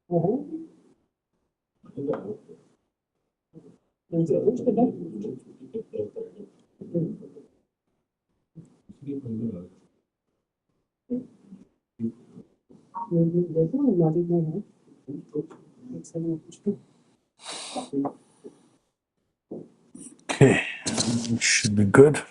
Okay, should be good.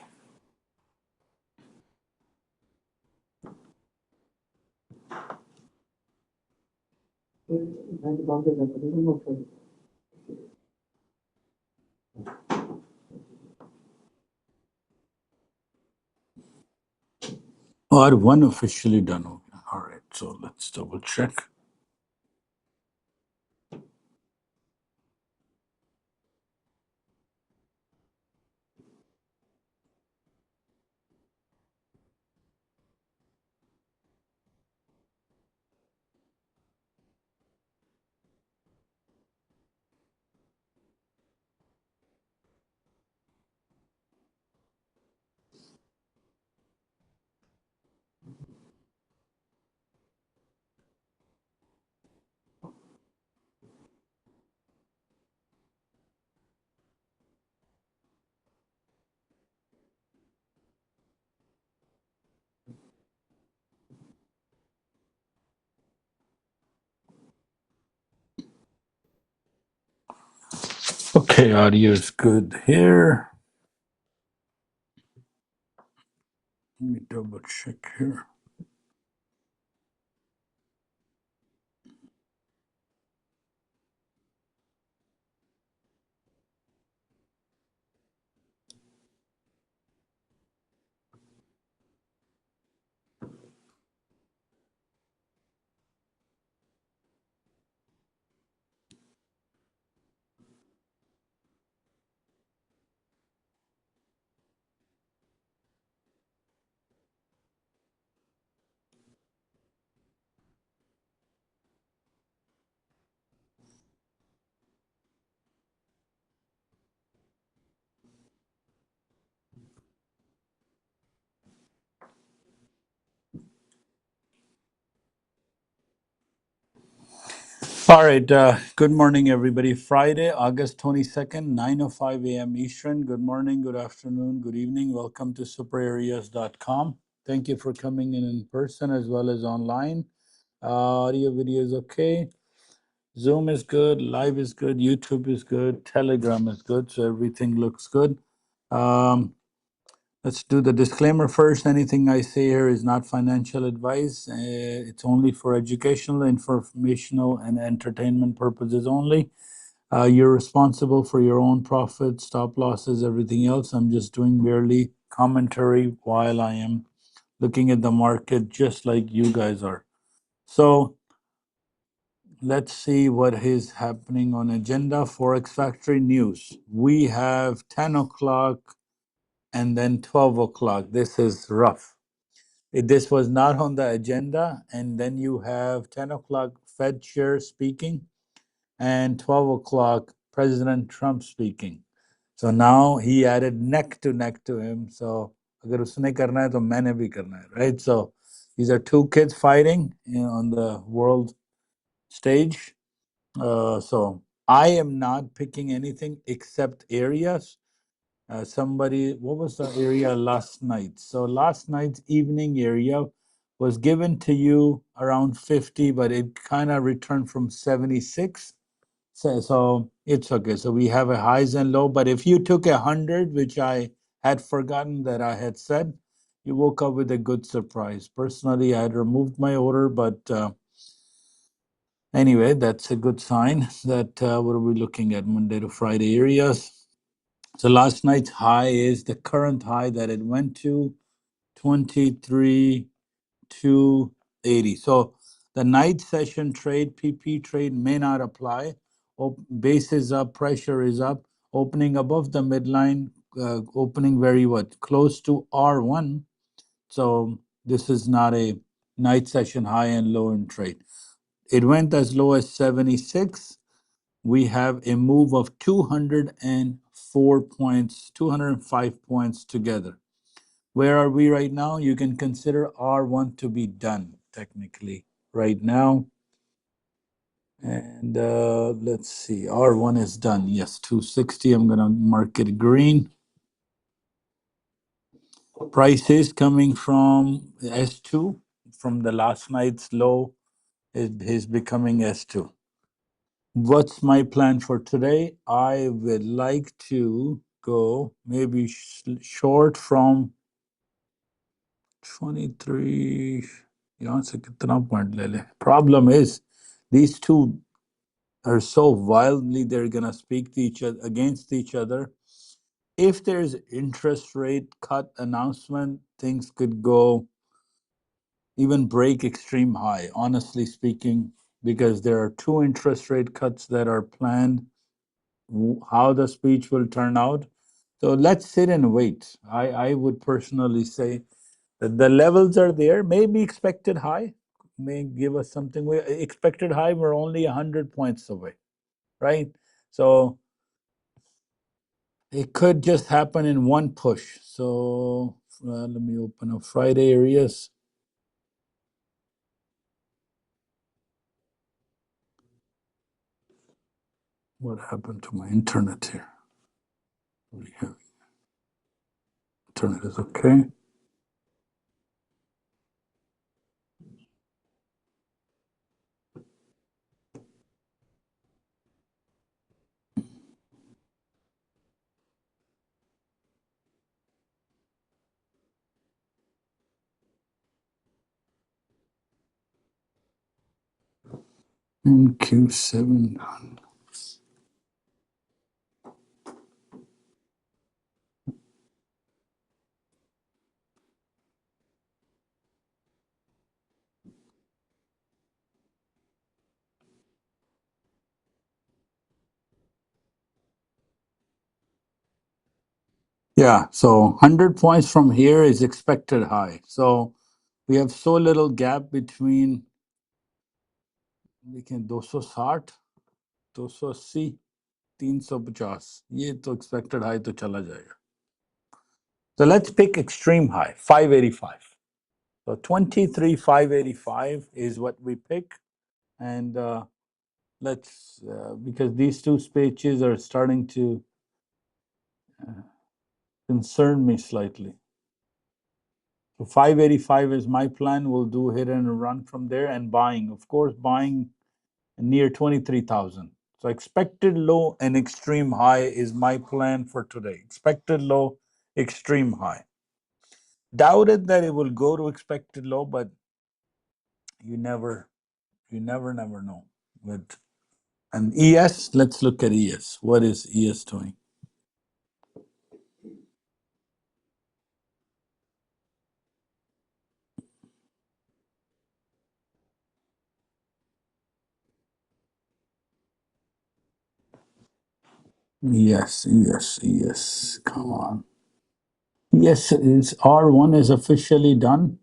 Oh, one officially done. Okay. All right, so let's double check. Okay, audio is good here. Let me double check here. All right, good morning, everybody. Friday, August 22nd, 9:05 a.m. Eastern. Good morning, good afternoon, good evening. Welcome to SuperAreas.com. Thank you for coming in person as well as online. Audio, video is okay. Zoom is good, live is good, YouTube is good, Telegram is good, so everything looks good. Um, let's do the disclaimer first. Anything I say here is not financial advice. It's only for educational, informational, and entertainment purposes only. You're responsible for your own profit, stop losses, everything else. I'm just doing merely commentary while I am looking at the market just like you guys are. So let's see what is happening on agenda. Forex Factory news. We have 10 o'clock and then 12 o'clock. This is rough. This was not on the agenda. And then you have 10 o'clock Fed chair speaking and 12 o'clock President Trump speaking. So now he added neck to him. So अगर उसने करना है तो मैंने भी करना है, right? So these are two kids fighting, on the world stage. So I am not picking anything except areas. What was the area last night? So last night's evening area was given to you around 50, but it kind of returned from 76. So it's okay. So we have a highs and low, but if you took 100, which I had forgotten that I had said, you woke up with a good surprise. Personally, I had removed my order, but anyway, that's a good sign that what are we looking at? Monday to Friday areas. So last night's high is the current high that it went to 23,280. So the night session trade, PP trade may not apply. Base is up, pressure is up, opening above the midline, opening very close to R1. So this is not a night session high and low in trade. It went as low as 76. We have a move of 204 points, 205 points together. Where are we right now? You can consider R1 to be done technically right now. And let's see, R1 is done. Yes, 260. I'm going to mark it green. Price is coming from S2 from the last night's low. It is becoming S2. What's my plan for today? I would like to go maybe short from 23. यहाँ से कितना point ले ले? Problem is, these two are so wildly they're gonna speak to each other against each other. If there's interest rate cut announcement, things could go even break extreme high, honestly speaking, because there are two interest rate cuts that are planned. How the speech will turn out. So let's sit and wait. I would personally say that the levels are there, maybe expected high, may give us something. We expected high, we're only 100 points away, right? So it could just happen in one push. So let me open up Friday areas. What happened to my internet here? We have internet is okay. In Q7. Yeah, so 100 points from here is expected high. So we have so little gap between, we can 260, 280, 350. ये तो expected high तो चला जाएगा. So let's pick extreme high, 585. So 23,585 is what we pick. And let's, because these two speeches are starting to concern me slightly. So 585 is my plan. We'll do hit and run from there and buying. Of course, buying near 23,000. So expected low and extreme high is my plan for today. Expected low, extreme high. Doubted that it will go to expected low, but you never, never know. With and ES, let's look at ES. What is ES doing? Yes, yes, yes. Come on. Yes, is R1 is officially done.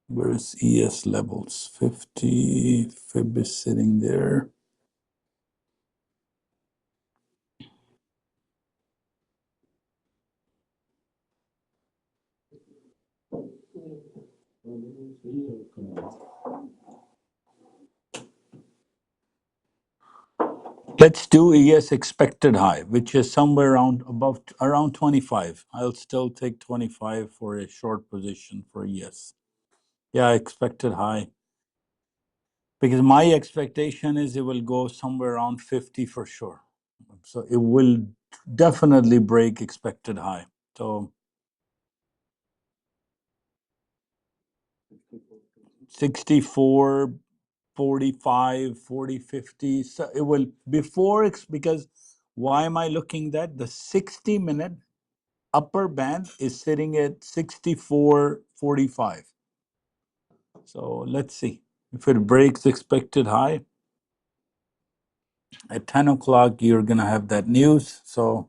Where is ES levels? 50. Fib is sitting there. Let's do ES expected high, which is somewhere around 25. I'll still take 25 for a short position for ES. Yeah, expected high. Because my expectation is it will go somewhere around 50 for sure. So it will definitely break expected high. So 64, 45, 40, 50. So it will before because why am I looking that? The 60-minute upper band is sitting at 64.45. So let's see. If it breaks expected high, at 10 o'clock, you're going to have that news. So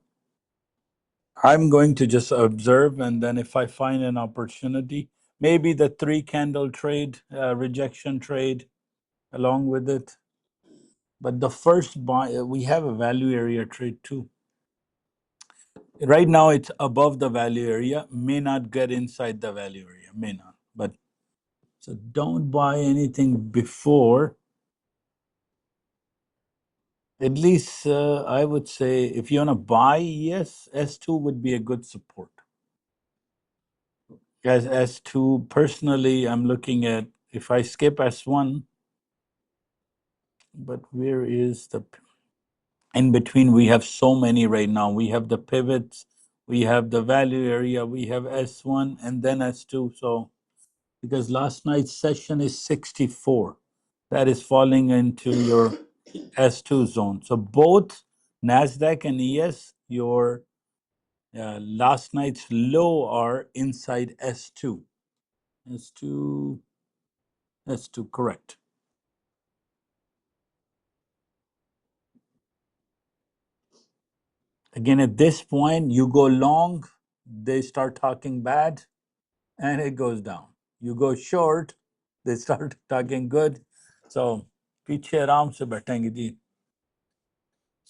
I'm going to just observe. And then if I find an opportunity, maybe the 3 candle trade, rejection trade along with it. But the first buy, we have a value area trade too. Right now, it's above the value area, may not get inside the value area, may not. But So don't buy anything before. At least I would say if you want to buy, yes, S2 would be a good support. As S2, personally, I'm looking at if I skip S1, but where is the in between? We have so many right now. We have the pivots, we have the value area, we have S1 and then S2. So because last night's session is 64, that is falling into your S2 zone. So both NASDAQ and ES, your last night's low are inside S2. S2, S2, correct. Again, at this point, you go long, they start talking bad, and it goes down. You go short, they start talking good. So, पीछे आराम से बैठेंगे जी.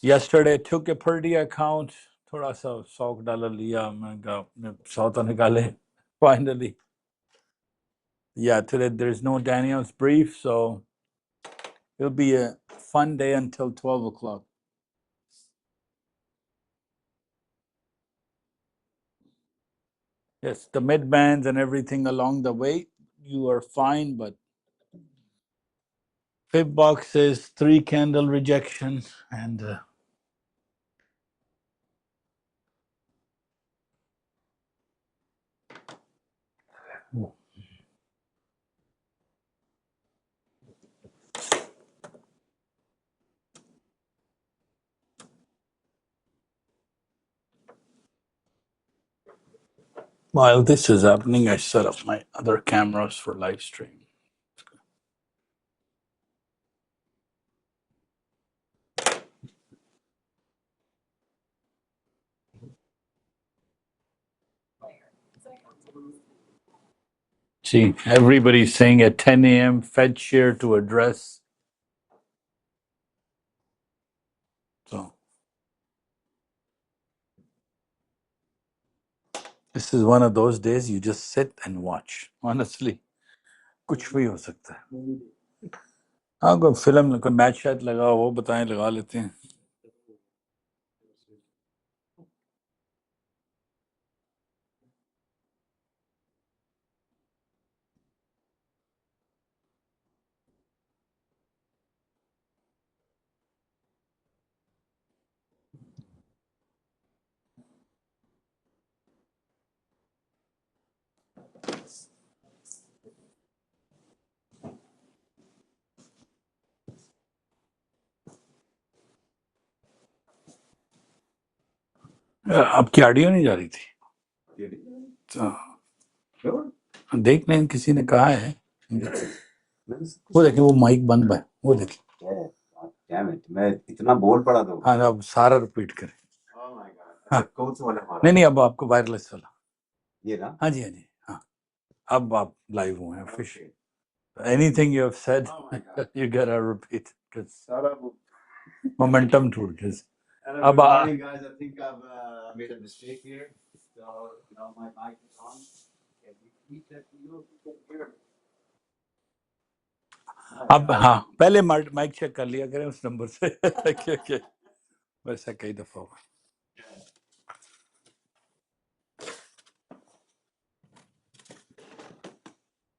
Yesterday, took a Purdia account, थोड़ा सा $100 लिया, मैं कहा अपने 100 तो निकाले. Finally. Yeah, today there's no Daniel's brief, so it'll be a fun day until 12 o'clock. Yes, the mid bands and everything along the way, you are fine, but fib box is 3 candle rejection and while this is happening, I set up my other cameras for live stream. See, everybody's saying at 10 a.m. Fed chair to address. So this is one of those days you just sit and watch. Honestly, कुछ भी हो सकता है. हाँ, कोई film कोई match शायद लगा वो बताएं, लगा लेते हैं. आपकी ऑडियो नहीं जा रही थी. तो देख लें, किसी ने कहा है. वो देखें, वो माइक बंद है, वो देखें. मैं इतना बोल पड़ा दो. हाँ, अब सारा रिपीट करें. हाँ, कौन सा वाला? नहीं, अब आपको वायरलेस वाला ये ना. हाँ जी, हाँ जी, हाँ. अब आप लाइव हुए हैं. Fish anything you have said you gotta repeat because momentum टूट गया. अब guys, I think I've made a mistake here. So now my mic is on. Can you repeat that to you? अब हाँ, पहले mic check कर लिया करें उस नंबर से. okay. वैसा कई दफा हुआ.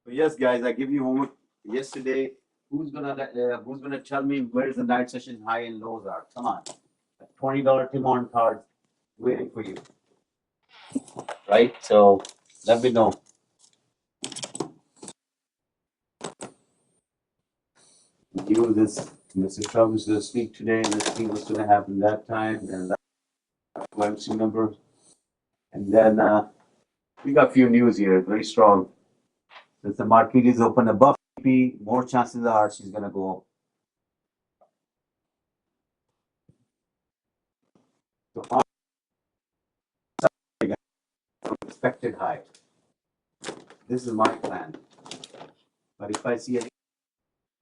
Yes, guys, I give you homework yesterday. Who's gonna tell me where the night session high and lows are? Come on, $20 Tim Horton card waiting for you. Right. So let me know. You this Mr. Trump is going to speak today. Let's see what's going to happen that time, and let's remember. And then we got a few news here, very strong. Since the market is open above PP, more chances are she's going to go up. So expected high. This is my plan. But if I see any,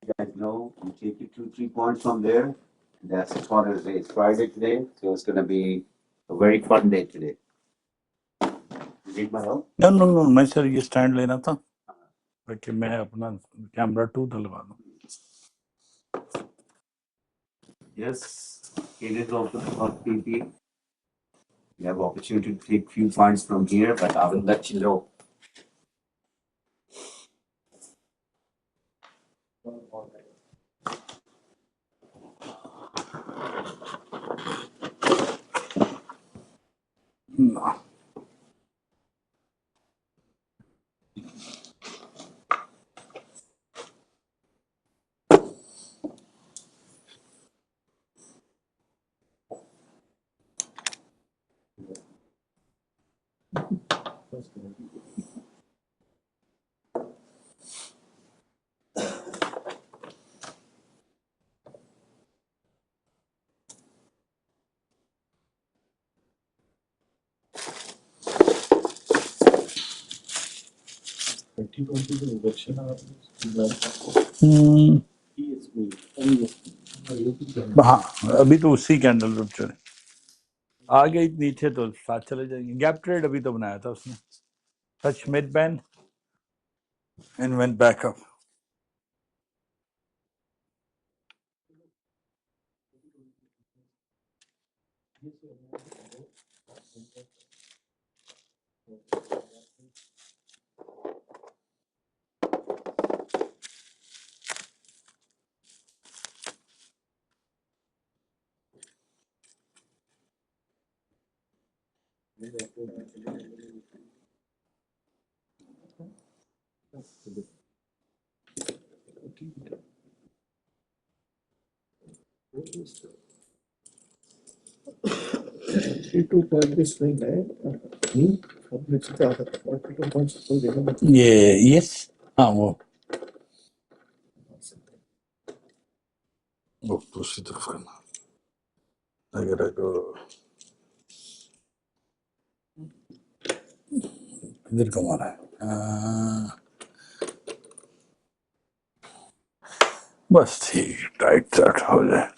you guys know, you take it 2-3 points from there. And that's the quarter day. It's Friday today, so it's going to be a very fun day today. You need my help? No, मैं sir ये stand लेना था. ताकि मैं अपना camera 2 डलवा दूं। Yes, it is also not PP. You have opportunity to take few funds from here, but I will let you know. No. हाँ, अभी तो उसी कैंडल रप्चर है। आ गई नीचे तो साथ चले जाएंगे। गैप ट्रेड अभी तो बनाया था उसने। Touch mid band and went back up. ये यस, हाँ वो दूसरी तरफ करना। अगर इधर कमाना है। बस ठीक, टाइट चार्ट हो जाए।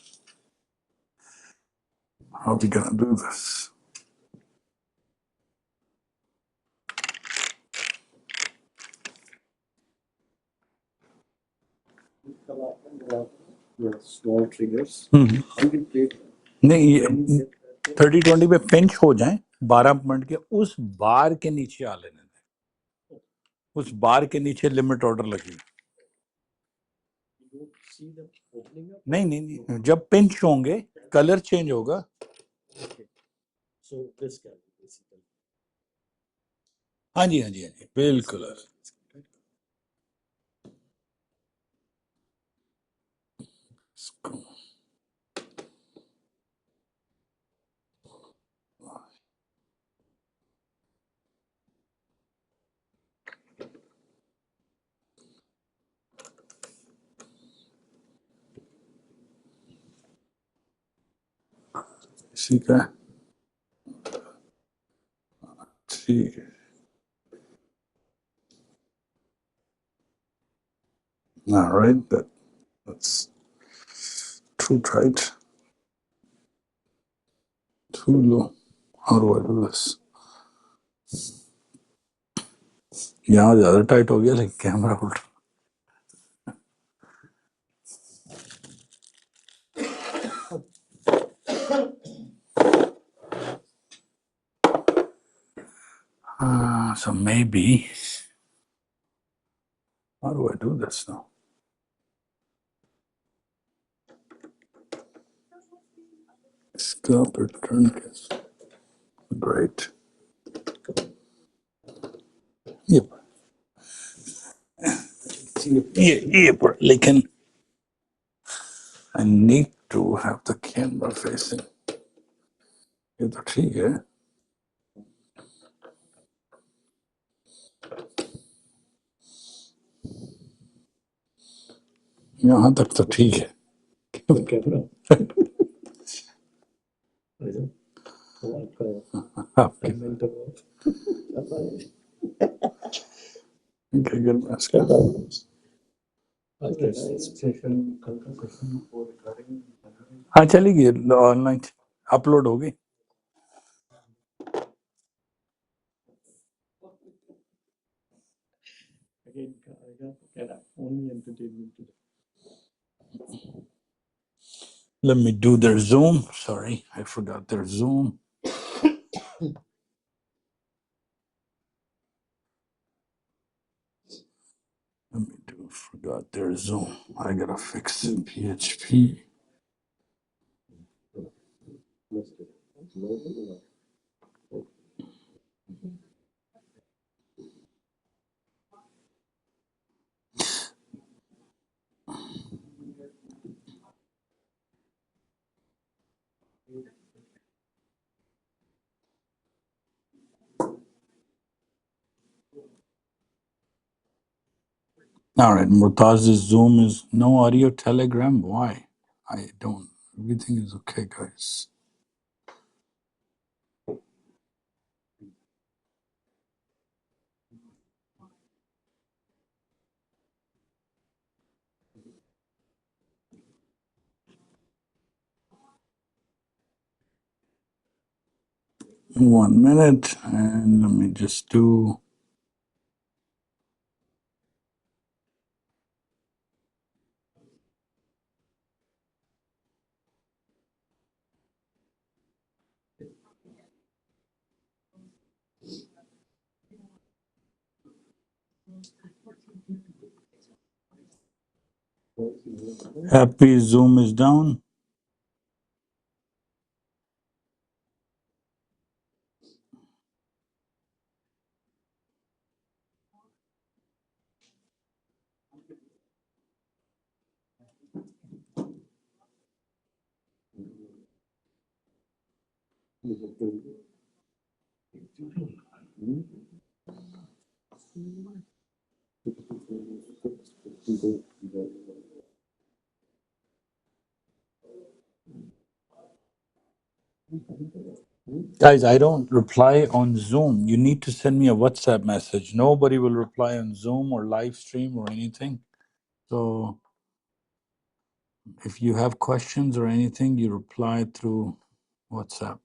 How we gonna do this? Small triggers. नहीं, ये 30-20 पे पिंच हो जाए 12 मिनट के, उस बार के नीचे आ लेने दें। उस बार के नीचे लिमिट ऑर्डर लगी। नहीं नहीं नहीं, जब पिंच होंगे कलर चेंज होगा। हाँ जी हाँ जी हाँ जी, बिल्कुल। ठीक है, ठीक है। All right, that's too tight, too low. How do I do this? यहाँ ज्यादा टाइट हो गया, लेकिन कैमरा उल्टा। So maybe, how do I do this now? Scalp return case. Great. Yep. ये पर, लेकिन I need to have the camera facing. ये तो ठीक है, यहाँ तक तो ठीक है। आपके गूगल मैप्स का हाँ चली गई, ऑनलाइन अपलोड हो गई। Let me do their Zoom. Sorry, I forgot their Zoom. Let me do, forgot their Zoom. I gotta fix it. PHP. All right, Murtaz's Zoom is no audio Telegram. Why? I don't. Everything is okay, guys. 1 minute, and let me just do. Happy Zoom is down. Guys, I don't reply on Zoom. You need to send me a WhatsApp message. Nobody will reply on Zoom or live stream or anything. So if you have questions or anything, you reply through WhatsApp.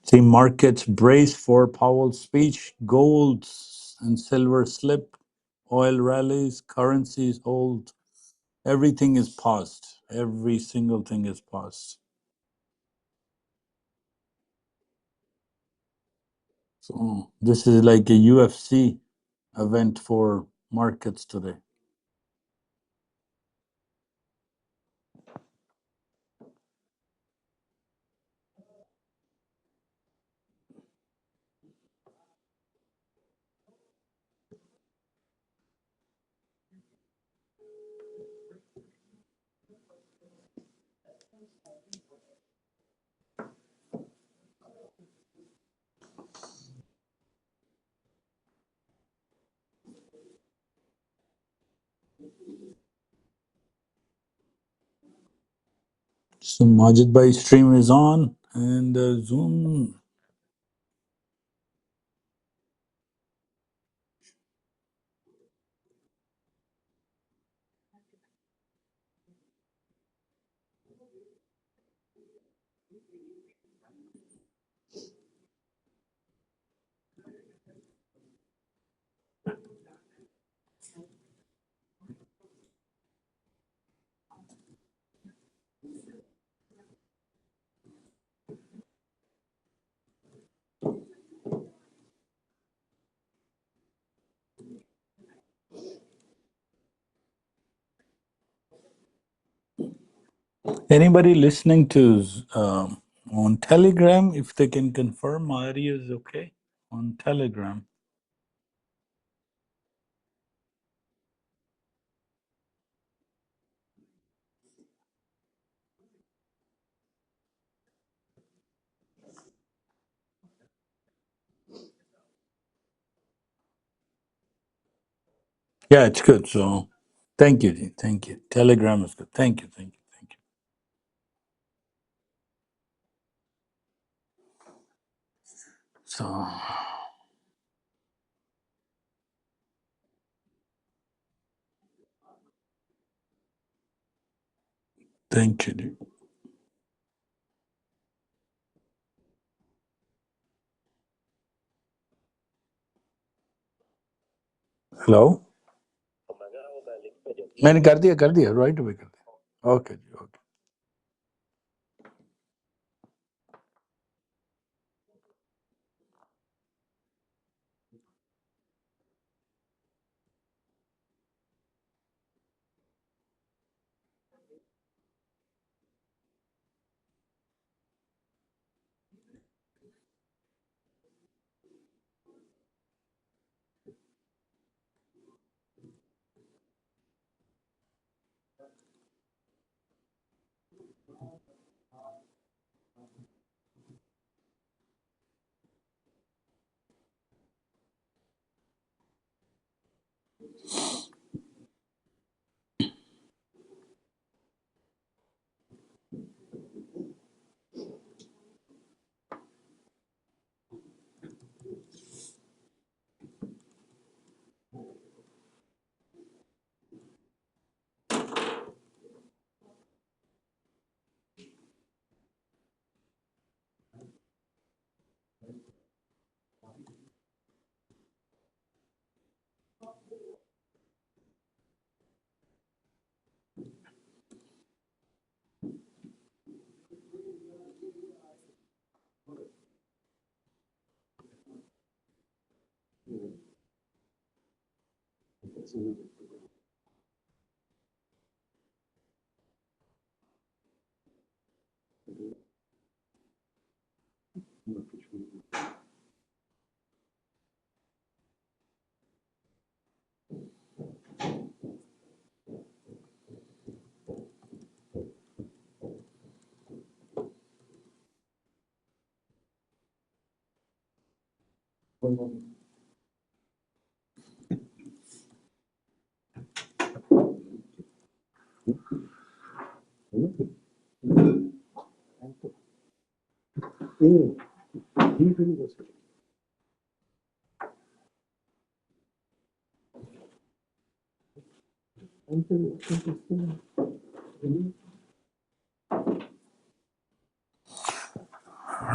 See, markets brace for Powell's speech. Gold and silver slip. Oil rallies. Currencies hold. Everything is paused. Every single thing is paused. So this is like a UFC event for markets today. So Majid Bhai stream is on and Zoom. Anybody listening to on Telegram, if they can confirm my audio is okay on Telegram. Yeah, it's good. So thank you. Ji. Thank you. Telegram is good. Thank you. Thank you. Thank you. So thank you. Hello मैंने कर दिया right away कर दिया okay जी okay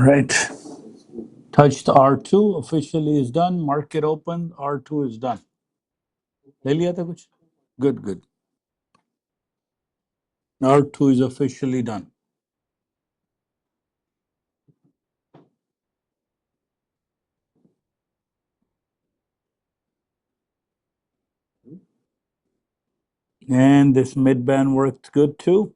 right touched R2 officially is done market open R2 is done ले लिया था कुछ good R2 is officially done and this mid band worked good too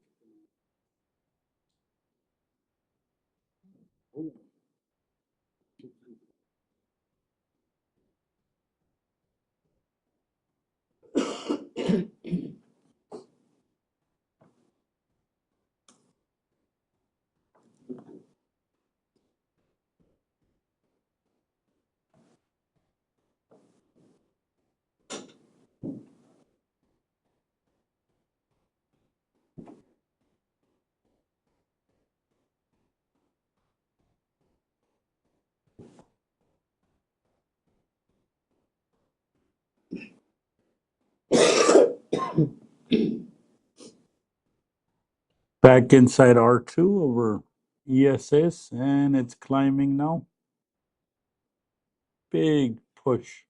back inside R2 over ESS and it's climbing now big push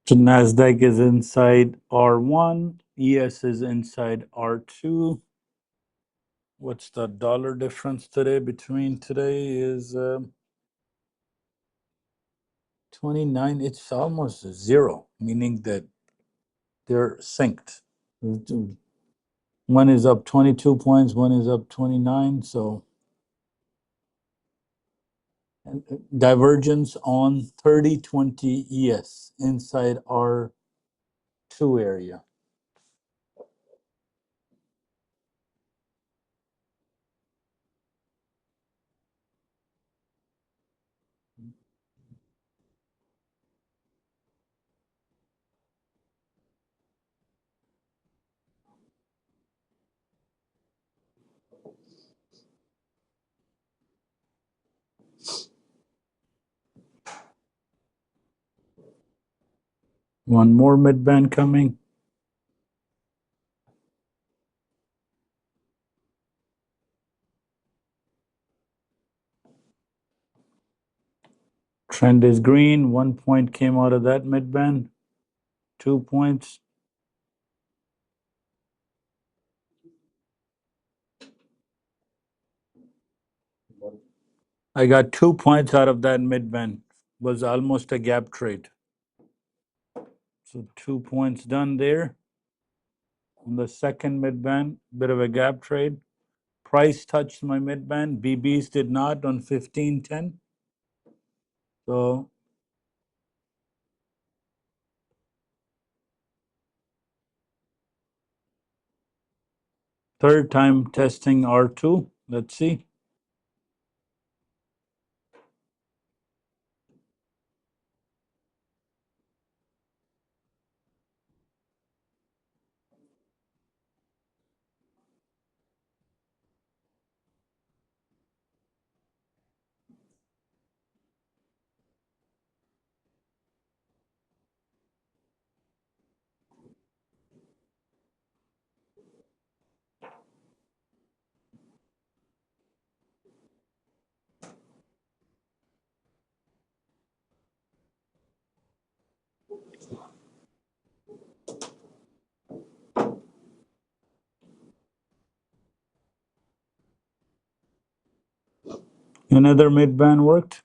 so NASDAQ is inside R1 ES is inside R2 what's the dollar difference today between today is 29, it's almost zero, meaning that they're synced. One is up 22 points, one is up 29. So divergence on 30-20 ES inside our two area. One more mid-band coming. Trend is green. 1 point came out of that mid-band. 2 points. I got 2 points out of that mid-band. Was almost a gap trade. So 2 points done there. On the second mid-band, bit of a gap trade. Price touched my mid-band. BBs did not on 15.10. So third time testing R2. Let's see. Another mid-band worked.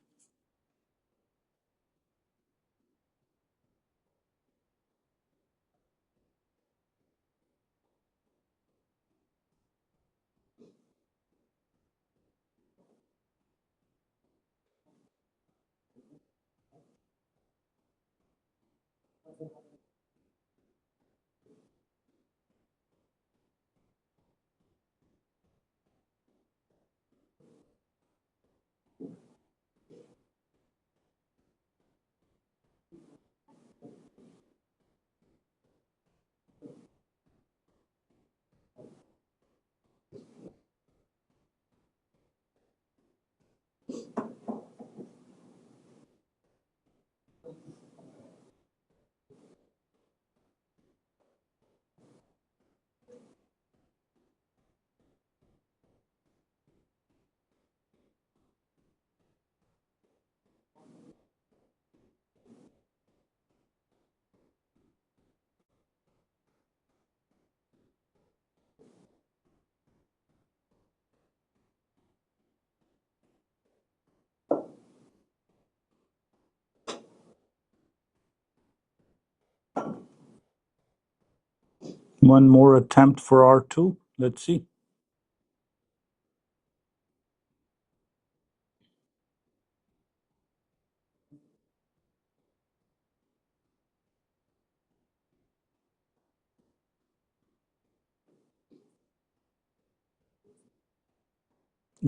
One more attempt for R2. Let's see.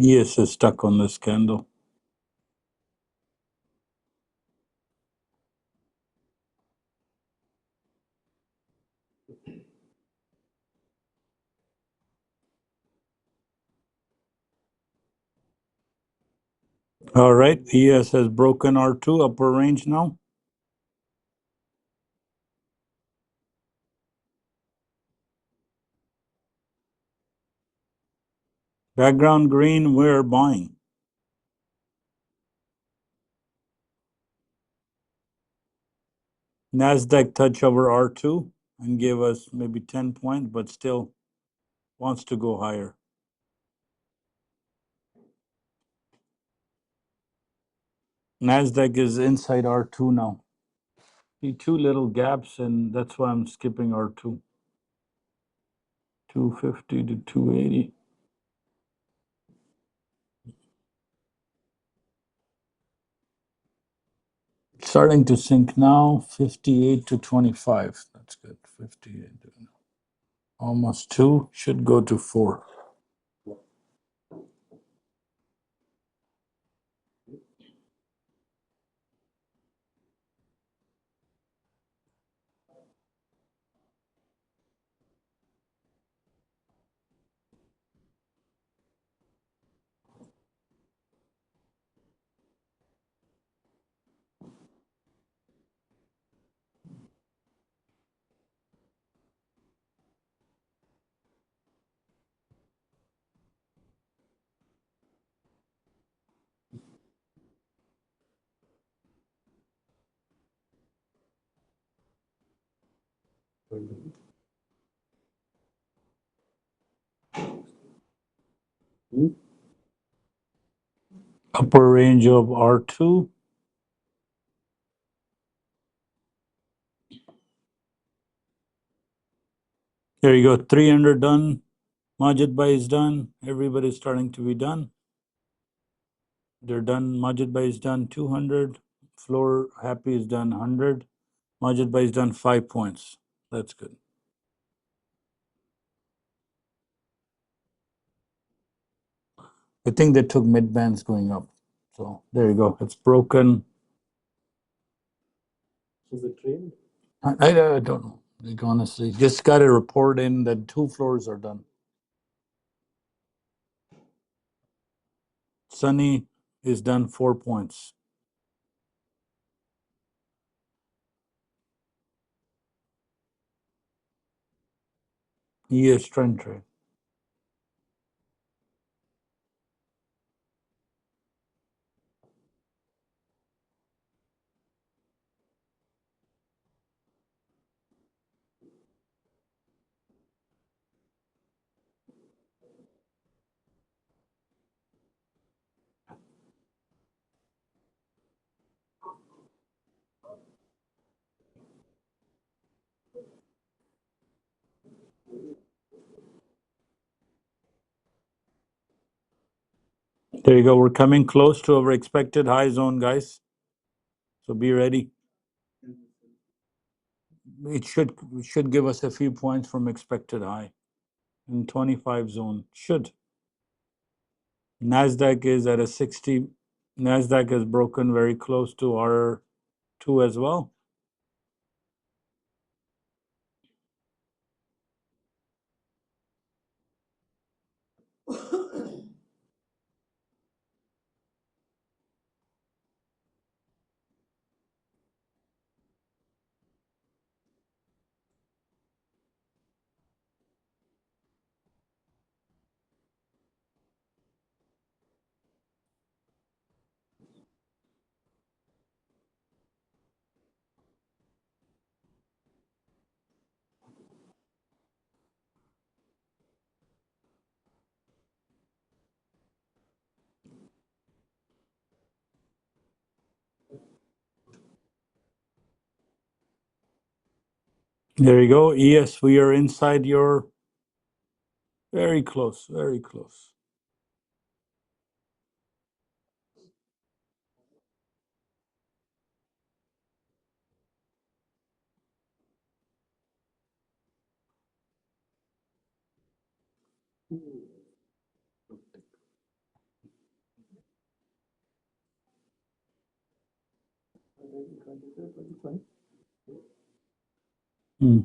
ES is stuck on this candle. All right, ES has broken R2 upper range now. Background green, we're buying. NASDAQ touch over R2 and gave us maybe 10 points, but still wants to go higher. NASDAQ is inside R2 now. See two little gaps, and that's why I'm skipping R2. 250 to 280. Starting to sink now, 58 to 25. That's good. 58. Almost 2. Should go to 4. Upper range of R2. There you go. 300 done. Majid Bhai is done. Everybody's starting to be done. They're done. Majid Bhai is done 200. Floor Happy is done 100. Majid Bhai is done 5 points. That's good. I think they took mid bands going up. So there you go. It's broken. Is it trained? I don't know. Like honestly, just got a report in that 2 floors are done. Sunny is done 4 points. He is trend trade. There you go. We're coming close to our expected high zone, guys. So be ready. It should give us a few points from expected high in 25 zone. Should. NASDAQ is at a 60. NASDAQ has broken very close to R2 as well. There you go. Yes, we are inside your very close, very close. Hmm.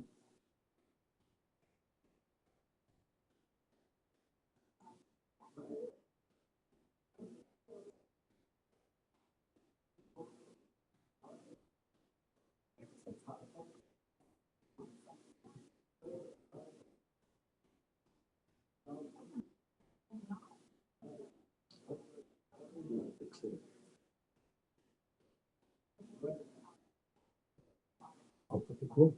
Cool.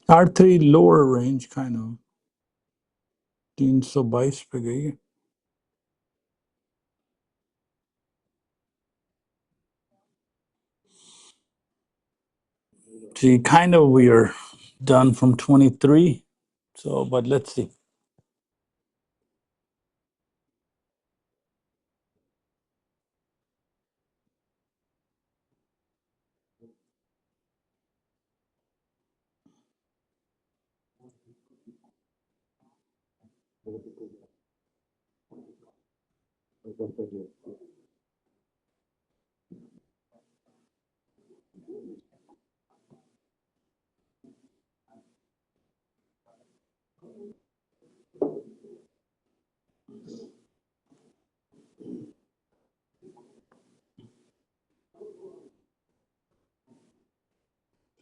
R3 lower range kind of 322 पे गई है. See, kind of we are done from 23. So, but let's see. Okay.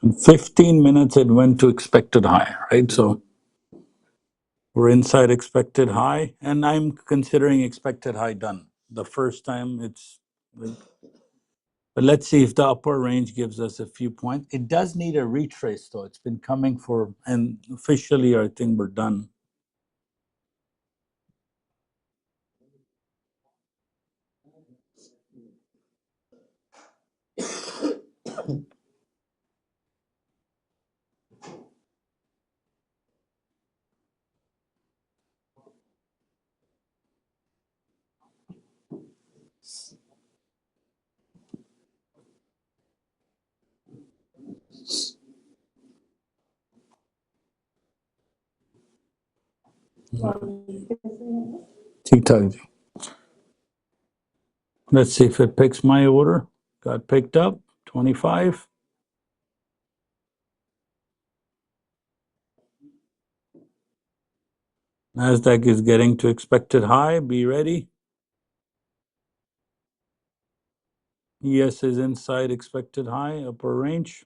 In 15 minutes, it went to expected high, right? So we're inside expected high, and I'm considering expected high done. The first time it's, like, but let's see if the upper range gives us a few points. It does need a retrace though. It's been coming for, and officially I think we're done. ठीक ठाक जी. Let's see if it picks my order. Got picked up, 25. NASDAQ is getting to expected high. Be ready. ES is inside expected high, upper range.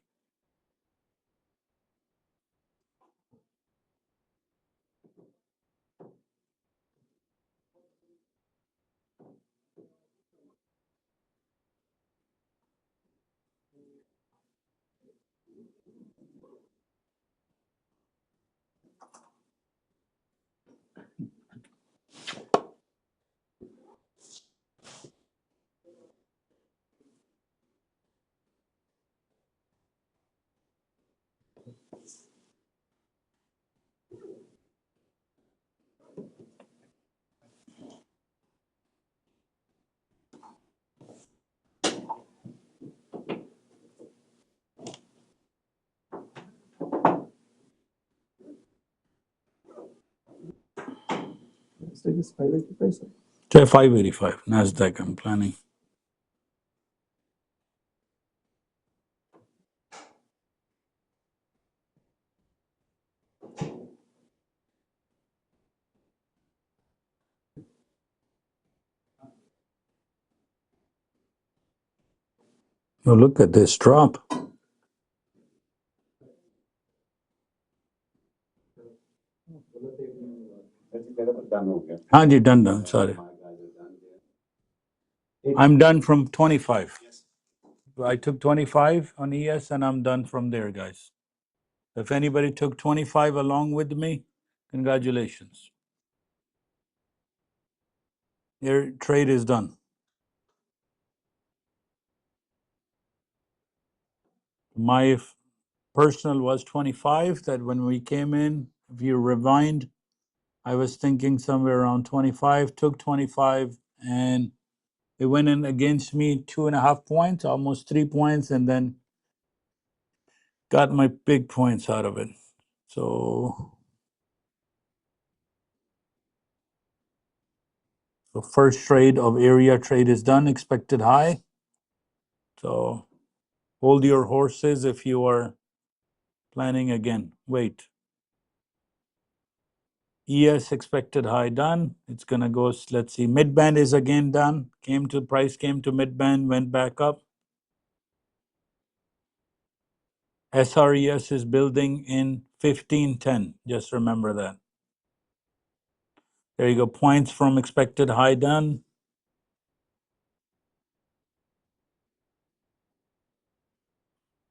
NASDAQ is 585, sir. 585, NASDAQ, I'm planning. Oh, look at this drop. हाँ जी, done, sorry. I'm done from 25. I took 25 on ES and I'm done from there, guys. If anybody took 25 along with me, congratulations. Your trade is done. My personal was 25, that when we came in, if you rewind, I was thinking somewhere around 25, took 25, and it went in against me 2.5 points, almost 3 points, and then got my big points out of it. So the first trade of area trade is done, expected high. So hold your horses if you are planning again. Wait. ES expected high done. It's gonna go, let's see, mid-band is again done. Price came to mid-band, went back up. SRES is building in 1510. Just remember that. There you go. Points from expected high done.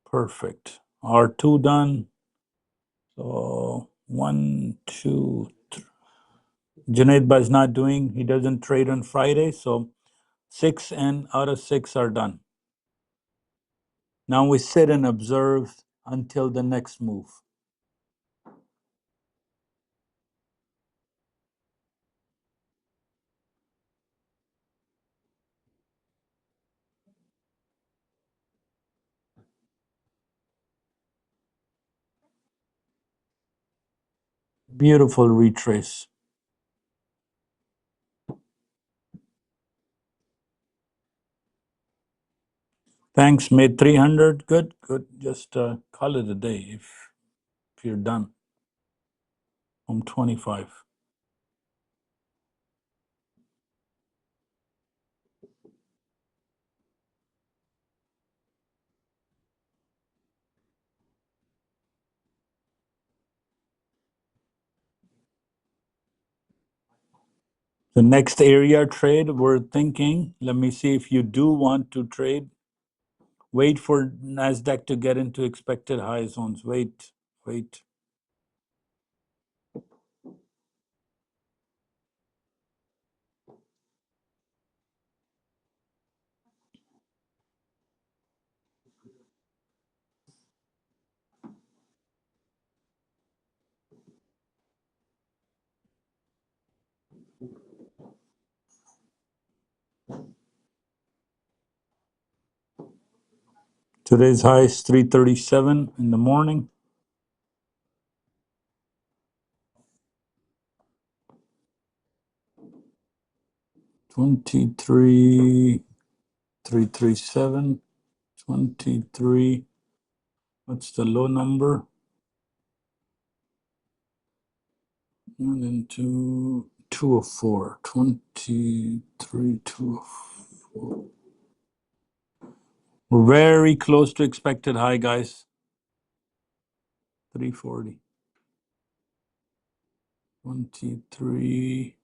Perfect. R2 done. So 1, 2, 3. Junaid Bhai is not doing. He doesn't trade on Friday. So 6 and out of 6 are done. Now we sit and observe until the next move. Beautiful retrace. Thanks, made 300. Good, good. Just call it a day if you're done. I'm 25. The next area trade, we're thinking, let me see if you do want to trade. Wait for NASDAQ to get into expected high zones. Wait, wait. Today's high is 337 in the morning. Twenty-three, 337, 23. What's the low number? And then 204, 23, 204. We're very close to expected high, guys. 340, 23.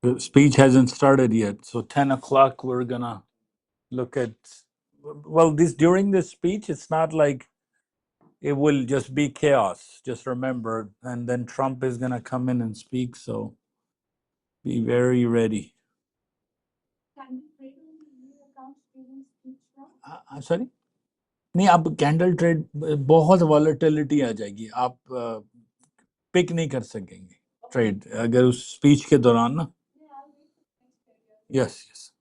The speech hasn't started yet. So 10 o'clock, we're going to look at, well, this during this speech, it's not like it will just be chaos. Just remember, and then Trump is going to come in and speak. So be very ready. I'm sorry? नहीं अब candle trade बहुत volatility आ जाएगी आप pick नहीं कर सकेंगे trade अगर उस स्पीच के दौरान ना यस यस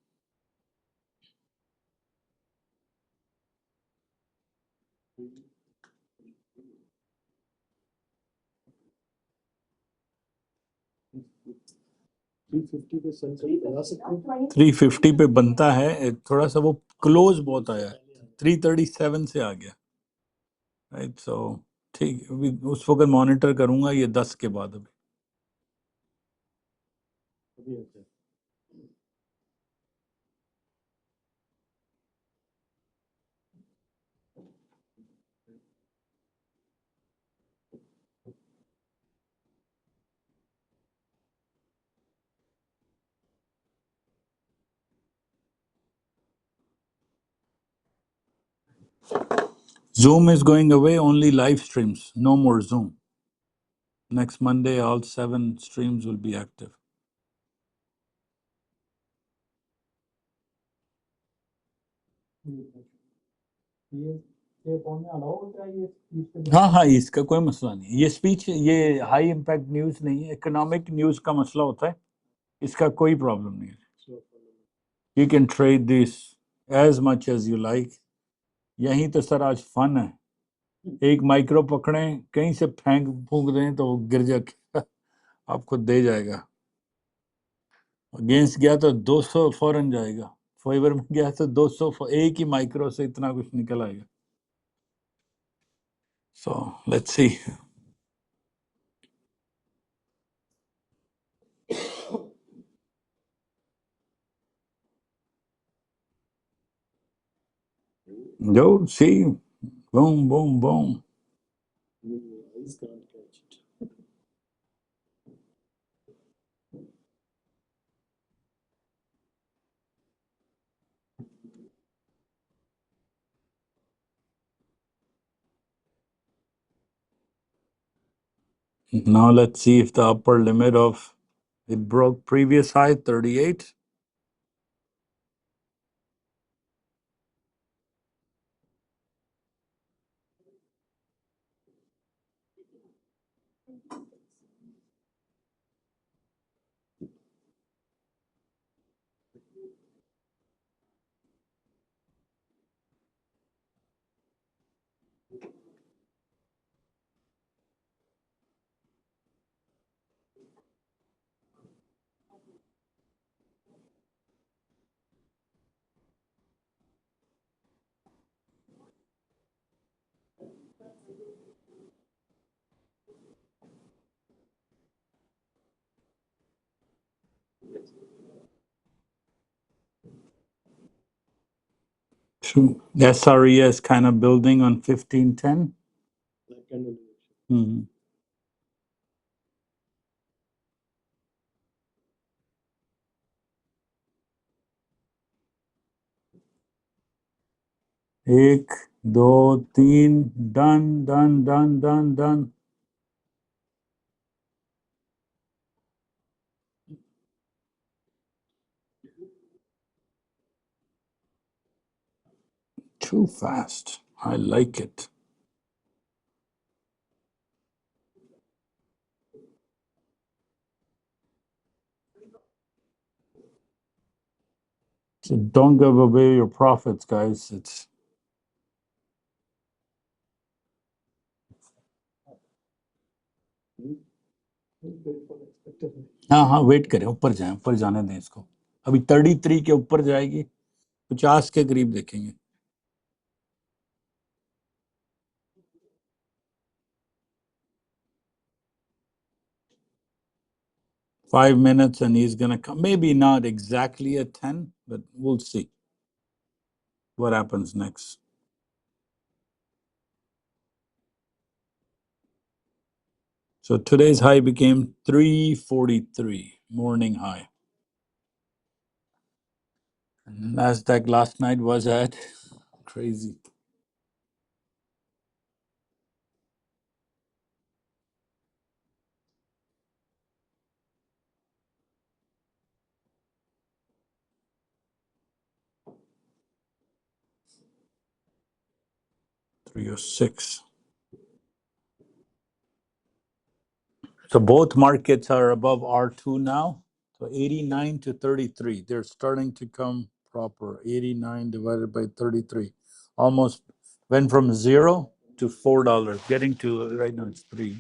पे सेंट्रल बना सकते हैं 350 पे बनता है थोड़ा सा वो क्लोज बहुत आया 337 से आ गया राइट सो ठीक उस वक्त मॉनिटर करूंगा ये 10 के बाद अभी अभी होता है Zoom is going away only live streams no more Zoom next Monday all 7 streams will be active ये ये फोन में अलाउ होता है ये स्पीच पे हाँ हाँ इसका कोई मसला नहीं ये स्पीच ये हाई इम्पैक्ट न्यूज़ नहीं है इकोनॉमिक न्यूज़ का मसला होता है इसका कोई प्रॉब्लम नहीं है you can trade this as much as you like यहीं तो सर आज फन है एक माइक्रो पकड़ें कहीं से फेंक फूंक दें तो वो गिर जाके आपको दे जाएगा अगेंस्ट गया तो 200 फौरन जाएगा फेवर में गया तो 200 एक ही माइक्रो से इतना कुछ निकल आएगा सो लेट्स सी जो see boom boom boom eyes can't catch it Now let's see if the upper limit of it broke previous high 38. True. SRES kind of building on 1510. Mhm. एक दो तीन done done done done done. Too fast. I like it. So don't give away your profits, guys. It's हाँ हाँ wait करें ऊपर जाए ऊपर जाने दें इसको अभी 33 के ऊपर जाएगी 50 के करीब देखेंगे 5 minutes and he's gonna come maybe not exactly at 10 but we'll see what happens next. So today's high became 343 morning high. And NASDAQ last night was at crazy 306. So both markets are above R2 now. So 89 to 33. They're starting to come proper. 89 divided by 33. Almost went from zero to $4. Getting to right now it's three.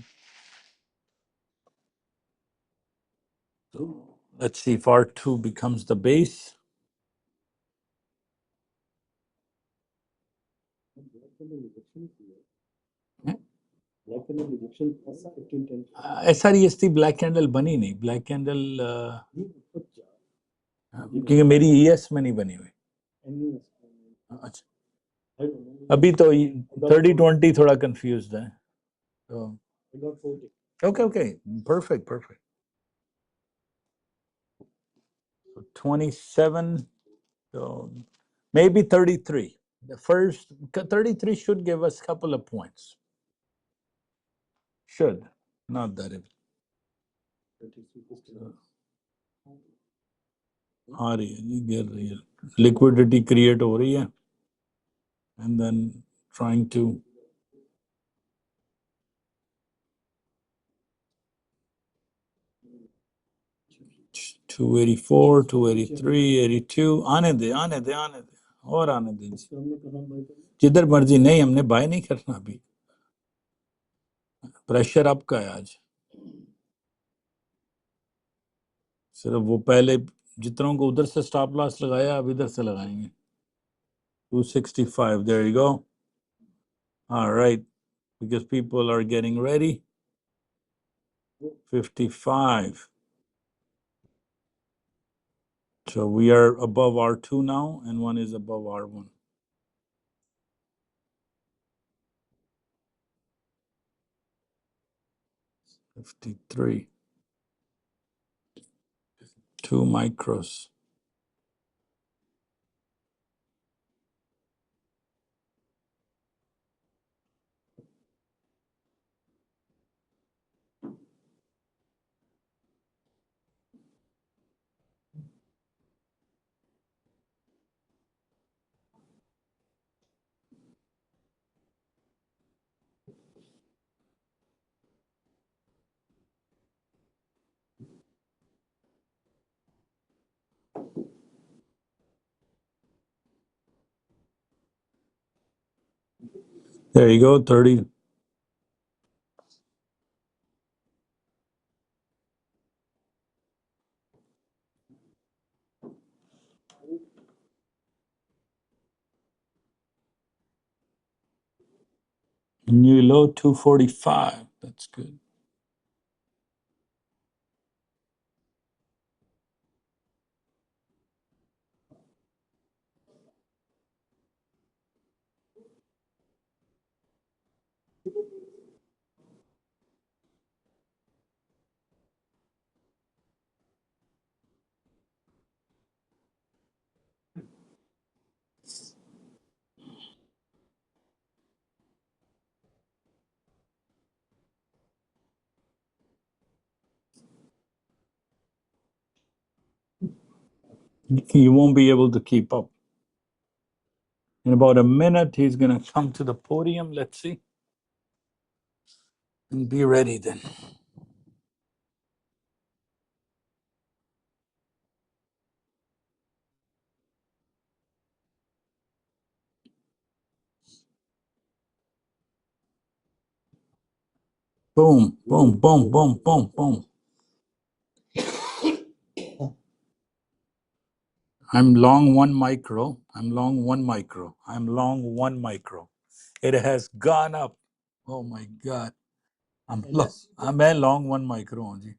So let's see if R2 becomes the base. SRES थी black candle बनी नहीं black candle क्योंकि मेरी ES में नहीं बनी हुई अच्छा अभी तो 30-20 थोड़ा कंफ्यूज्ड है तो okay perfect so 27 so maybe 33 the first 33 should give us a couple of points should not that it आ रही है नहीं गिर रही है liquidity create हो रही है and then trying to 284 283 82 आने दे और आने दे जिधर मर्जी नहीं हमने बाय नहीं करना अभी प्रेशर आपका है आज सिर्फ वो पहले जितनों को उधर से स्टॉप लॉस लगाया अब इधर से लगाएंगे 265 there you go all right because people are getting ready 55 so we are above R2 now and one is above R1 53 2 micros There you go, 30. New low 245. That's good. You won't be able to keep up. In about a minute, he's going to come to the podium. Let's see. And be ready then. Boom, boom, boom, boom, boom, boom. I'm long 1 micro. I'm long 1 micro. I'm long 1 micro. It has gone up. Oh my God. मैं long 1 micro हूँ जी.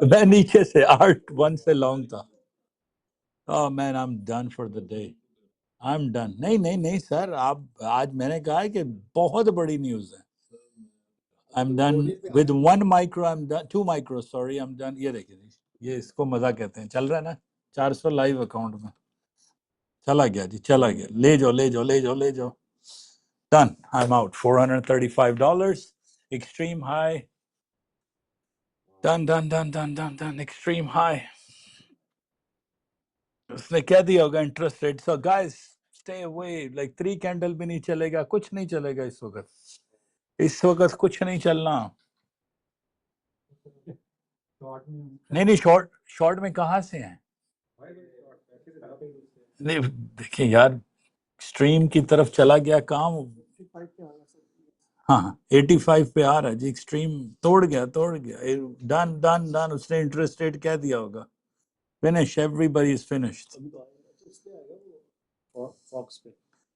मैं नीचे से 8-1 से long था. Oh man, I'm done for the day. I'm done. नहीं नहीं नहीं सर, आप आज मैंने कहा है कि बहुत बड़ी न्यूज़ है. I'm done with 1 micro. I'm done 2 micro. Sorry, I'm done. ये देखिए जी, ये इसको मजा कहते हैं. चल रहा है ना 400 लाइव अकाउंट में. चला गया जी, चला गया. ले जाओ ले जाओ ले जाओ ले जाओ. Done. I'm out. $435. Extreme high. Done, done, done, done, done, done. Extreme high. उसने क्या दिया होगा interest rate. So guys, stay away. Like 3 candle भी नहीं चलेगा, कुछ नहीं चलेगा इस वक्त. इस वक्त कुछ नहीं चलना. नहीं नहीं, शॉर्ट में कहाँ से हैं. नहीं देखिए यार, स्ट्रीम की तरफ चला गया काम. हाँ 85 पे आ रहा है जी. एक्सट्रीम तोड़ गया तोड़ गया. Done done done. उसने इंटरेस्ट रेट क्या दिया होगा. फिनिश. Everybody is finished.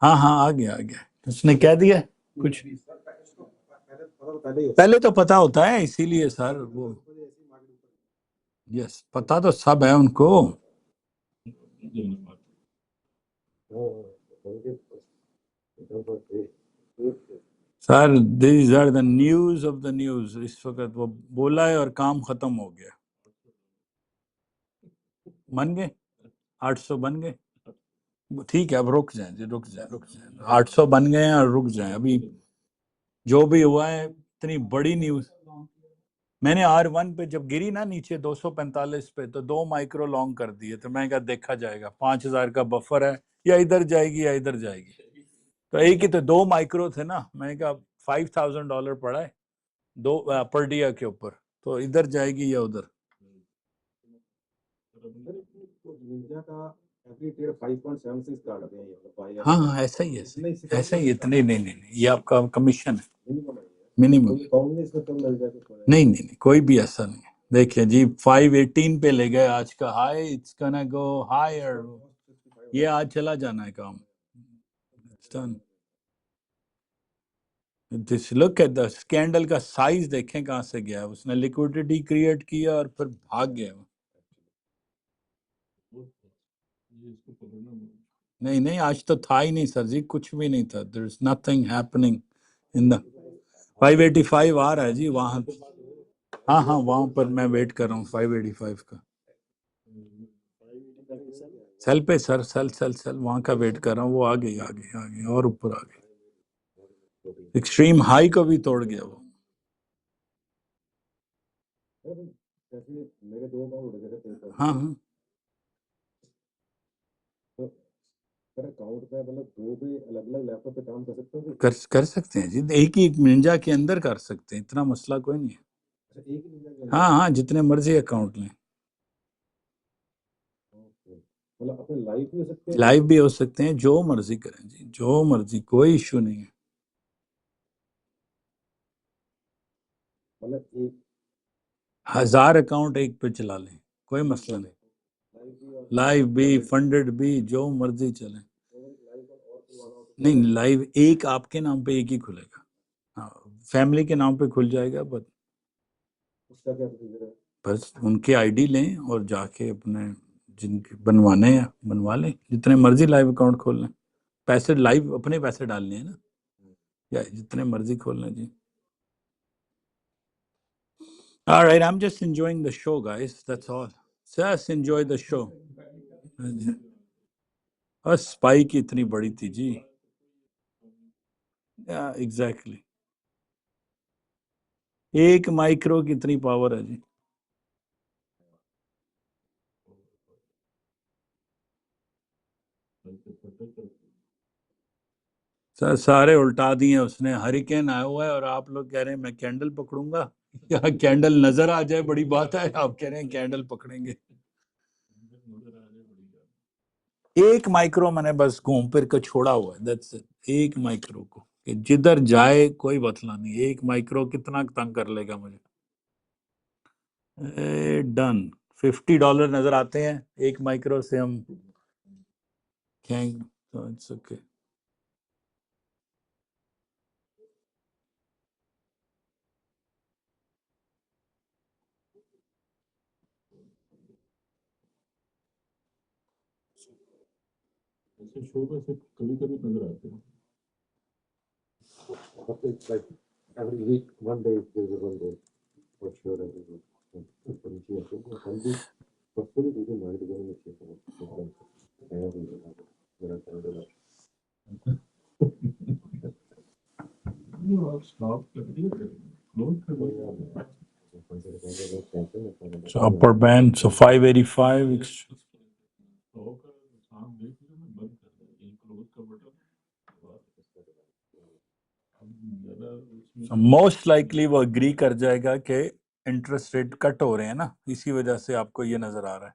हाँ हाँ आ गया आ गया. उसने क्या दिया कुछ. पहले तो पता होता है इसीलिए सर वो. यस पता तो सब है उनको. Sir these are the news of the news. इस वक्त वो बोला है और काम खत्म हो गया. बन गए 800 बन गए. ठीक है अब रुक जाए जी, रुक जाए रुक जाए. 800 बन गए हैं और रुक जाए. अभी जो भी हुआ है इतनी बड़ी न्यूज. मैंने R1 पे जब गिरी ना नीचे 245 पे तो 2 माइक्रो लॉन्ग कर दिए. तो मैं कहा देखा जाएगा, 5000 का बफर है, या इधर जाएगी या इधर जाएगी. तो एक ही तो 2 माइक्रो थे ना. मैंने कहा $5000 पड़ा है दो पर्डिया के ऊपर. तो इधर जाएगी या उधर. हाँ हाँ ऐसा ही है. ऐसा ही. इतने नहीं नहीं नहीं, ये आपका कमीशन है मिनिमम. नहीं नहीं नहीं, कोई भी ऐसा नहीं है. देखिए जी 518 पे ले गए आज का high. It's gonna go higher. ये आज चला जाना है काम. Done. This look at the candle का साइज देखें कहां से गया. उसने लिक्विडिटी क्रिएट किया और फिर भाग गया. नहीं नहीं, आज तो था ही नहीं सर जी, कुछ भी नहीं था. There is nothing happening in the 585 आ रहा है जी वहां. हाँ हाँ वहां पर मैं वेट कर रहा हूँ 585 का. सेल पे सर, सेल सेल सेल वहां का वेट कर रहा हूँ. वो आ गई आ गई आ गई और ऊपर आ गई. एक्सट्रीम हाई को भी तोड़ गया वो. हाँ हाँ कर सकते हैं जी. एक ही निंजा के अंदर कर सकते हैं, इतना मसला कोई नहीं है. हाँ हाँ जितने मर्जी अकाउंट लें. मतलब अपने लाइव भी हो सकते हैं, लाइव भी हो सकते हैं, जो मर्जी करें जी, जो मर्जी, कोई इश्यू नहीं है। मतलब एक 1000 अकाउंट एक पे चला लें, कोई मसला नहीं। लाइव भी और लाइव भी, फंडेड भी, जो मर्जी चले। लाइव और खुलवाना हो तो नहीं, लाइव एक आपके नाम पे एक ही खुलेगा। हाँ, फैमिली के नाम पे खुल जाएगा, बट उसका क्या प्रोसीजर है? बस उनके आईडी लें और जाके अपने जिनके बनवाने हैं बनवा लें, जितने मर्जी लाइव अकाउंट खोल लें। पैसे लाइव अपने पैसे डालने हैं ना, या जितने मर्जी खोल लें जी। All right, I'm just enjoying the show, guys. That's all. Just enjoy the show. और स्पाइक इतनी बड़ी थी जी। एग्जैक्टली, एक माइक्रो की इतनी पावर है जी। सर सारे उल्टा दिए उसने, हरिकेन आया हुआ है और आप लोग कह रहे हैं मैं कैंडल पकड़ूंगा। या कैंडल नजर आ जाए बड़ी बात है, आप कह रहे हैं कैंडल पकड़ेंगे। एक माइक्रो मैंने बस घूम फिर के छोड़ा हुआ है, दैट्स इट। एक माइक्रो को कि जिधर जाए कोई बतला नहीं, एक माइक्रो कितना तंग कर लेगा मुझे। डन। $50 नजर आते हैं एक माइक्रो से हम खेंग, तो इट्स ओके। ऐसे शो में से कभी कभी नजर आते हैं, but it's like every week, one day there's a one day for sure every week. तो नीचे ऐसे वो हम भी परसों भी मुझे मार के जाने चाहिए तो नया भी है मेरा कैंडल स्टॉप कर दिया क्लोज कर दिया So upper band, so 585. So most likely वो agree कर जाएगा कि इंटरेस्ट रेट कट हो रहे हैं ना, इसी वजह से आपको ये नजर आ रहा है।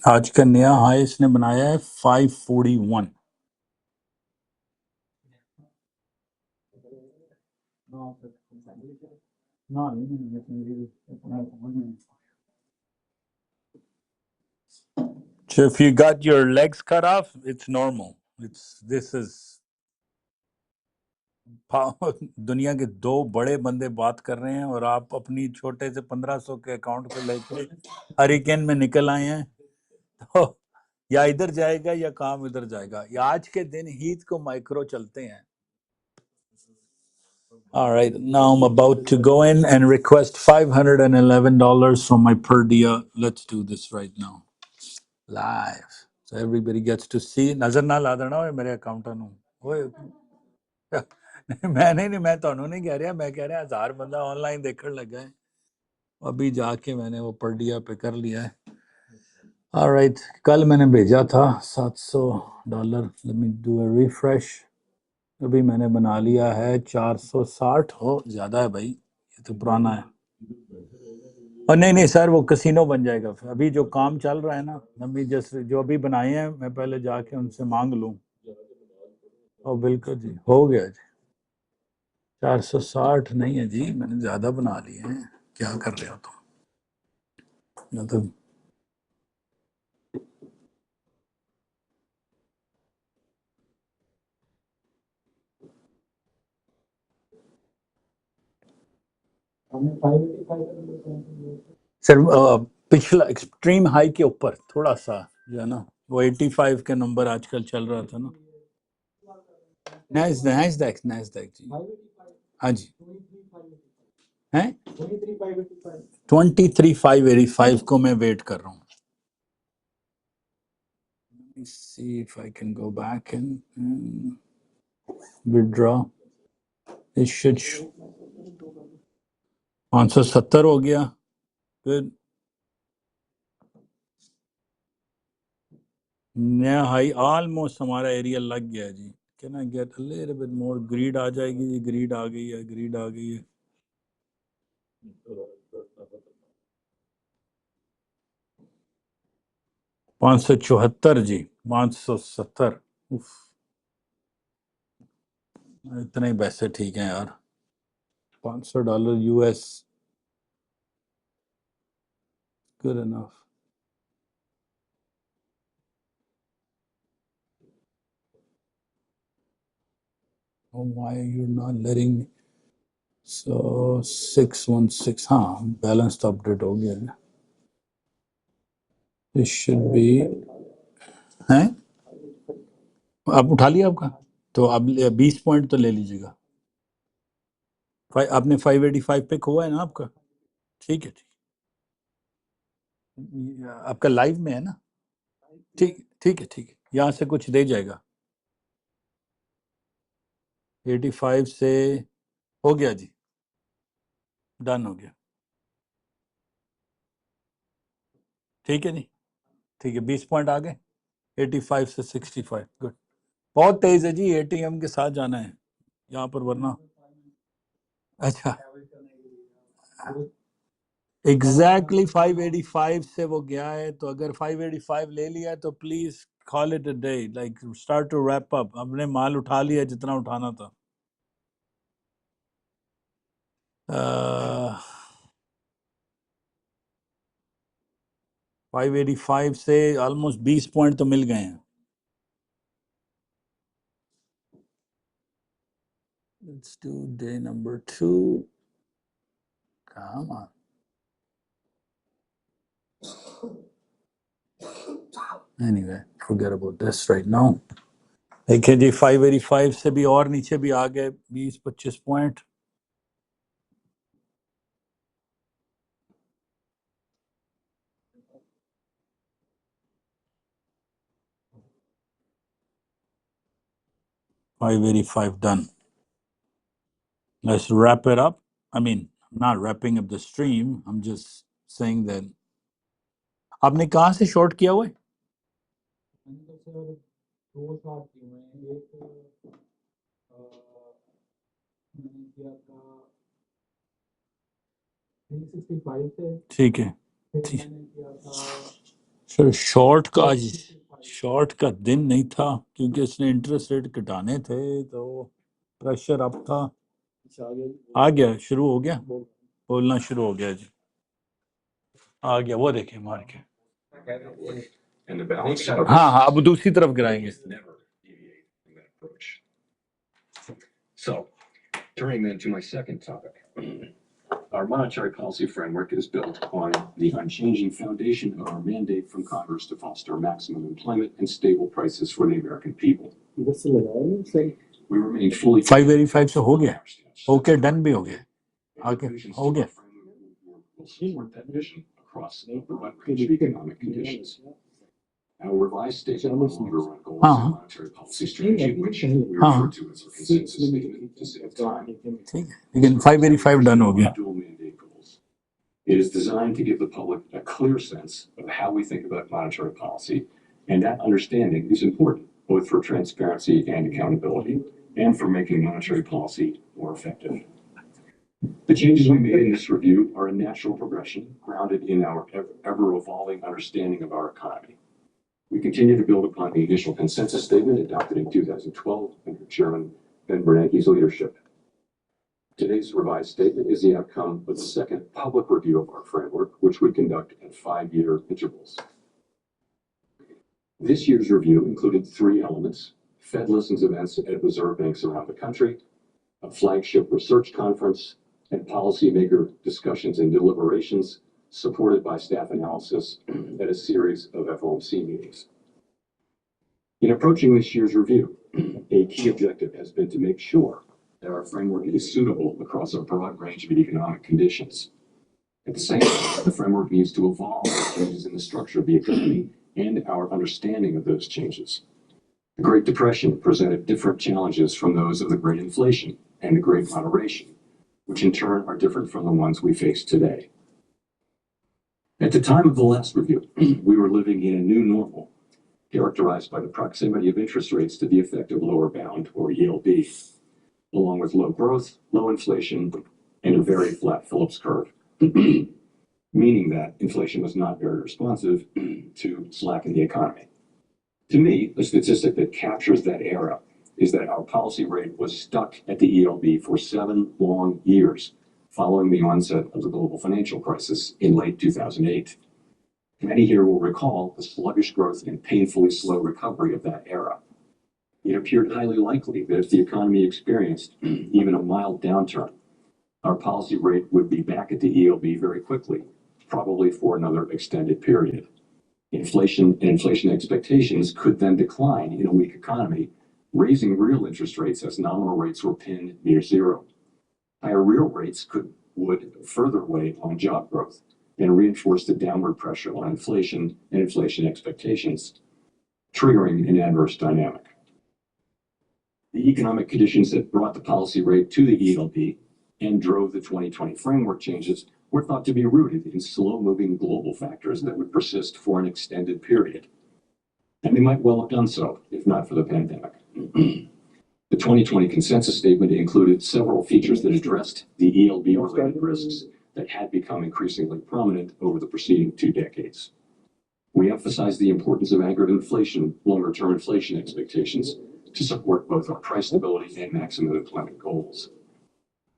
आज का नया हाई इसने बनाया है 541। So if you got your legs cut off, it's normal. This is दुनिया के दो बड़े बंदे बात कर रहे हैं और आप अपनी छोटे से 1500 के अकाउंट को लेकर हरिकेन में निकल आए हैं। तो या इधर जाएगा या काम इधर जाएगा, या आज के दिन हीथ को माइक्रो चलते हैं। All right, now I'm about to go in and request $511 from my Purdia. Let's do this right now, live, so everybody gets to see. नजर ना ला देना ओए मेरे अकाउंट ਨੂੰ ओए। नहीं, मैं ਤੁਹਾਨੂੰ नहीं कह रहा, मैं कह रहा 1000 बंदा ऑनलाइन देखने लगा है। अभी जाके मैंने वो पर्डिया पे कर लिया है। ऑलराइट, कल मैंने भेजा था $700। Let me do a refresh. अभी मैंने बना लिया है 460। हो ज्यादा है भाई, ये तो पुराना है। और नहीं सर, वो कसिनो बन जाएगा फिर। अभी जो काम चल रहा है ना, अभी जैसे जो अभी बनाए हैं, मैं पहले जाके उनसे मांग लूं। और बिल्कुल जी, हो गया जी। 460 नहीं है जी, मैंने ज्यादा बना लिए हैं। क्या कर रहे हो तुम? मतलब हमने 585 कर लिया सर पिछला एक्सट्रीम हाई के ऊपर थोड़ा सा जो है ना वो 85 के नंबर आजकल चल रहा था ना। नैस्डैक नैस्डैक जी, हाँ जी, हैं 23,585 को मैं वेट कर रहा हूँ। Let's see if I can go back and withdraw. It should 570 हो गया। Good. नया हाई ऑलमोस्ट हमारा एरिया लग गया जी। Can I get a little bit more? Grid आ जाएगी जी, ग्रीड आ गई है, ग्रीड आ गई है। 574 जी, 570। उफ, इतने ही पैसे ठीक हैं यार। $500 US, good enough. Oh, why are you not letting me? So 616, हाँ बैलेंस तो अपडेट हो गया है। This should be, हैं आप उठा लिया आपका? तो अब 20 पॉइंट तो ले लीजिएगा। आपने 585 पिक हुआ है ना आपका? ठीक है, ठीक, आपका लाइव में है ना? ठीक ठीक है, ठीक है, यहाँ से कुछ दे जाएगा। 85 से हो गया जी, डन हो गया। ठीक है जी, ठीक है, 20 पॉइंट आ गए 85 से 65। गुड, बहुत तेज है जी, एटीएम के साथ जाना है यहाँ पर, वरना अच्छा एग्जैक्टली 585 से वो गया है। तो अगर 585 ले लिया है तो please call it a day, like start to wrap up. हमने माल उठा लिया जितना उठाना था। 585 से ऑलमोस्ट 20 पॉइंट तो मिल गए हैं। Let's do day number 2. Come on. Anyway, forget about this right now. देखिए जी, 585 से भी और नीचे भी आ गए 20-25 point. $585 done. Let's wrap it up. I mean, I'm not wrapping up the stream. I'm just saying that. आपने कहाँ से शॉर्ट किया हुआ है? ठीक है, सर शॉर्ट का दिन नहीं था क्योंकि इसने इंटरेस्ट रेट घटाने थे, तो प्रेशर अप था। आ गया, शुरू हो गया, बोलना शुरू हो गया जी, आ गया, वो देखें मार के। हाँ हाँ, अब दूसरी तरफ गिराएंगे। So, turning then to my second topic. Our monetary policy framework is built on the unchanging foundation of our mandate from Congress to foster maximum employment and stable prices for the American people. We remain fully 585 से हो गया, okay done भी हो गया, आगे हो गया। Will support that vision across a wide range of economic conditions. Our revised statement no longer run goals and monetary policy strategy, which we refer to as a consensus statement to save time. ठीक है, लेकिन 585 done हो गया। Dual mandate goals. It is designed to give the public a clear sense of how we think about monetary policy, and that understanding is important both for transparency and accountability, and for making monetary policy more effective. The changes we made in this review are a natural progression grounded in our ever-evolving understanding of our economy. We continue to build upon the initial consensus statement adopted in 2012 under Chairman Ben Bernanke's leadership. Today's revised statement is the outcome of the second public review of our framework, which we conduct at 5-year intervals. This year's review included 3 elements: Fed listens events at reserve banks around the country, a flagship research conference, and policymaker discussions and deliberations supported by staff analysis at a series of FOMC meetings. In approaching this year's review, a key objective has been to make sure that our framework is suitable across a broad range of economic conditions. At the same time, the framework needs to evolve with changes in the structure of the economy and our understanding of those changes. The Great Depression presented different challenges from those of the Great Inflation and the Great Moderation, which in turn are different from the ones we face today. At the time of the last review, we were living in a new normal, characterized by the proximity of interest rates to the effective lower bound, or ELB, along with low growth, low inflation, and a very flat Phillips curve, meaning that inflation was not very responsive to slack in the economy. To me, the statistic that captures that era is that our policy rate was stuck at the ELB for 7 long years following the onset of the global financial crisis in late 2008. Many here will recall the sluggish growth and painfully slow recovery of that era. It appeared highly likely that if the economy experienced even a mild downturn, our policy rate would be back at the ELB very quickly, probably for another extended period. Inflation and inflation expectations could then decline in a weak economy, raising real interest rates as nominal rates were pinned near zero. Higher real rates would further weigh on job growth and reinforce the downward pressure on inflation and inflation expectations, triggering an adverse dynamic. The economic conditions that brought the policy rate to the ELB and drove the 2020 framework changes were thought to be rooted in slow-moving global factors that would persist for an extended period. And they might well have done so, if not for the pandemic. The 2020 consensus statement included several features that addressed the ELB-related risks that had become increasingly prominent over the preceding 2 decades. We emphasized the importance of anchored inflation, longer-term inflation expectations, to support both our price stability and maximum employment goals.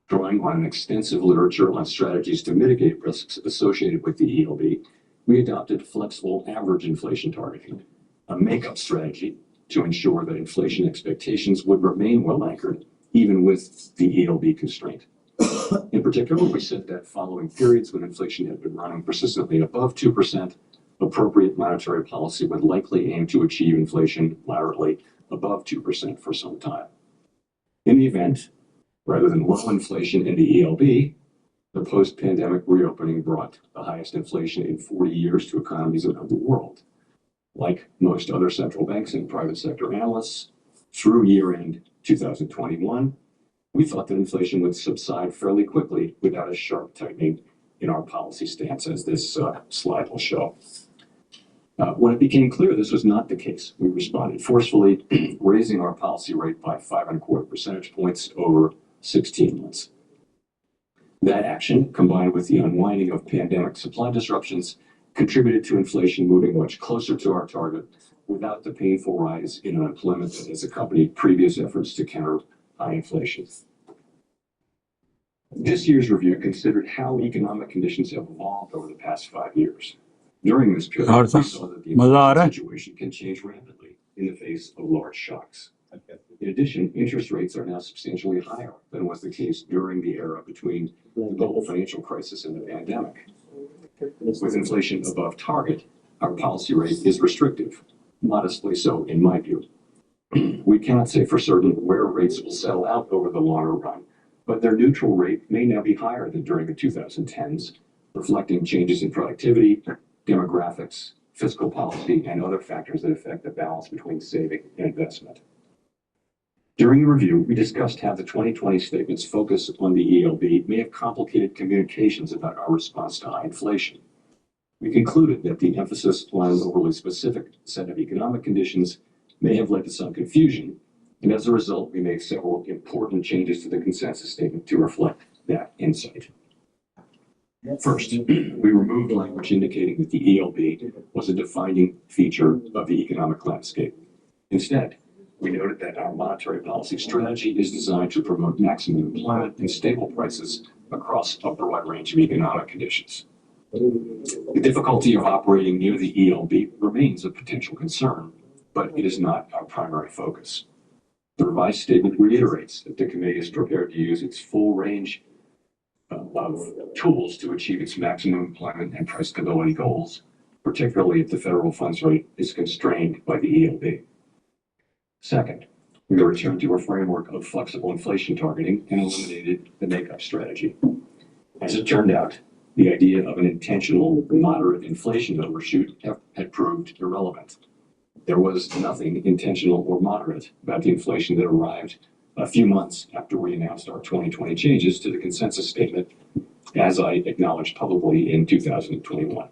Drawing on an extensive literature on strategies to mitigate risks associated with the ELB, we adopted flexible average inflation targeting, a makeup strategy to ensure that inflation expectations would remain well anchored, even with the ELB constraint. In particular, we said that following periods when inflation had been running persistently above 2%, appropriate monetary policy would likely aim to achieve inflation laterally above 2% for some time. In the event, rather than low inflation in the ELB, the post-pandemic reopening brought the highest inflation in 40 years to economies around the world. Like most other central banks and private sector analysts, through year-end 2021, we thought that inflation would subside fairly quickly without a sharp tightening in our policy stance, as this slide will show. When it became clear this was not the case, we responded forcefully, raising our policy rate by 5.25 percentage points over 16 months. That action, combined with the unwinding of pandemic supply disruptions, contributed to inflation moving much closer to our target without the painful rise in unemployment that has accompanied previous efforts to counter high inflation. This year's review considered how economic conditions have evolved over the past 5 years. During this period, we saw that the inflation situation can change rapidly in the face of large shocks. In addition, interest rates are now substantially higher than was the case during the era between the global financial crisis and the pandemic. With inflation above target, our policy rate is restrictive, modestly so in my view. We cannot say for certain where rates will settle out over the longer run, but their neutral rate may now be higher than during the 2010s, reflecting changes in productivity, demographics, fiscal policy, and other factors that affect the balance between saving and investment. During the review, we discussed how the 2020 statement's focus on the ELB may have complicated communications about our response to high inflation. We concluded that the emphasis on an overly specific set of economic conditions may have led to some confusion, and as a result, we made several important changes to the consensus statement to reflect that insight. First, we removed language indicating that the ELB was a defining feature of the economic landscape. Instead, we noted that our monetary policy strategy is designed to promote maximum employment and stable prices across a broad range of economic conditions. The difficulty of operating near the ELB remains a potential concern, but it is not our primary focus. The revised statement reiterates that the committee is prepared to use its full range of tools to achieve its maximum employment and price stability goals, particularly if the federal funds rate is constrained by the ELB. Second, we returned to a framework of flexible inflation targeting and eliminated the makeup strategy. As it turned out, the idea of an intentional moderate inflation overshoot had proved irrelevant. There was nothing intentional or moderate about the inflation that arrived a few months after we announced our 2020 changes to the consensus statement, as I acknowledged publicly in 2021.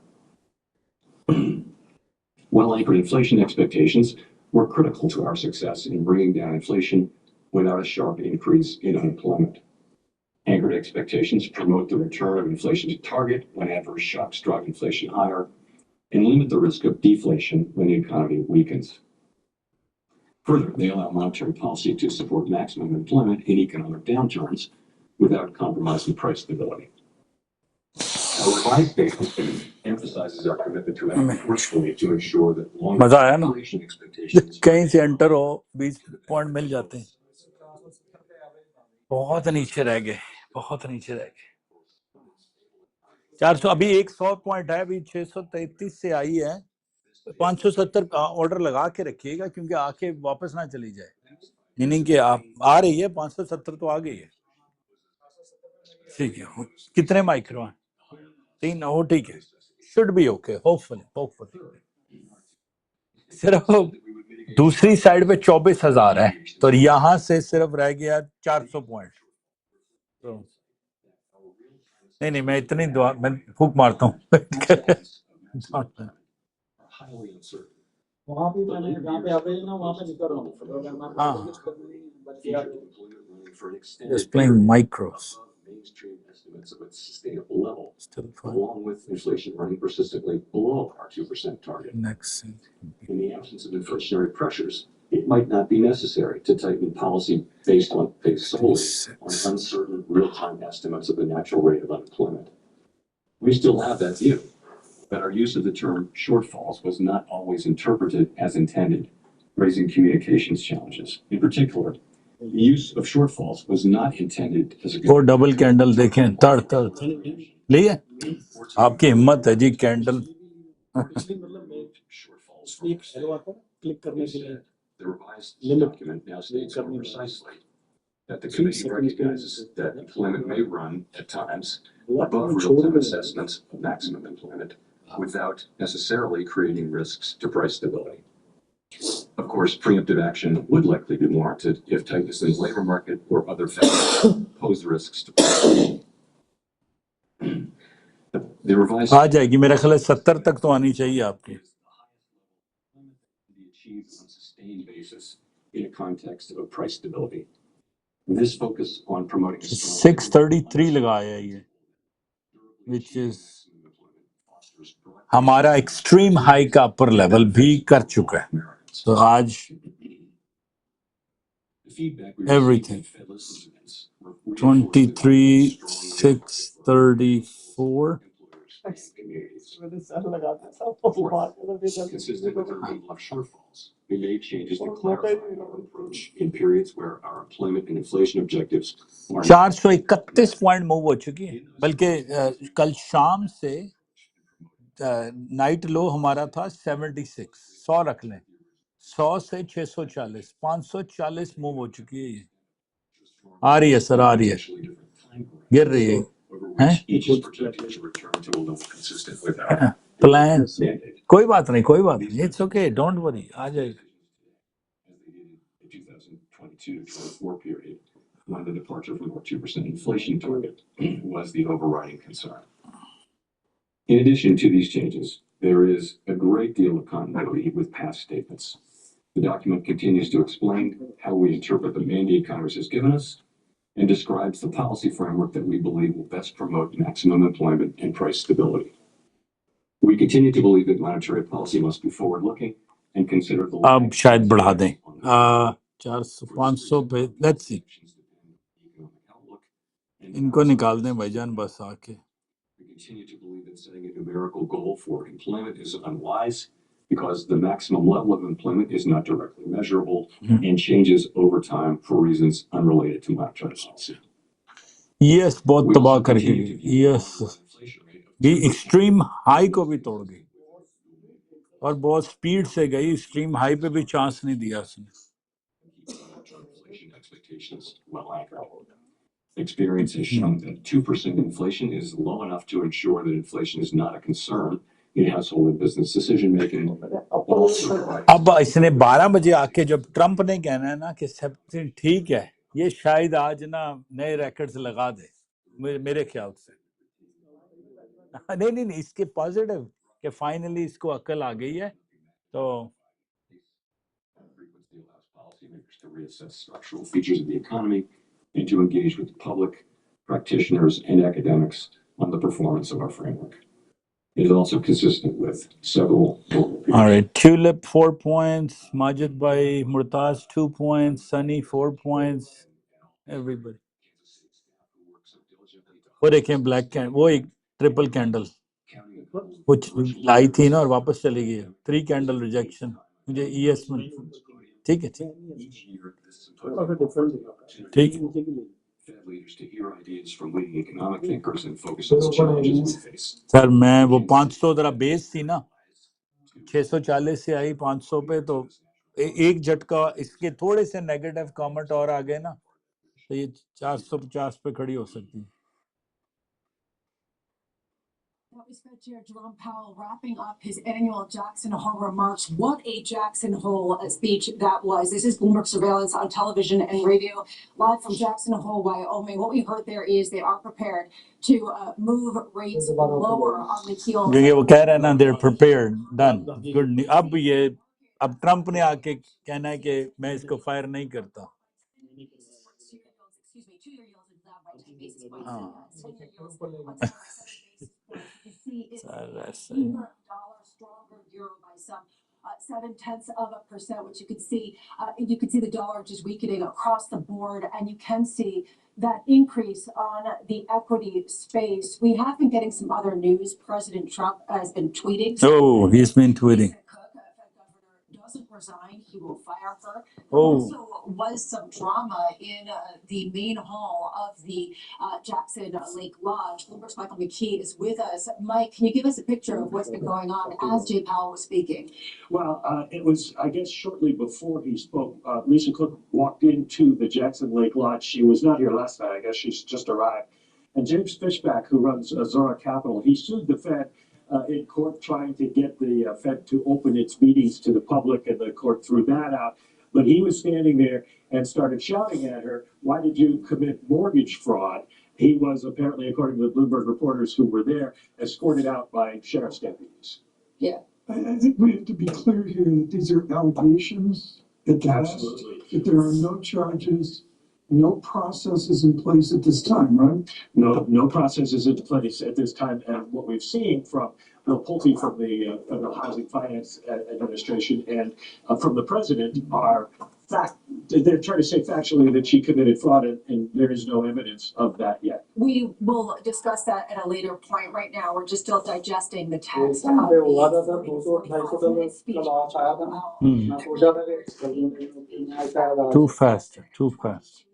Well-anchored inflation expectations were critical to our success in bringing down inflation without a sharp increase in unemployment. Anchored expectations promote the return of inflation to target when adverse shocks drive inflation higher and limit the risk of deflation when the economy weakens. Further, they allow monetary policy to support maximum employment in economic downturns without compromising price stability. Our revised statement emphasizes our commitment to act forcefully to ensure that मजा आया ना inflation expectations कहीं से enter हो 20 point मिल जाते हैं बहुत नीचे रह गए 400 अभी 100 पॉइंट है अभी 633 से आई है 570 का ऑर्डर लगा के रखिएगा क्योंकि आके वापस ना चली जाए मीनिंग कि आप आ रही है 570 तो आ गई है ठीक है कितने माइक्रो हैं 3 हो ठीक है शुड बी ओके होपफुली सिर्फ दूसरी साइड पे 24,000 है तो यहां से सिर्फ रह गया 400 पॉइंट तो नहीं मैं इतनी दुआ मैं फूक मारता हूँ वहाँ पे मैंने जहाँ पे अवेल ना वहाँ पे नहीं कर रहा हूँ अगर मैं हाँ कुछ करनी है but just playing micros mainstream estimates of its sustainable level, still fine along with inflation running persistently below our 2% target. next In the absence of inflationary pressures, it might not be necessary to tighten policy based solely on uncertain real-time estimates of the natural rate of unemployment. We still have that view, but our use of the term shortfalls was not always interpreted as intended, raising communications challenges. In particular, the use of shortfalls was not intended as a वो double candle देखें third लिए आपकी हिम्मत है जी candle पिछली मतलब मैं एक हेलो आता क्लिक करने के लिए The revised document now states more precisely that the committee recognizes that employment may run at times above real-time assessments of maximum employment without necessarily creating risks to price stability. Of course, preemptive action would likely be warranted if tightness in the labor market or other factors pose risks to price stability. The revised आ जाएगी मेरा ख्याल है 70 तक तो आनी चाहिए आपकी be achieved on a sustained basis in a context of price stability. This focus on promoting a strong 633 लगाया है ये which is हमारा एक्सट्रीम हाई का अपर लेवल भी कर चुका है तो आज everything 23,634 consistent with the removal of shortfalls. We made changes to clarify our approach in periods where our employment and inflation objectives are 431 point move हो चुकी है बल्कि कल शाम से नाइट लो हमारा था 76 100 रख लें 100 से 640 540 मूव हो चुकी है ये आ रही है सर आ रही है गिर रही है हैं each is projected to return to a level consistent with our plan mandate. कोई बात नहीं इट्स ओके डोंट वरी आ जाएगा As they did in the 2022-2024 period, when the departure from our 2% inflation target was the overriding concern. In addition to these changes, there is a great deal of continuity with past statements. The document continues to explain how we interpret the mandate Congress has given us and describes the policy framework that we believe will best promote maximum employment and price stability. We continue to believe that monetary policy must be forward-looking and consider the अब शायद बढ़ा दें 400 500 पे let's see इनको निकाल दें भाईजान बस आके We continue to believe that setting a numerical goal for employment is unwise because the maximum level of employment is not directly measurable and changes over time for reasons unrelated to monetary policy. Yes बहुत तबाह करके गई yes भी extreme high को भी तोड़ गई और बहुत स्पीड से गई एक्सट्रीम हाई पे भी चांस नहीं दिया उसने Experience has shown that 2% inflation is low enough to ensure that inflation is not a concern in household and business decision making. अब इसने 12 बजे आके जब ट्रम्प ने कहना है ना कि सब ठीक है ये शायद आज ना नए रिकॉर्ड्स लगा दे मेरे ख्याल से नहीं इसके पॉजिटिव कि फाइनली इसको अकल आ गई है तो Frequency allows policymakers to reassess structural features of the economy and to engage with the public, practitioners, and academics on the performance of our framework. It is also consistent with several global peers. All right, Tulip 4 points, Majid by Murtaz 2 points, Sunny 4 points, everybody. वो देखें black candle वो एक triple candle कुछ लाई थी ना और वापस चली गई 3 कैंडल रिजेक्शन मुझे ईएस में ठीक है ठीक Fed leaders to hear ideas from leading economic thinkers and focus on the challenges we face. Sir मैं वो 500 जरा बेस थी ना 640 से आई 500 पे तो एक झटका इसके थोड़े से नेगेटिव कमेंट और आ गए ना तो ये 450 पे खड़ी हो सकती है That was Fed Chair Jerome Powell wrapping up his annual Jackson Hole remarks. What a Jackson Hole speech that was. This is Bloomberg surveillance on television and radio, live from Jackson Hole, Wyoming. What we heard there is they are prepared to move rates lower on the heels. जो ये वो कह रहे हैं ना they're prepared, done, good. अब Trump ने आके कहना है कि मैं इसको फायर नहीं करता Stronger euro by some 0.7%, which you can see the dollar just weakening across the board, and you can see that increase on the equity space. We have been getting some other news. President Trump has been tweeting. Oh, he's been tweeting. Doesn't resign, he will fire her. There also was some drama in the main hall of the Jackson Lake Lodge. Bloomberg's Michael McKee is with us. Mike, can you give us a picture of what's been going on as Jay Powell was speaking? Well, it was, I guess, shortly before he spoke, Lisa Cook walked into the Jackson Lake Lodge. She was not here last night. I guess she's just arrived. And James Fishback, who runs Zora Capital, he sued the Fed in court trying to get the Fed to open its meetings to the public, and the court threw that out. But he was standing there and started shouting at her, "Why did you commit mortgage fraud?" He was apparently, according to the Bloomberg reporters who were there, escorted out by sheriff's deputies. Yeah. I think we have to be clear here that these are allegations at best, Absolutely. that there are no charges, no processes in place at this time, right? No processes in place at this time. And what we've seen from Bill Pulte from the Federal Housing Finance Administration and from the president are they're trying to say factually that she committed fraud, and there is no evidence of that yet. We will discuss that at a later point. Right now, we're just still digesting the text of the speech. Too fast.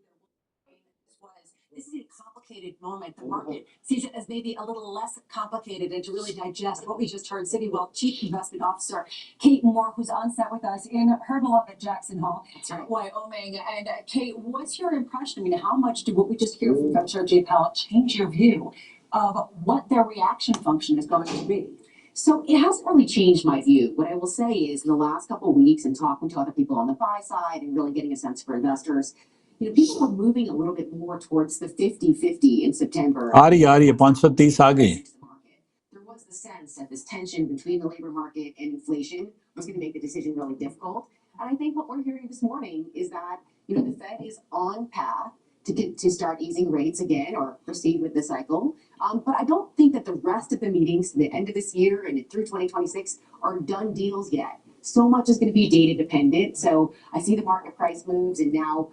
This is a complicated moment. The market sees it as maybe a little less complicated, and to really digest what we just heard, City Wealth Chief Investment Officer Kate Moore, who's on set with us in her beloved Jackson Hole, Wyoming. And Kate, what's your impression? I mean, how much did what we just hear from Chair Jay Powell change your view of what their reaction function is going to be? So it hasn't really changed my view. What I will say is in the last couple of weeks and talking to other people on the buy side and really getting a sense for investors, people were moving a little bit more towards the 50-50 in September. आ रही 530 आ गई There was the sense that this tension between the labor market and inflation was going to make the decision really difficult. And I think what we're hearing this morning is that, the Fed is on path to start easing rates again or proceed with the cycle. But I don't think that the rest of the meetings to the end of this year and through 2026 are done deals yet. So much is going to be data dependent. So I see the market price moves, and now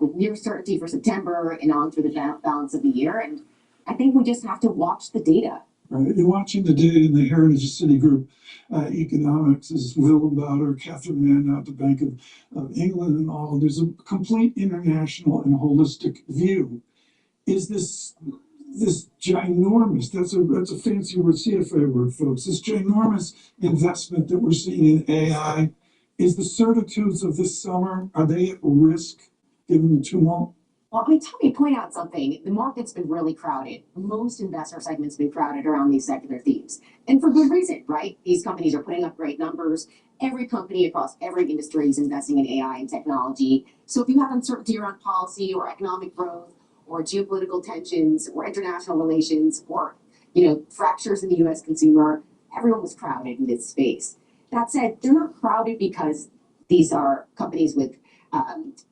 with near certainty for September and on through the balance of the year. And I think we just have to watch the data. Right. You're watching the data in the Heritage Citigroup economics is Willem Bouter, Catherine Mann out the Bank of England and all. There's a complete international and holistic view. is this ginormous, that's a fancy word, CFA word, folks, this ginormous investment that we're seeing in AI, is the certitudes of this summer, are they at risk given the tumult? Well, I mean, let me point out something. The market's been really crowded. Most investor segments have been crowded around these secular themes. And for good reason, right? These companies are putting up great numbers. Every company across every industry is investing in AI and technology. So if you have uncertainty around policy or economic growth or geopolitical tensions or international relations or, fractures in the US consumer, everyone was crowded in this space. That said, they're not crowded because these are companies with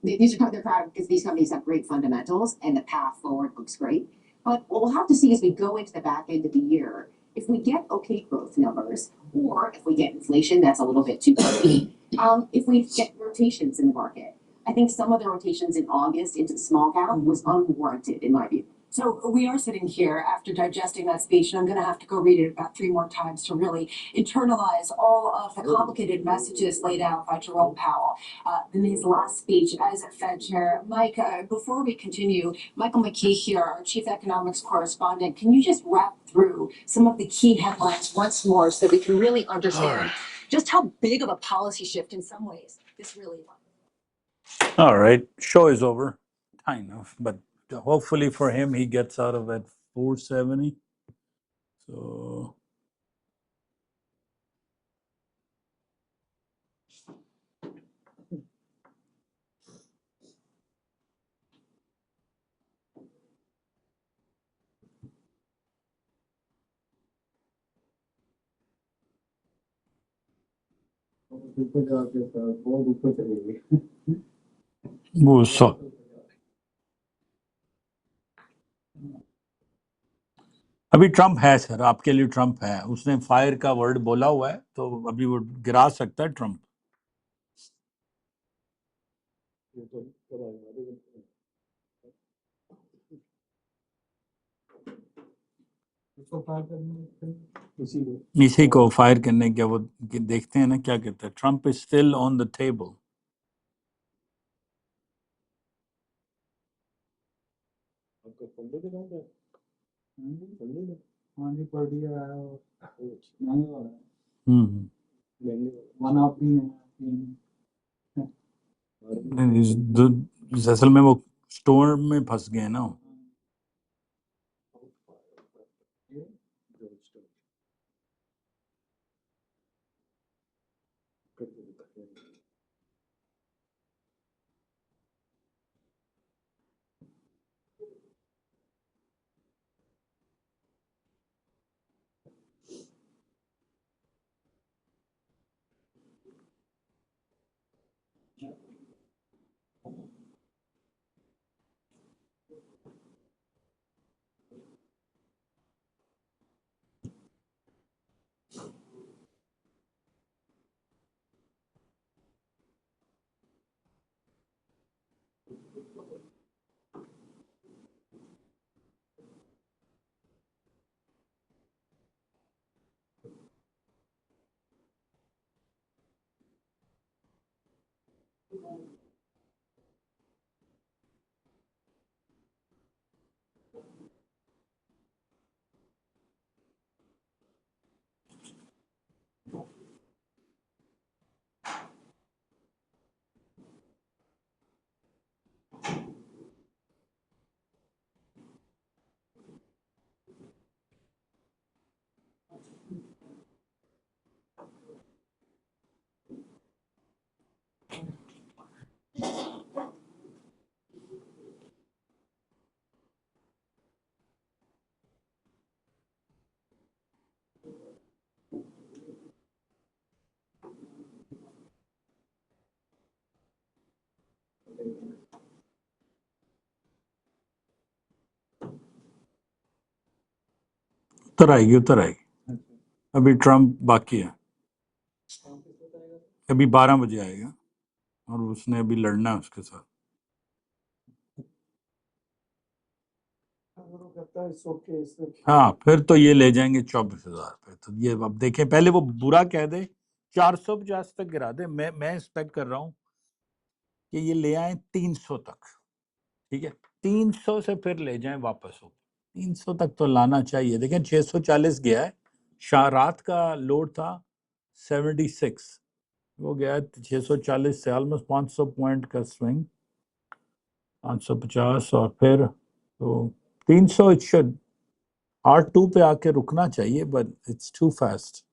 they're crowded because these companies have great fundamentals and the path forward looks great. But what we'll have to see as we go into the back end of the year, if we get okay growth numbers, or if we get inflation that's a little bit too heavy, if we get rotations in the market. I think some of the rotations in August into the small cap was unwarranted in my view. So we are sitting here after digesting that speech, and I'm going to have to go read it about 3 more times to really internalize all of the complicated messages laid out by Jerome Powell in his last speech as a Fed chair. Mike, before we continue, Michael McKee here, our chief economics correspondent, can you just wrap through some of the key headlines once more so we can really understand just how big of a policy shift in some ways this really was? All right, show is over, kind of, but hopefully for him, he gets out of at 470. So ऊपर जाके बहुत ऊपर चले गए वो सौ अभी Trump है सर, आपके लिए ट्रम्प है, उसने फायर का वर्ड बोला हुआ है, तो अभी वो गिरा सकता है ट्रम्प। इसी को फायर करने के वो देखते हैं ना क्या कहता है, Trump is still on the table. असल में वो स्टोर में फंस गए ना। उतर आएगी, अभी ट्रम्प बाकी है, अभी 12 बजे आएगा और उसने अभी लड़ना है उसके साथ। हाँ, फिर तो ये ले जाएंगे 24,000 पे। तो ये अब देखें, पहले वो बुरा कह दे, 450 तक गिरा दे। मैं एक्सपेक्ट कर रहा हूँ कि ये ले आए 300 तक, ठीक है। 300 से फिर ले जाएं वापस ऊपर, 300 तक तो लाना चाहिए। देखें 640 गया है, रात का लोड था 76, वो गया है 640 से, ऑलमोस्ट 500 पॉइंट का स्विंग, 550, और फिर तो 300 इट शुड R2 पे आके रुकना चाहिए, बट इट्स टू फास्ट।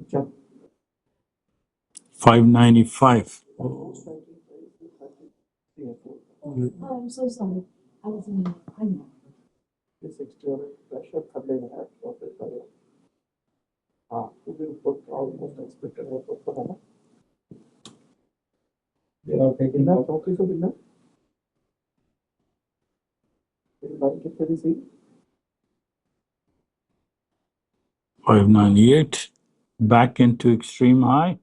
क्या 595. Oh, I'm so sorry. I was in the, I know. 60 और प्रेशर कर लेना है प्रोसेस करें। हाँ तो भी ऊपर ऑलमोस्ट एक्सपेक्टेड है तो पता ना ये और टेकिंग ना टॉपिक तो बिना ये बाइक कितने दी सी 598, back into extreme high.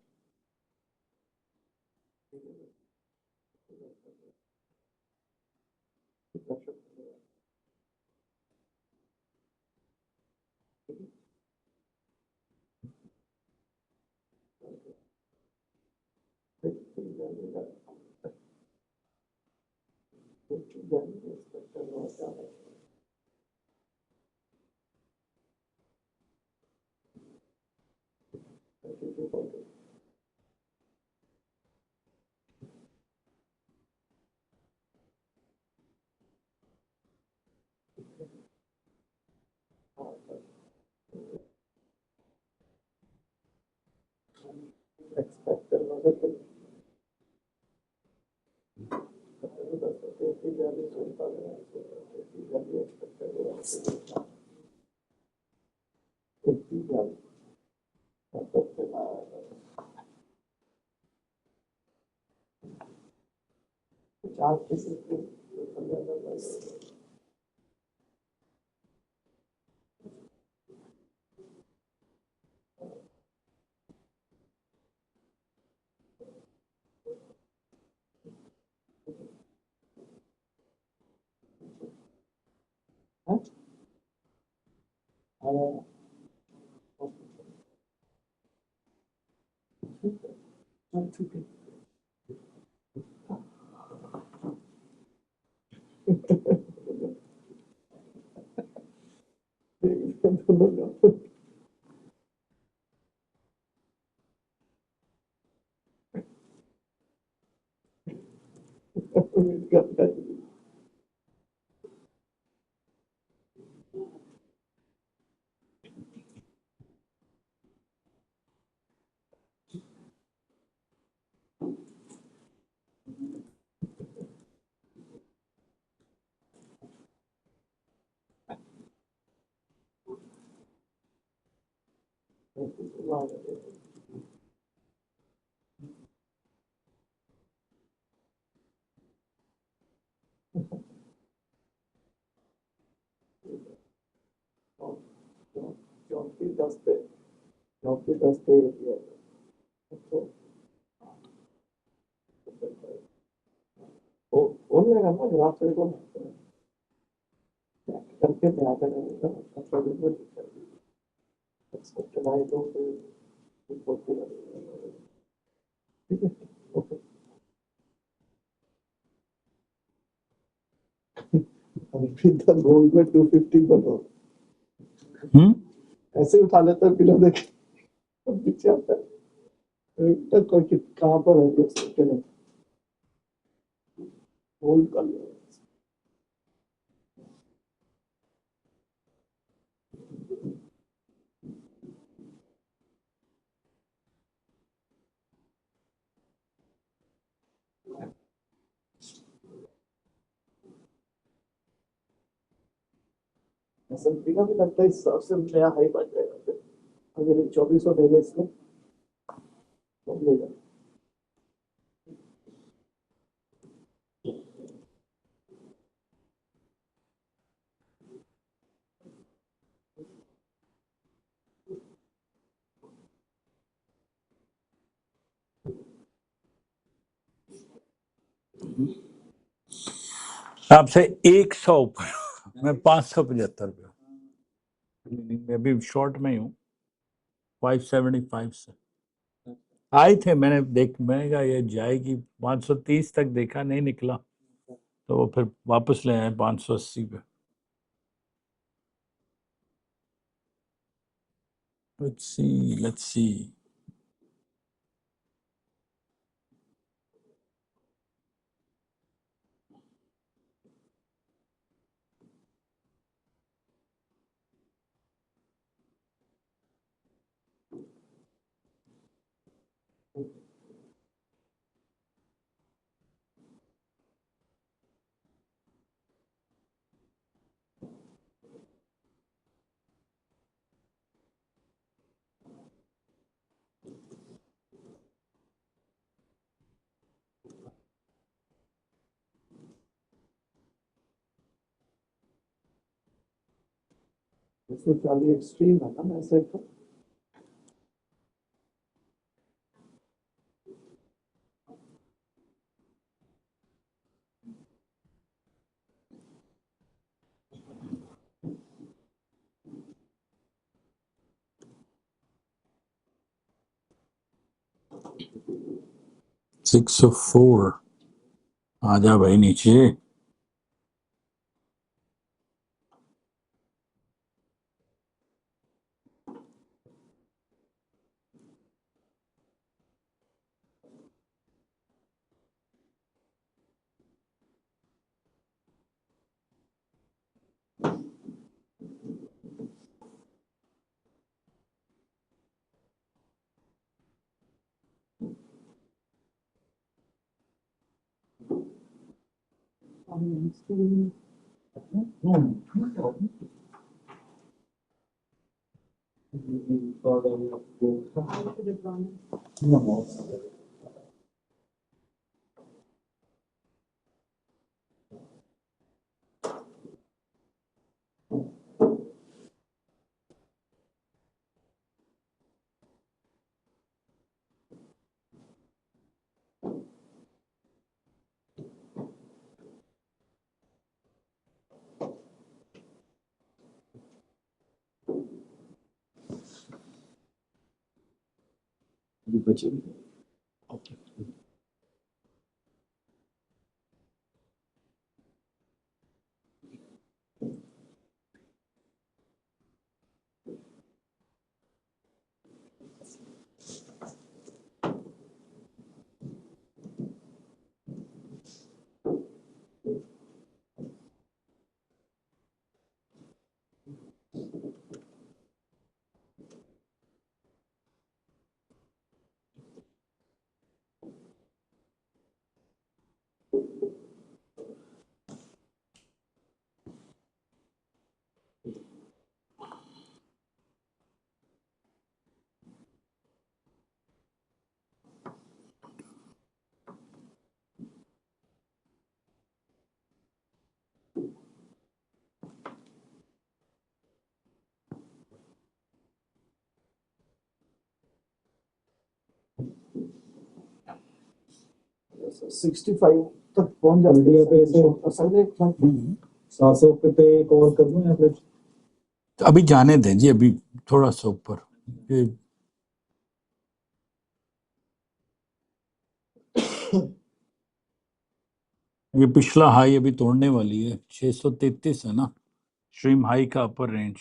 Expected वाला तो बोल लेगा ना राफेल को करके मैं आता रहेगा अच्छा बिल्कुल एक्सपेक्ट आई तो ठीक है ओके and फिर द गोल को 250 बनो ऐसे ही उठा लेता है पिलो देख पीछे आता है तक कोई कहाँ पर है एक्सपेक्ट होल्ड कर लो S&P का भी लगता है इस हिसाब से नया हाई बन जाएगा फिर अगर 2400 ले गए इसमें तो ले जाए आपसे 100 ऊपर मैं 575 पे मैं अभी शॉर्ट में ही हूँ 575 से आए थे मैंने कहा ये जाएगी 530 तक देखा नहीं निकला तो वो फिर वापस ले आए 580 पे let's see इसमें काफी एक्सट्रीम है ना ऐसे तो 604 आजा भाई नीचे 65 तक फोन जल्दी है तो ऐसे कर सकते हैं 700 पे कॉल कर दूं या फिर तो अभी जाने दें जी, अभी थोड़ा सा ऊपर ये ये पिछला हाई अभी तोड़ने वाली है, 633 है ना स्ट्रीम हाई का अपर रेंज।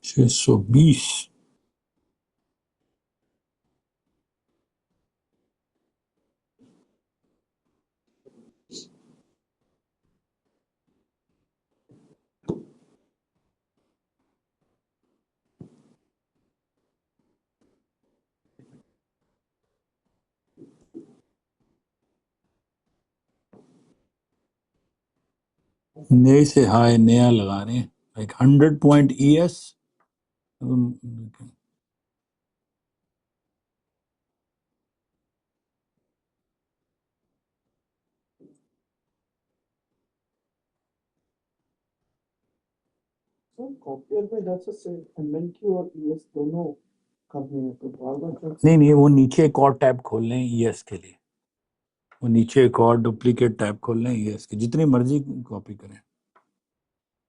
छः सौ बीस नए से हाई नया लगा रहे हैं, like 100 point ES। Sir copier में जैसे से MNQ और ES दोनों कंपनी है तो बार-बार नहीं नहीं, वो नीचे एक और टैब खोल लें ES के लिए, वो नीचे एक और डुप्लीकेट टैब खोल लें ES के, जितनी मर्जी कॉपी करें।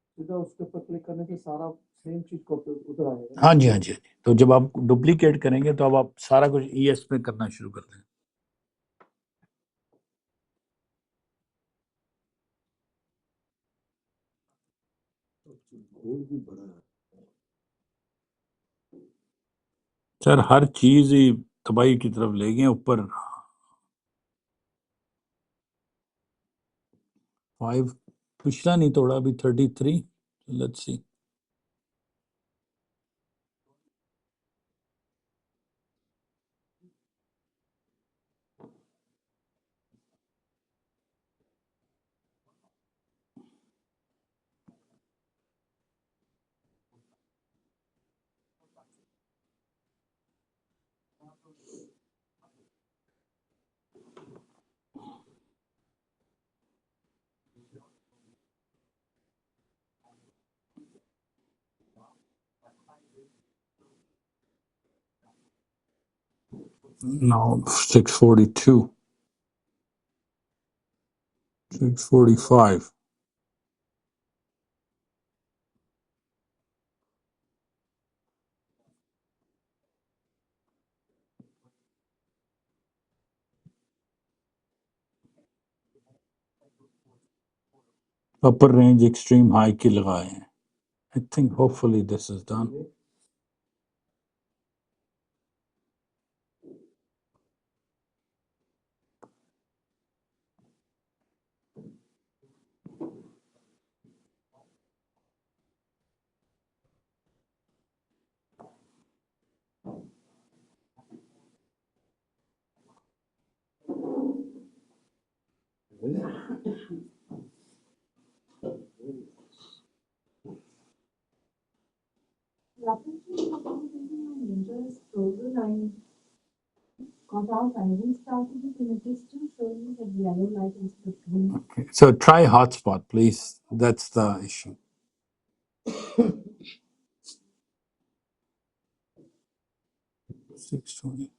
सीधा उसके ऊपर क्लिक करने से सारा सेम चीज कॉपी उधर आएगा। हाँ जी हाँ जी हाँ जी, तो जब आप डुप्लीकेट करेंगे तो अब आप सारा कुछ ES में करना शुरू कर दें। गोल्ड भी बड़ा है। सर हर चीज ही तबाही की तरफ ले गए ऊपर। 5 पिछला नहीं तोड़ा, अभी 33। Let's see. Now 642, 645. Upper range extreme high की लगाए हैं। I think hopefully this is done. Okay, so try hotspot, please. That's the issue. 620.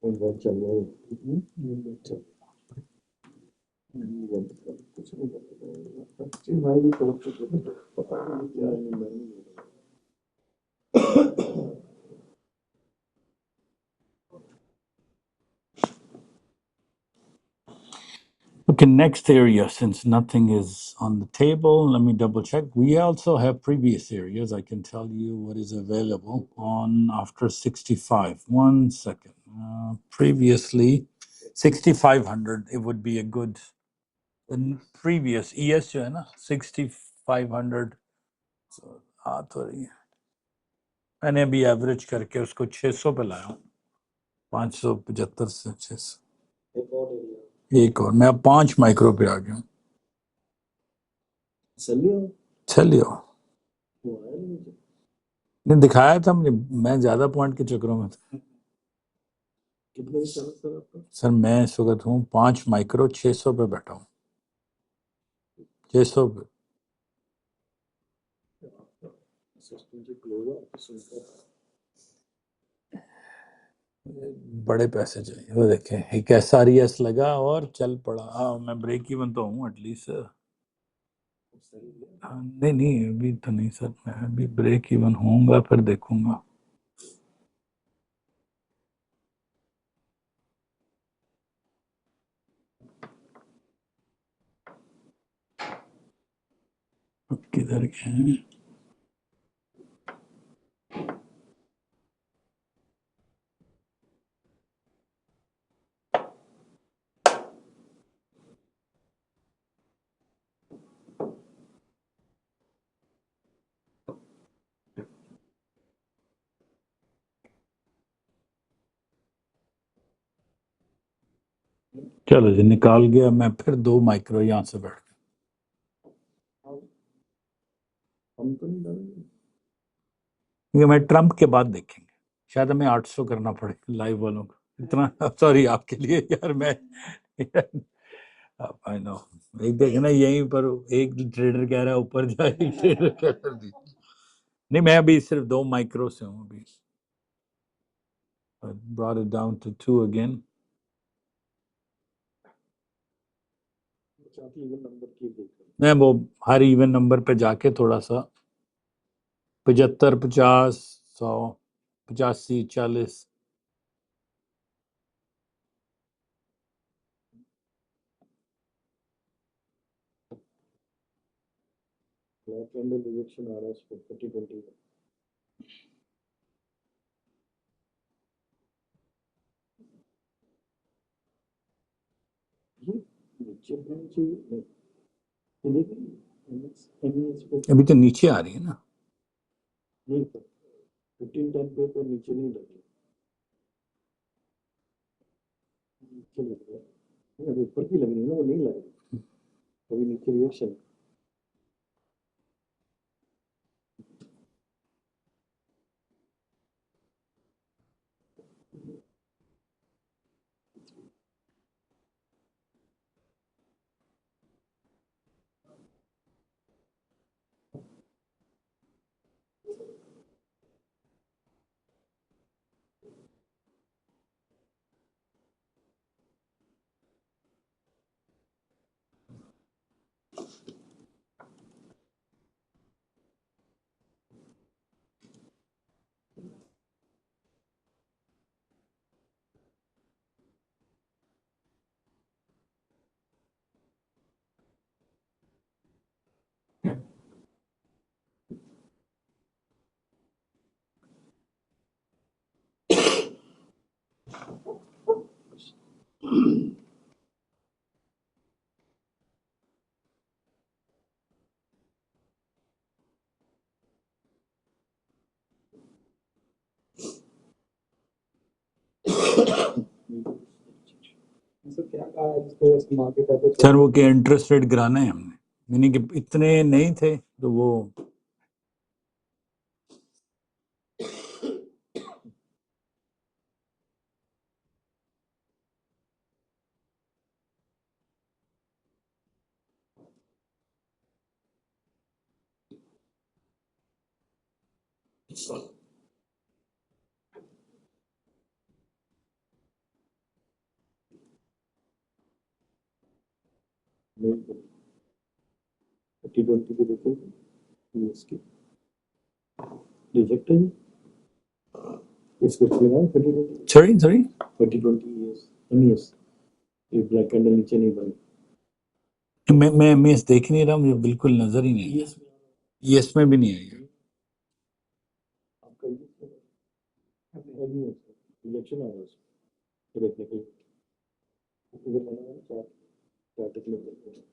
बहुत चल रहा है। कुछ नहीं कर भाई भी तरफ से पता नहीं क्या नहीं। Okay, next area, since nothing is on the table, let me double check. We also have previous areas. I can tell you what is available on after 65. One second. Previously, 6,500, it would be a good. The previous ES जो है ना 6,500 आ तो रही है. मैंने अभी average करके उसको 600 पे लाया हूँ. 575 से 600. एक और मैं अब 5 माइक्रो पे आ गया हूँ. चलियो ने दिखाया था मुझे. मैं ज्यादा पॉइंट के चक्करों में था. कितने सर आपका? सर मैं इस वक्त हूँ 5 माइक्रो 600 पे बैठा हूँ. 600 पे. बड़े पैसे चाहिए. वो देखें एक SRES लगा और चल पड़ा. हाँ मैं ब्रेक इवन तो हूँ एटलीस्ट. नहीं नहीं अभी तो नहीं सर. मैं अभी ब्रेक इवन होऊंगा फिर देखूंगा. अब किधर गए हैं? चलो जी निकाल गया. मैं फिर 2 माइक्रो यहाँ से बैठ गया. हम तो नहीं डालेंगे। ये मैं ट्रम्प के बाद देखेंगे. शायद हमें 800 करना पड़े लाइव वालों को. इतना सॉरी आपके लिए यार. मैं आई नो. एक देखना यहीं पर एक ट्रेडर कह रहा है ऊपर जाए. एक ट्रेडर कह रहा है नीचे. नहीं मैं अभी सिर्फ 2 माइक्रो से हूँ अभी. I brought it down to 2 again. Even number की देख मैं वो हर इवन नंबर पे जाके थोड़ा सा 75 50 100 85 40. ब्लैक कैंडल रिजेक्शन आ रहा है उस पर 40-20 ये नीचे होना चाहिए. ये देखिए अभी तो नीचे आ रही है ना. नहीं 15-10 पे तो नीचे नहीं लगी. नीचे लग रहा है. अभी ऊपर की लग रही है ना. वो नहीं लग रही. अभी नीचे रिएक्शन. सर क्या कहा है जिसको इस मार्केट है तो सर वो के इंटरेस्ट रेट गिराने हैं हमने, मीनिंग कि इतने नहीं थे तो वो T20 पे देखेंगे इसकी रिजेक्ट है इसको खुलेगा 2020 सॉरी सॉरी 2020 years years ये ब्लैक कैंडल नीचे नहीं बनी मैं इस देख नहीं रहा, मुझे बिल्कुल नजर ही नहीं है, ये इसमें भी नहीं आई है। आपका ये नहीं है रिजेक्शन आ रहा है उसको देखने के लिए इधर बना है चार्ट चार्ट में देखते हैं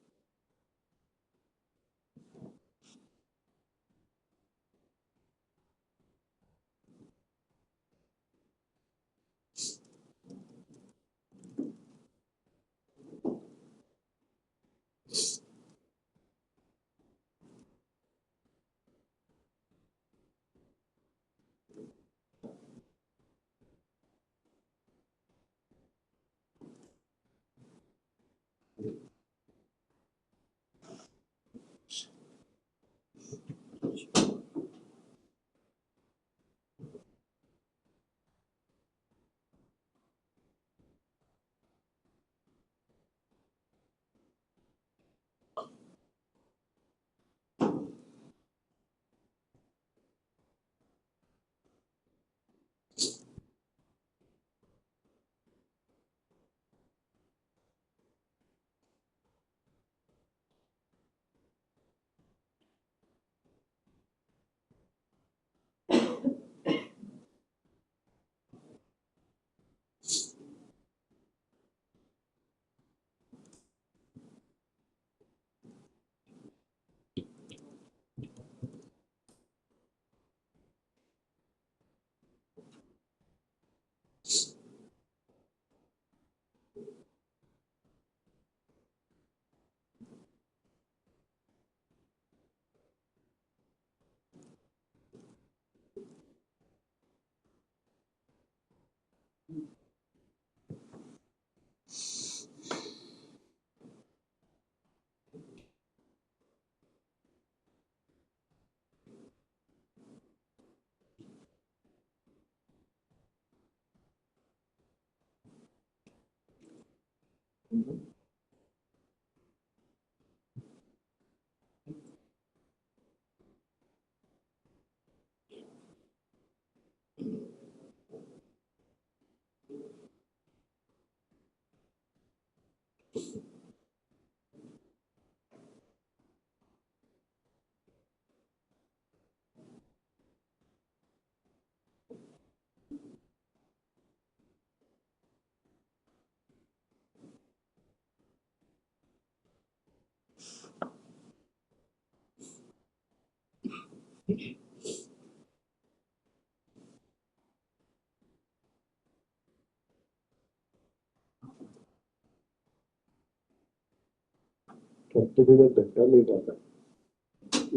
तो फिर घंटा लेट आता है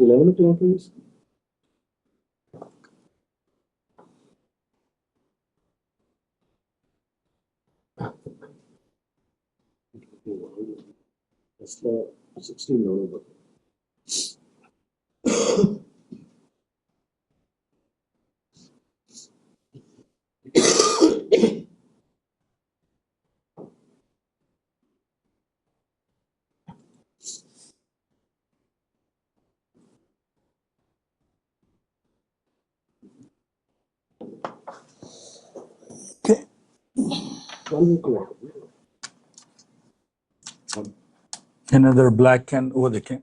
11 o'clock है Tesla 16 November Okay. 12 o'clock Another black candle, वो देखें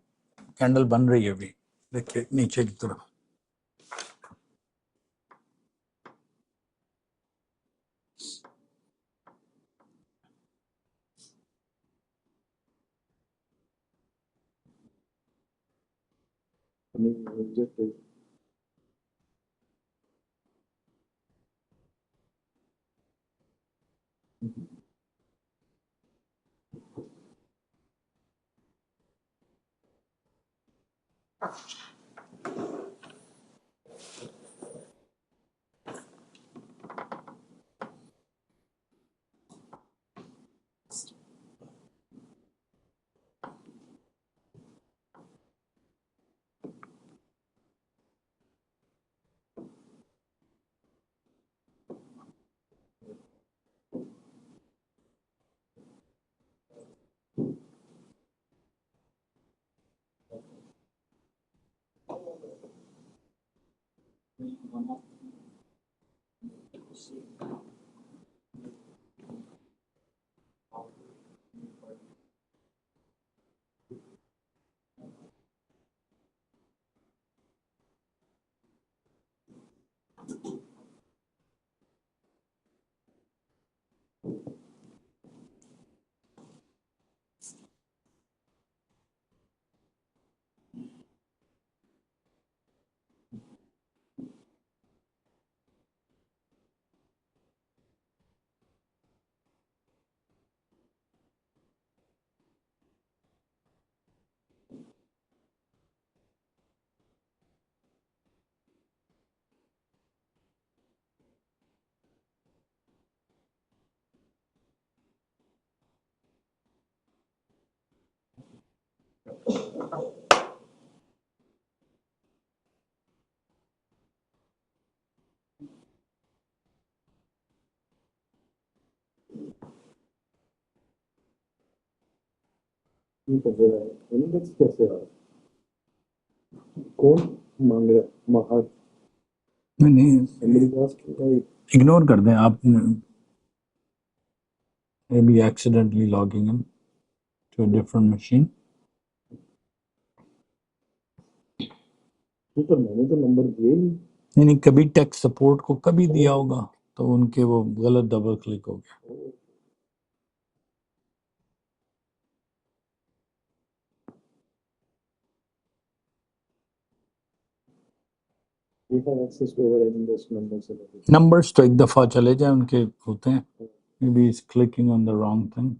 कैंडल बन रही है अभी, देखिए नीचे की तरफ। mean, just ठीक है इंडेक्स कैसे आ कौन मांग रहा महा नहीं, अमेरिका का इग्नोर कर दें आप. Maybe accidentally logging in to a different machine. तो मैंने तो नंबर दिए ही नहीं, कभी टेक सपोर्ट को कभी दिया होगा तो उनके वो गलत डबल क्लिक हो गया. एक्सेस ओवर इंडेक्स नंबर से नंबर्स तो एक दफा चले जाए उनके होते हैं. Maybe he's clicking on the wrong thing.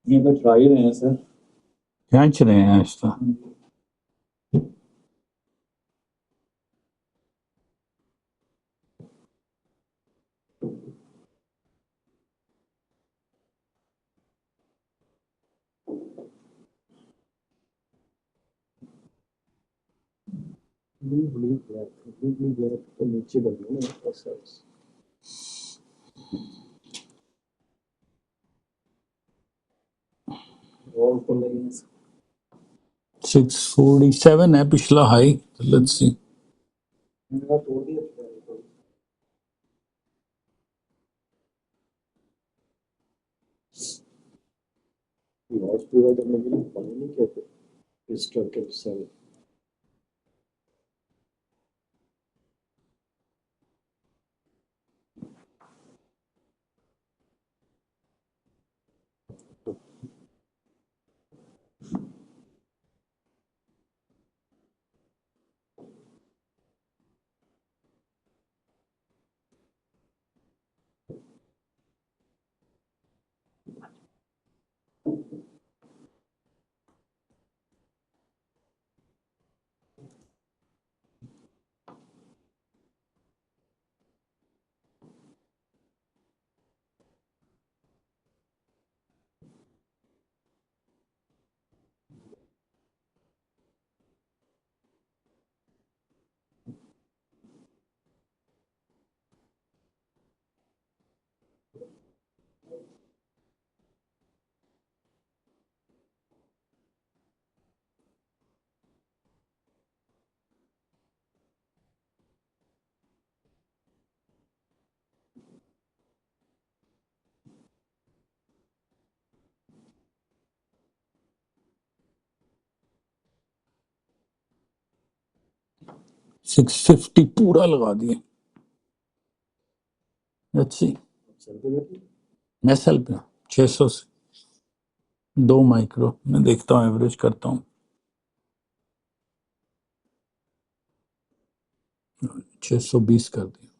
ये तो ट्राई रहे हैं सर खींच रहे हैं ऐसा. ब्लैक तो नीचे बदलो ना सर 647 है पिछला हाई. Let's see. मेरा तोड़ दिया लॉस पूरा करने के लिए पानी नहीं कहते स्ट्रक्चर सेल 650 पूरा लगा दिए। लेट्स सी, मैं सेल पे 600 से 2 माइक्रो मैं देखता हूँ, एवरेज करता हूँ। 620 कर दिया।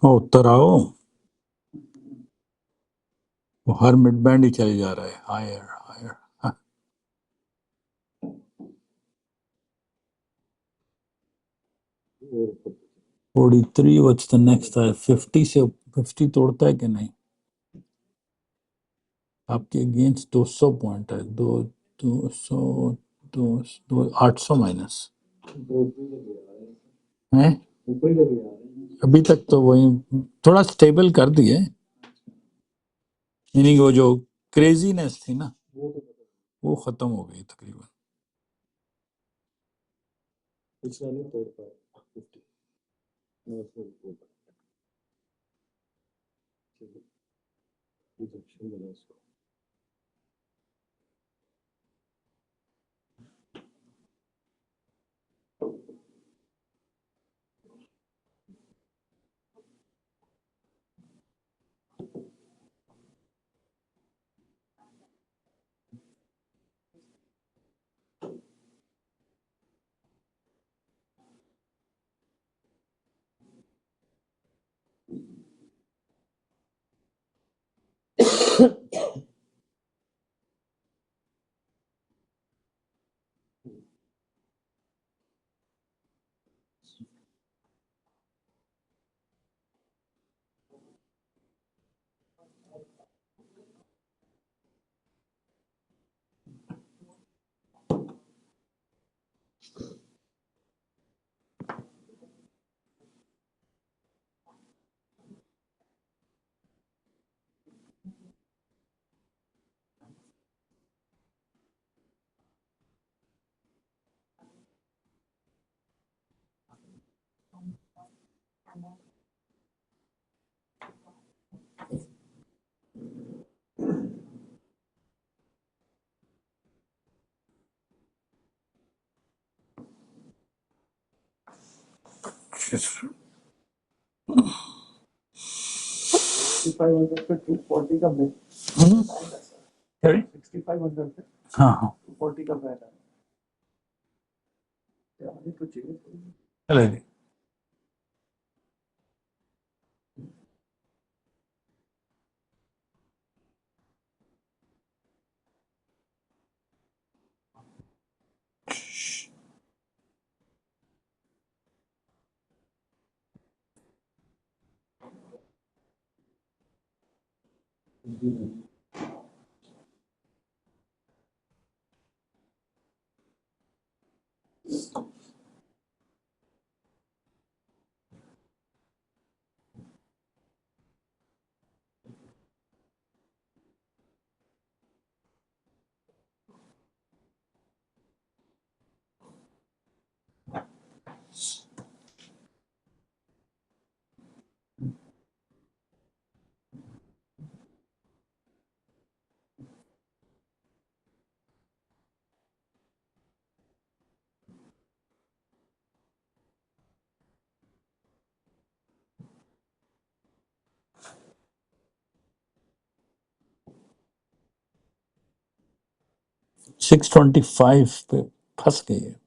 ओ उत्तर आओ, वो हर मिड बैंड ही चले जा रहा है, higher higher. 43, what's the next है? 50 से 50 तोड़ता है कि नहीं? आपके अगेंस्ट 200 पॉइंट है, 200, 800 माइनस है। अभी तक तो वही थोड़ा स्टेबल कर दिए, मीनिंग वो जो क्रेजीनेस थी ना वो खत्म हो गई तकरीबन। पिछला नहीं तोड़ पाया 50 मैं उसको तोड़ पाया। चलिए, रिजेक्शन मिला उसको। 6500 पे 240 का मिल। Sorry? 6500 पे हाँ हाँ 240 का फायदा है। आगे तो चाहिए। चलेगी। 625 पे फंस गई है।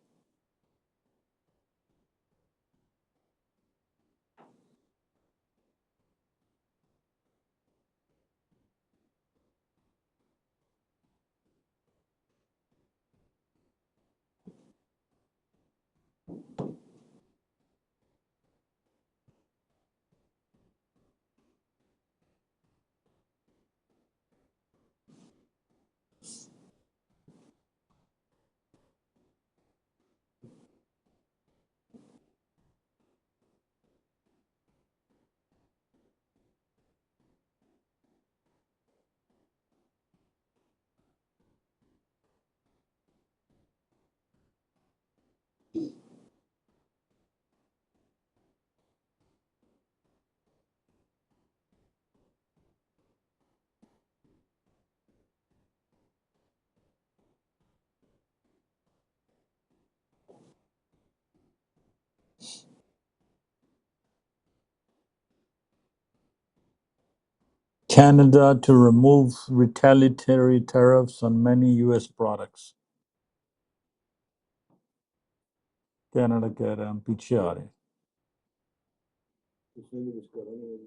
Canada to remove retaliatory tariffs on many US products. Canada कह रहे हैं हम पीछे आ रहे हैं। उसने भी कुछ करा नहीं।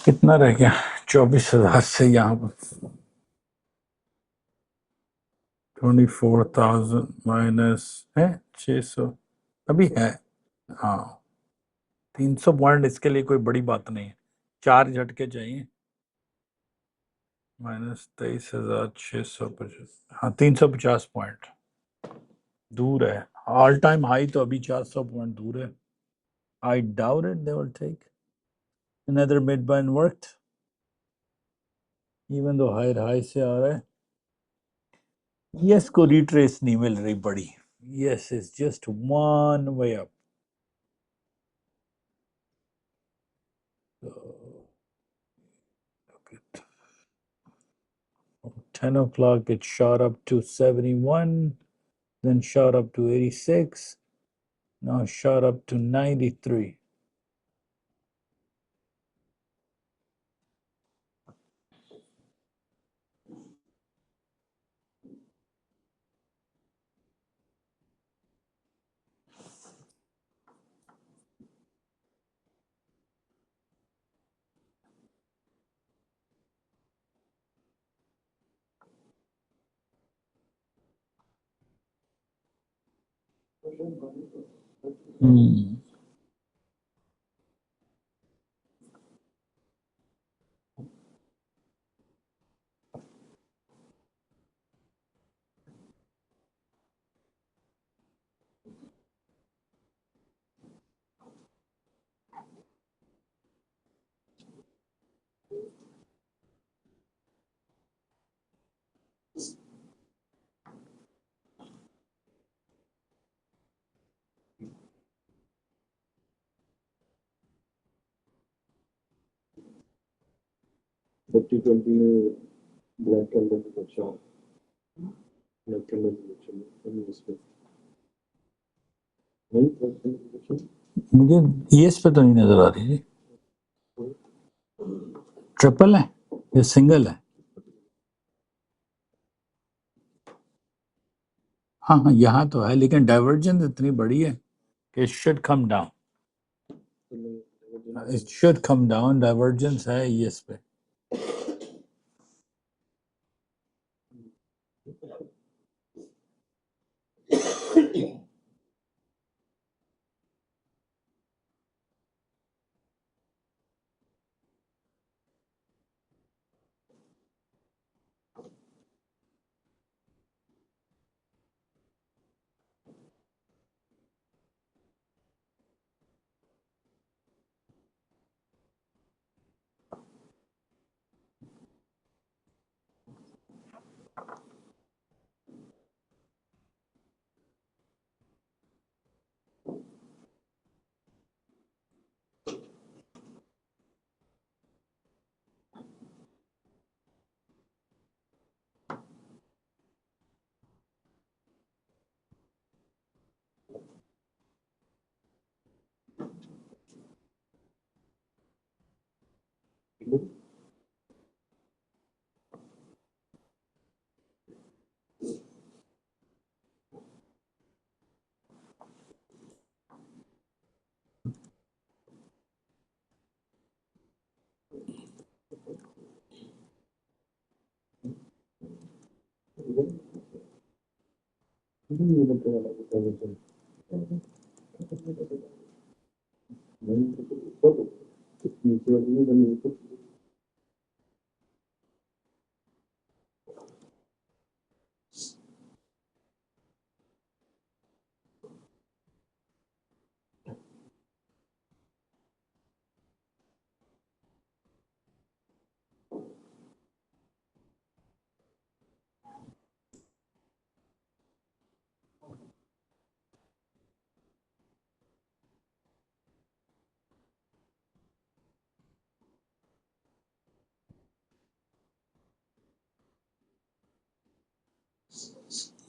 कितना रह गया? 24,000 से यहाँ पर 24,000 माइनस है 600 अभी है। हाँ, 300 पॉइंट इसके लिए कोई बड़ी बात नहीं है, 4 झटके चाहिए। -23,650, हाँ 350 पॉइंट दूर है। ऑल टाइम हाई तो अभी 400 पॉइंट दूर है। I doubt it they will take another mid band worked even though high से आ रहा है। यस को रिट्रेस नहीं मिल रही बड़ी। Yes is just one way up. 10 o'clock it shot up to 71, then shot up to 86, now shot up to 93. Hmm. बत्ती twenty में ब्लैक कैंडल भी अच्छा, ब्लैक कैंडल भी अच्छा नहीं इस पे, नहीं ब्लैक कैंडल भी अच्छा। मुझे ईएस पे तो नहीं नजर आ रही जी। ट्रिपल है या सिंगल है? हाँ हाँ, यहाँ तो है लेकिन डाइवर्जेंस इतनी बड़ी है कि it should come down. It should come down, divergence है ईएस पे।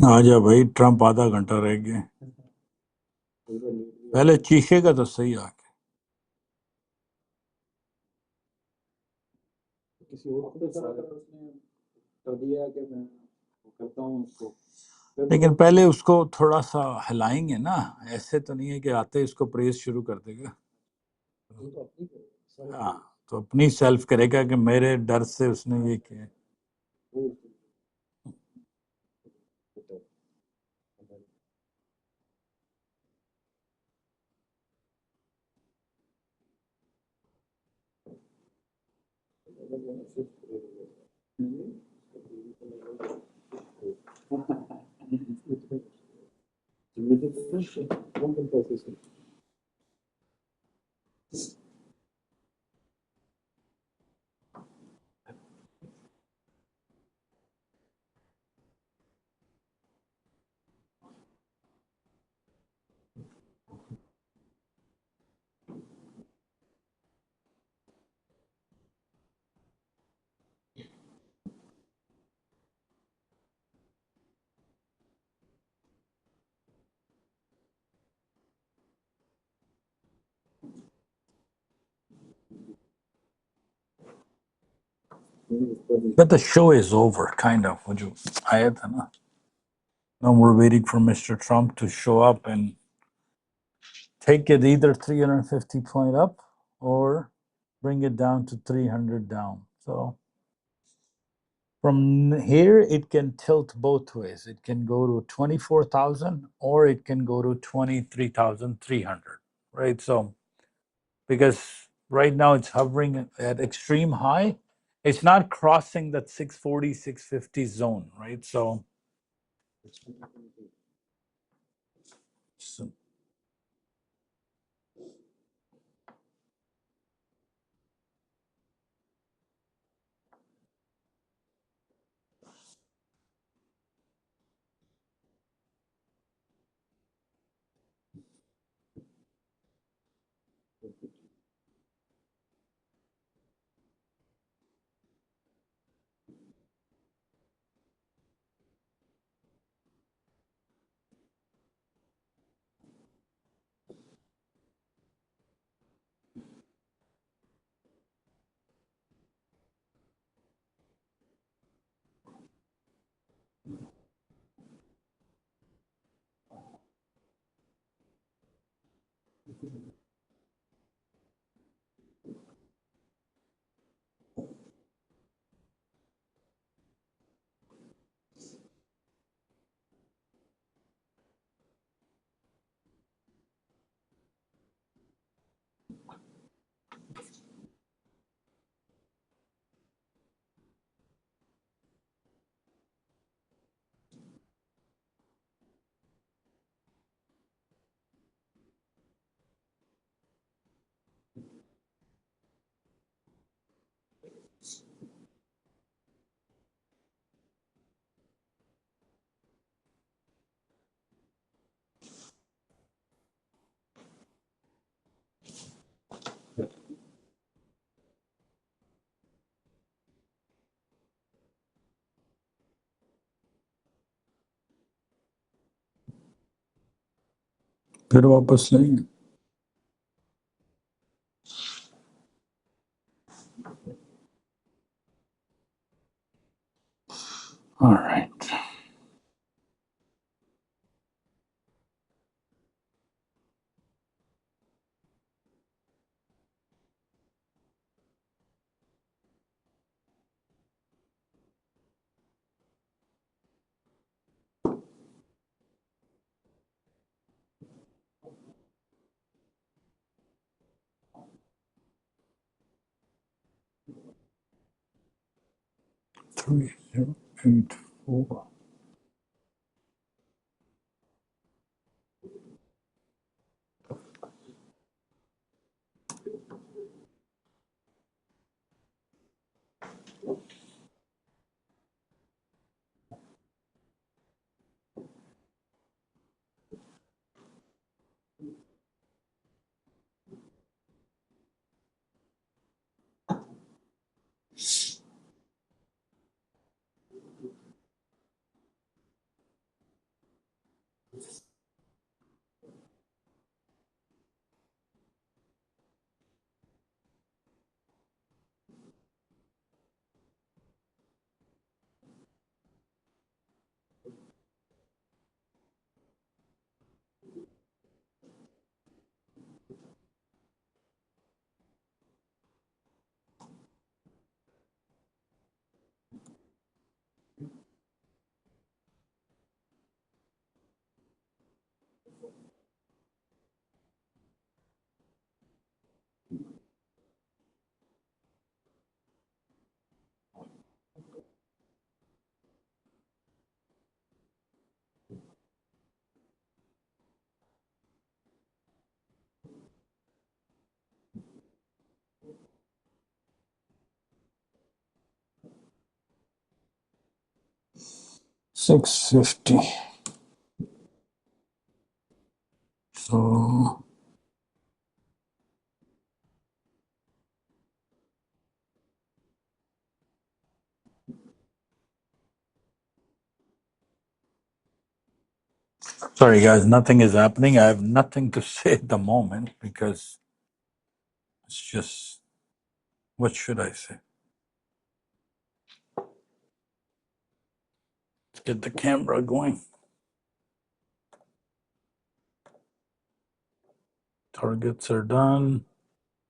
आ जा भाई, ट्रम्प आधा घंटा रह गए। पहले चीखेगा तो सही आके। किसी और को तो सर अगर उसने कर दिया कि मैं करता हूँ उसको, लेकिन पहले उसको थोड़ा सा हिलाएंगे ना, ऐसे तो नहीं है कि आते ही उसको प्रेस शुरू कर देगा। वो तो अपनी करेगा, हाँ, तो अपनी सेल्फ करेगा कि मेरे डर से उसने ये किया। वो But the show is over, kind of. वो जो आया था ना, now we're waiting for Mr. Trump to show up and take it either 350 point up or bring it down to 300 down. So from here, it can tilt both ways. It can go to 24,000 or it can go to 23,300, right? So because right now it's hovering at extreme high, it's not crossing that 640, 650 zone, right? So फिर वापस लेंगे. All right. 3084. $6.50. So sorry guys, nothing is happening. I have nothing to say at the moment because it's just, what should I say? Let's get the camera going. Targets are done.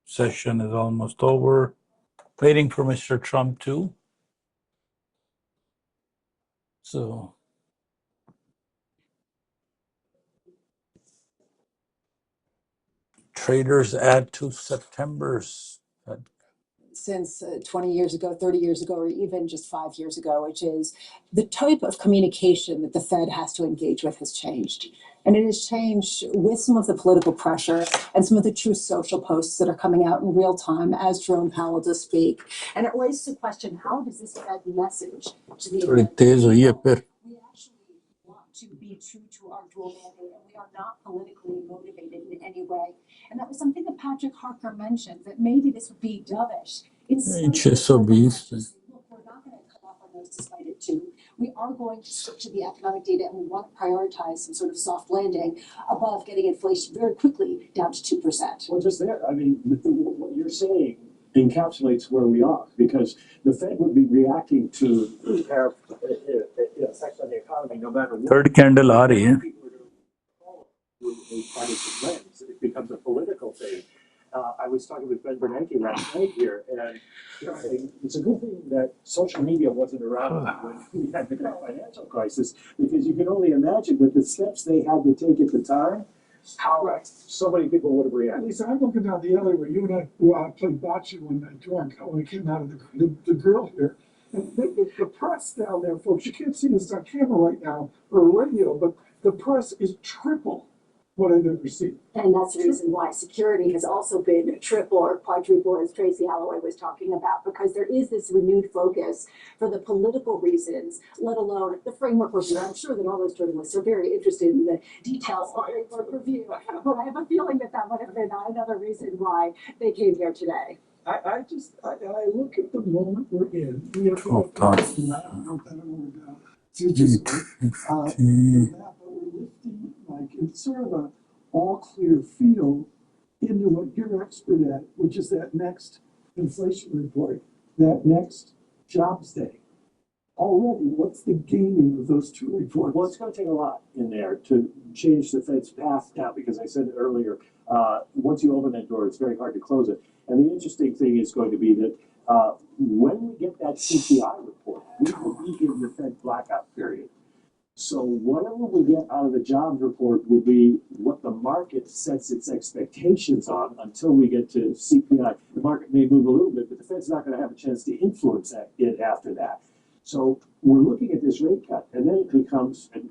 Session is almost over. Waiting for Mr. Trump too. So traders add to September's. Since 20 years ago, 30 years ago, or even just 5 years ago, which is the type of communication that the Fed has to engage with has changed. And it has changed with some of the political pressure and some of the true social posts that are coming out in real time as Jerome Powell does speak. And it raises the question, how does this Fed message to the थोड़ी तेज हुई है फिर. we actually want to be true to our dual mandate, and we are not politically motivated in any way. And that was something that Patrick Harker mentioned, that maybe this would be dovish. Look, we're not going to cut off our nose to spite it too. We are going to stick to the economic data, and we want to prioritize some sort of soft landing above getting inflation very quickly down to 2%. Well, just there, I mean, what you're saying encapsulates where we are, because the Fed would be reacting to tariff effects on the economy no matter what. Third candle आ रही है. People are going to call it a partisan lens. It becomes a political thing. I was talking with Ben Bernanke last night here, and it's a good thing that social media wasn't around when we had the great financial crisis, because you can only imagine with the steps they had to take at the time, how so many people would have reacted. Lisa, I'm looking down the alley where you and I played bocce one night drunk when we came out of the grill here. And the press down there, folks, you can't see this on camera right now or radio, but the press is triple what I've ever seen. And that's the reason why security has also been triple or quadruple, as Tracy Alloway was talking about, because there is this renewed focus for the political reasons, let alone the framework review. I'm sure that all those journalists are very interested in the details of the framework review, but I have a feeling that that might have been another reason why they came here today. I look at the moment we're in. We have to we're lifting, like, it's sort of a all clear field into what you're expert at, which is that next inflation report, that next jobs day. Already, what's the gaming of those two reports? Well, it's going to take a lot in there to change the Fed's path now, because I said earlier, once you open that door, it's very hard to close it. And the interesting thing is going to be that when we get that CPI report, we will be in the Fed blackout period. So whatever we get out of the jobs report will be what the market sets its expectations on until we get to CPI. The market may move a little bit, but the Fed's not going to have a chance to influence it after that. So we're looking at this rate cut, and then it becomes, and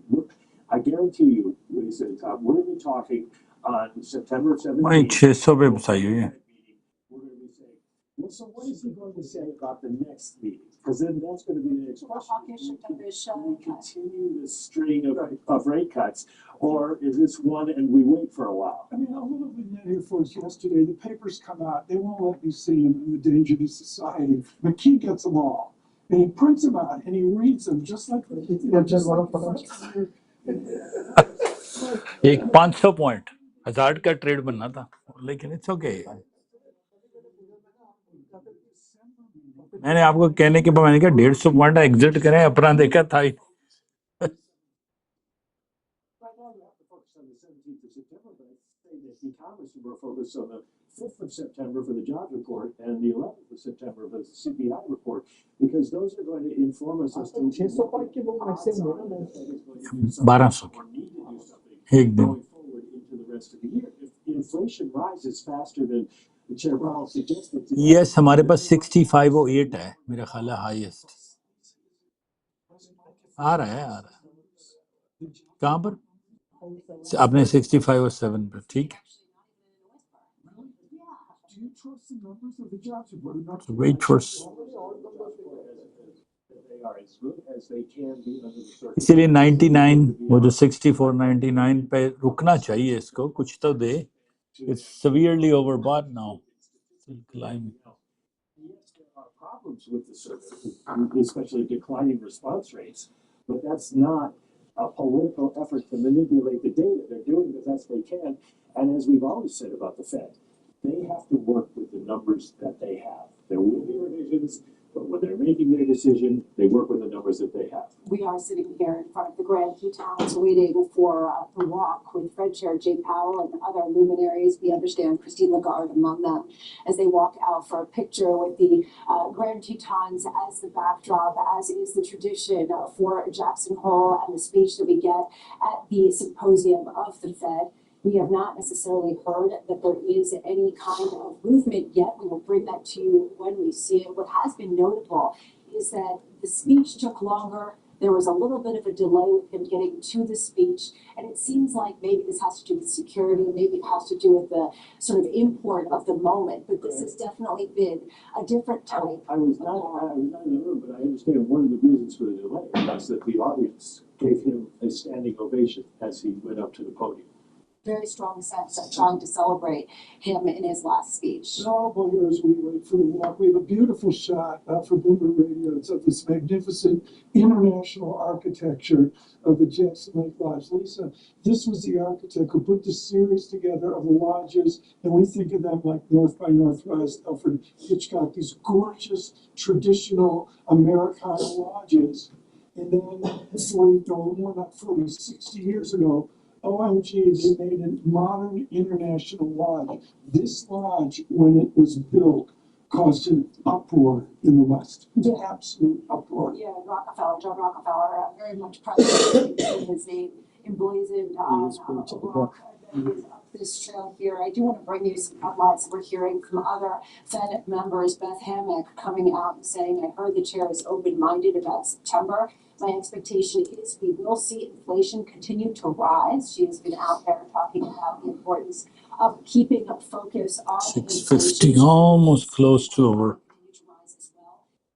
I guarantee you, Lisa and Tom, we're going to be talking on September वही 17th. 600 पे बताई हुई है We're going to be saying, well, so what is he going to say about the next meeting? Because then that's going to be the next question. Do we continue this string of rate cuts, or is this one and we wait for a while? I mean, a little vignette here for us yesterday. The papers come out. They won't let me see them in the danger to society. McKee gets them all. And he prints them out and he reads them just like the एक 500 point हजार का trade बनना था लेकिन it's okay मैंने आपको कहने के बाद मैंने कहा 150 पॉइंट एग्जिट करें अपना देखा था ही Right now, we have to focus on the 17th of September, but I say that economists were focused on the 5th of September for the jobs report and the 11th of September for the CPI report, because those are going to inform us as to 600 point के लोग ऐसे हुए ना 1200 or need to do something एक दिन going forward into the rest of the year. If inflation rises faster than the chair Powell suggested today, yes हमारे पास 6508 है मेरा ख्याल है हाईएस्ट आ रहा है कहाँ पर आपने 6507 पर ठीक है Do you trust the numbers of the jobs report? Not wait for they are as good as they can be under the circumstances. इसीलिए 99 वो जो 6499 पे रुकना चाहिए इसको कुछ तो दे it's severely overbought now still climbing Yes, there are problems with the service, especially declining response rates, but that's not a political effort to manipulate the data. They're doing the best they can. And as we've always said about the Fed, they have to work with the numbers that they have. There will be revisions, but when they're making their decision, they work with the numbers that they have. We are sitting here in front of the Grand Tetons waiting for the walk with Fed Chair Jay Powell and other luminaries. We understand Christine Lagarde among them as they walk out for a picture with the Grand Tetons as the backdrop, as is the tradition for Jackson Hole and the speech that we get at the symposium of the Fed. We have not necessarily heard that there is any kind of movement yet. We will bring that to you when we see it. What has been notable is that the speech took longer. There was a little bit of a delay with him getting to the speech. And it seems like maybe this has to do with security, maybe it has to do with the sort of import of the moment. But this has definitely been a different type. I was not in the room, but I understand one of the reasons for the delay was that the audience gave him a standing ovation as he went up to the podium. Very strong sense of trying to celebrate him in his last speech. all here as we wait for the walk. We have a beautiful shot for Bloomberg Radio. It's of this magnificent international architecture of the Jackson Lake Lodge. Lisa, this was the architect who put the series together of the lodges, and we think of them like North by Northwest, Alfred Hitchcock, these gorgeous, traditional Americana lodges. And then 60 years ago, OMG, they made a modern international lodge. This lodge, when it was built, caused an uproar in the West. Absolute uproar. Yeah, Rockefeller, John Rockefeller, very much present in his name emblazoned on a rock that is up this trail here. I do want to bring you some headlines we're hearing from other Fed members. Beth Hammack coming out and saying, I heard the chair is open-minded about September. My expectation is we will see inflation continue to rise. She has been out there talking about the importance of keeping a focus on 650 almost close to over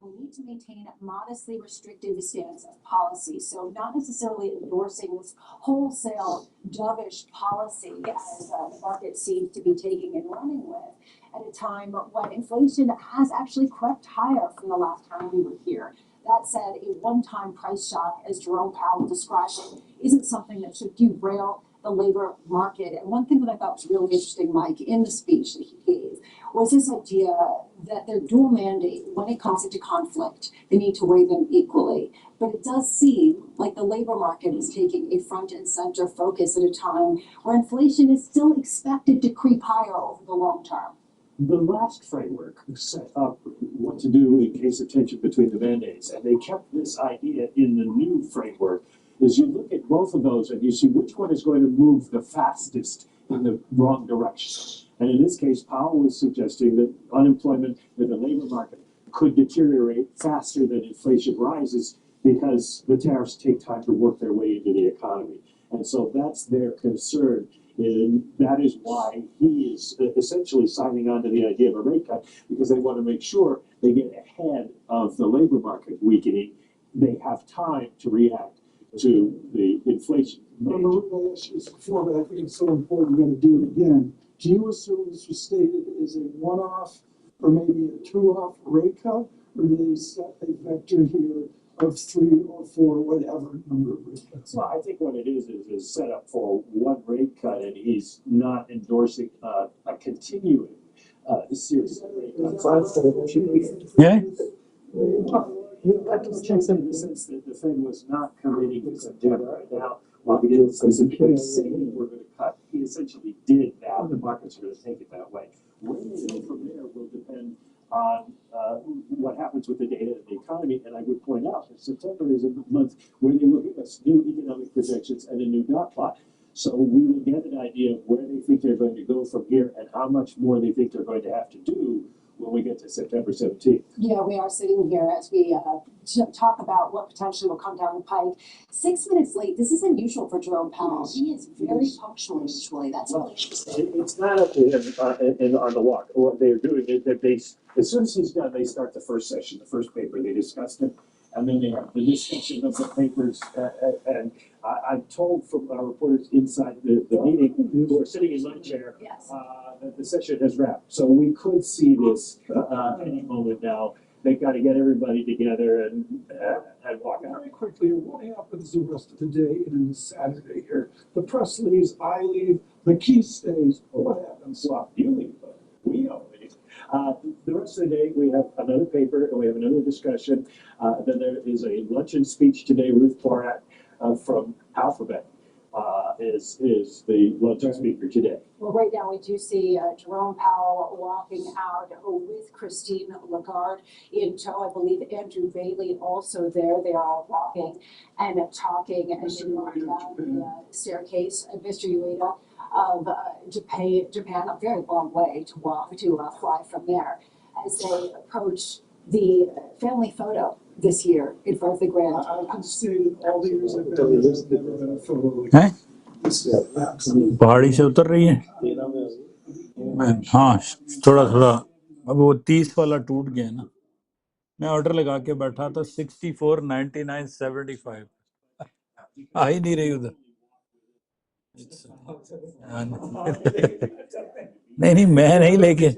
we need to maintain a modestly restrictive stance of policy. So not necessarily endorsing this wholesale dovish policy as the market seems to be taking and running with at a time when inflation has actually crept higher from the last time we were here. That said, a one-time price shock, as Jerome Powell described it, isn't something that should derail the labor market. And one thing that I thought was really interesting, Mike, in the speech that he gave, was this idea that their dual mandate, when it comes into conflict, they need to weigh them equally. But it does seem like the labor market is taking a front and center focus at a time where inflation is still expected to creep higher over the long term. The last framework set up what to do in case of tension between the mandates, and they kept this idea in the new framework. Is you look at both of those and you see which one is going to move the fastest in the wrong direction. And in this case, Powell was suggesting that unemployment, that the labor market could deteriorate faster than inflation rises because the tariffs take time to work their way into the economy. And so that's their concern. And that is why he is essentially signing on to the idea of a rate cut, because they want to make sure they get ahead of the labor market weakening. They have time to react to the inflation. I asked you this before, but I think it's so important, we're gonna do it again. Do you assume this was stated as a one-off or maybe a two-off rate cut? Or do they set a vector here of 3 or 4, whatever number of rate cuts? Well, I think what it is set up for one rate cut, and he's not endorsing a continuing series of rate cuts. Yeah. That just checks in the sense that the Fed was not committing to September. Now, while he didn't specifically say we're going to cut, he essentially did that. The markets are going to take it that way. Where they go from there will depend on what happens with the data of the economy. And I would point out that September is a month where they will give us new economic projections and a new dot plot. So we will get an idea of where they think they're going to go from here and how much more they think they're going to have to do when we get to September 17th. Yeah, we are sitting here as we talk about what potentially will come down the pike. 6 minutes late. This is unusual for Jerome Powell. He is very punctual usually. That's really interesting. It's not up to him on the walk. What they're doing is that as soon as he's done, they start the first session, the first paper. They discussed it, and then they have the discussion of the papers. And I'm told from our reporters inside the meeting who are sitting in my chair Yes. that the session has wrapped. So we could see this any moment now. They've got to get everybody together and walk out. Very quickly, what happens the rest of the day and in the Saturday here? The press leaves, I leave, the key stays. What happens? Well, you leave, but we don't leave. The rest of the day, we have another paper and we have another discussion. Then there is a luncheon speech today. Ruth Porat from Alphabet is the luncheon speaker today. Well, right now we do see Jerome Powell walking out with Christine Lagarde in tow. I believe Andrew Bailey also there. They are all walking and talking as they walk down the staircase. Mr. Ueda of Japan, a very long way to walk to fly from there as they approach the family photo this year in front of the Grand. I can say that all the years I've been here, there's never been a photo like हैं? this. Absolutely. पहाड़ी से उतर रही है हाँ थोड़ा थोड़ा अब वो 30 वाला टूट गया ना मैं ऑर्डर लगा के बैठा था 64.99.75 आ ही नहीं रही उधर नहीं नहीं मैं नहीं लेके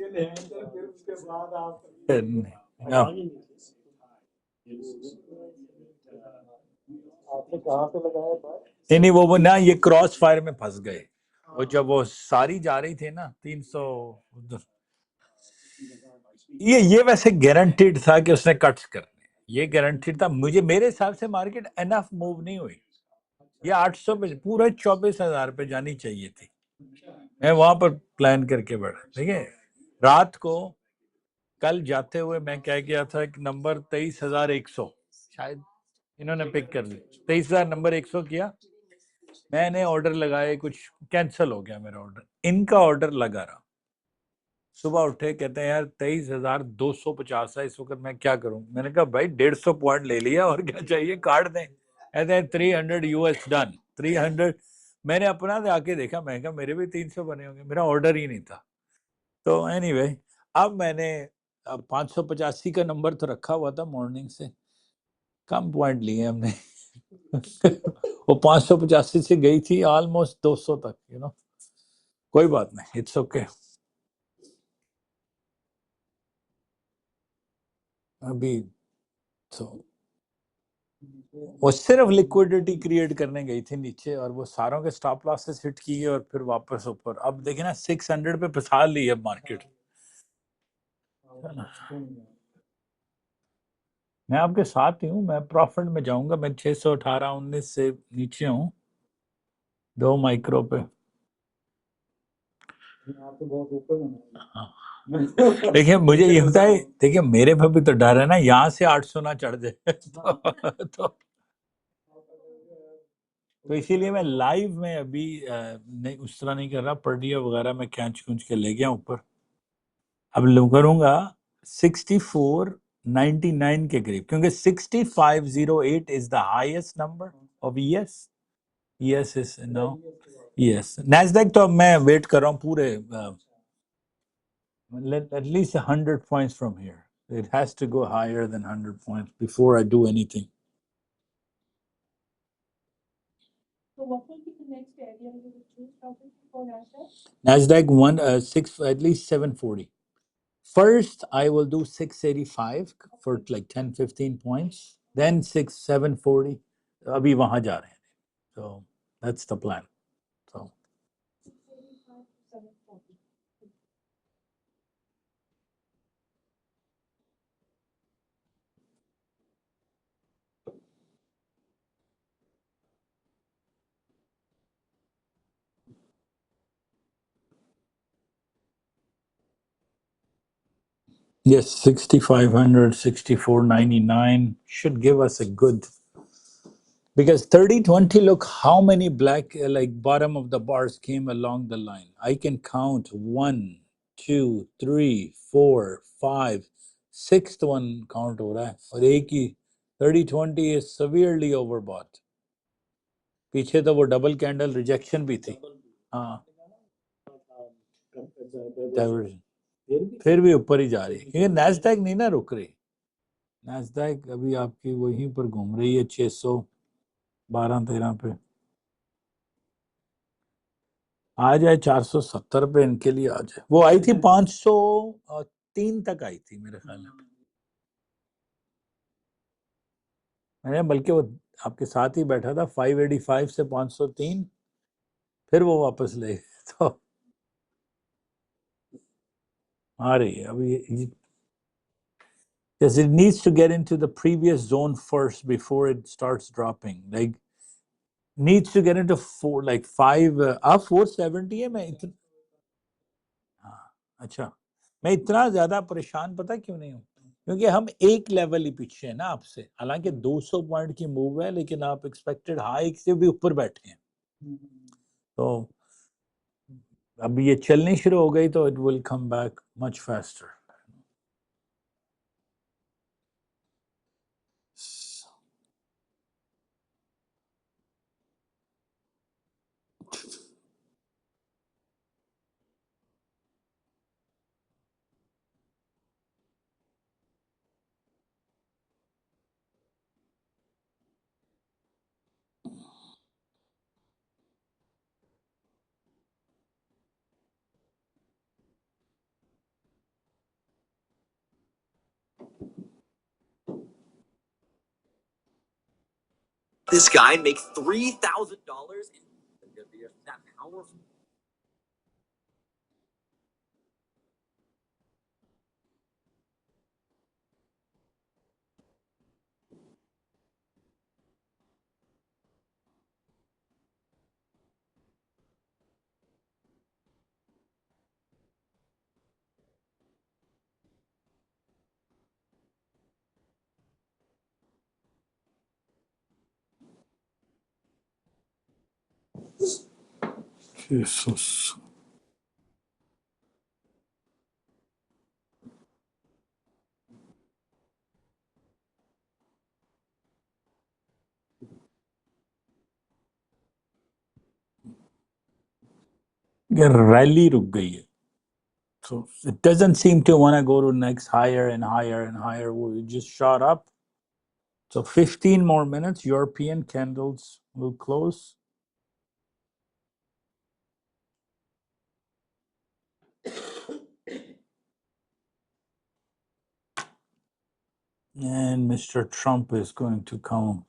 नहीं नहीं वो ना ये क्रॉस फायर में फंस गए वो जब वो सारी जा रही थी ना 300 उधर ये वैसे गारंटीड था कि उसने कट्स करने ये गारंटीड था मुझे मेरे हिसाब से मार्केट एनफ मूव नहीं हुई ये 800 पे पूरे 24,000 पे जानी चाहिए थी मैं वहां पर प्लान करके बैठा ठीक है रात को कल जाते हुए मैं क्या गया था एक नंबर 23,100 शायद इन्होंने पिक कर ली 23,000 नंबर 100 किया मैंने ऑर्डर लगाए कुछ कैंसिल हो गया मेरा ऑर्डर इनका ऑर्डर लगा रहा सुबह उठे कहते हैं यार 23,250 है इस वक्त मैं क्या करूं मैंने कहा भाई 150 पॉइंट ले लिया और क्या चाहिए कार्ड दें कहते हैं 300 US डन 300 मैंने अपना आके देखा मैं कहा मेरे भी 300 बने होंगे मेरा ऑर्डर ही नहीं था तो एनीवे अब मैंने 585 का नंबर तो रखा हुआ था मॉर्निंग से कम पॉइंट लिए हमने वो 585 से गई थी ऑलमोस्ट 200 तक यू नो कोई बात नहीं इट्स ओके अभी तो वो सिर्फ लिक्विडिटी क्रिएट करने गई थी नीचे और वो सारों के स्टॉप लॉसेस हिट किए और फिर वापस ऊपर अब देखे ना 600 पे फंसा ली है मार्केट मैं आपके साथ ही हूँ मैं प्रॉफिट में जाऊंगा मैं 618-19 से नीचे हूँ 2 माइक्रो पे देखिए मुझे ये होता है देखिए मेरे पे भी तो डर है ना यहाँ से 800 ना चढ़ जाए तो इसीलिए मैं लाइव में अभी नहीं उस तरह नहीं कर रहा पर्डिया वगैरह मैं खींच के ले गया ऊपर अब लो करूंगा 64 99 के करीब, क्योंकि 6508 is the highest number of ES. ES is no. Yes. NASDAQ तो अब मैं वेट कर रहा हूँ पूरे at least 100 points from here. It has to go higher than 100 points before I do anything. So what will be the next area you will choose, Robert, for NASDAQ? NASDAQ one at least 740. First, I will do 685 for like 10-15 points. Then 740. अभी वहाँ जा रहे हैं. So that's the plan. So 685 to 740. yes, 6500, 6499 should give us a good, because 3020, look how many black like bottom of the bars came along the line. I can count 1, 2, 3, 4, 5, sixth one count हो रहा है और एक ही 3020 is severely overbought. पीछे तो वो double candle rejection भी थी. हाँ, diversion. फिर भी ऊपर ही जा रही है क्योंकि नैस्डैक नहीं ना रुक रही. नैस्डैक अभी आपकी वहीं पर घूम रही है 612-13 पे. आ जाए 470 पे इनके लिए आ जाए. वो आई थी 503 तक आई थी मेरे ख्याल में. मैंने बल्कि वो आपके साथ ही बैठा था 585 से 503, फिर वो वापस ले तो आ रही है अभी. Because it needs to get into the previous zone first before it starts dropping. Like needs to get into 5 अब 470 है. मैं इतना अच्छा, मैं इतना ज्यादा परेशान पता क्यों नहीं हूँ, क्योंकि हम एक लेवल ही पीछे हैं ना आपसे. हालांकि 200 पॉइंट की मूव है, लेकिन आप एक्सपेक्टेड हाई से भी ऊपर बैठे हैं. तो अब ये चलनी शुरू हो गई तो it will come back much faster. This guy makes $3,000 in that powerful. Jesus. ये रैली रुक गई है. So it doesn't seem to want to go to next higher and higher and higher. We just shot up. So 15 more minutes, European candles will close. And Mr. Trump is going to come.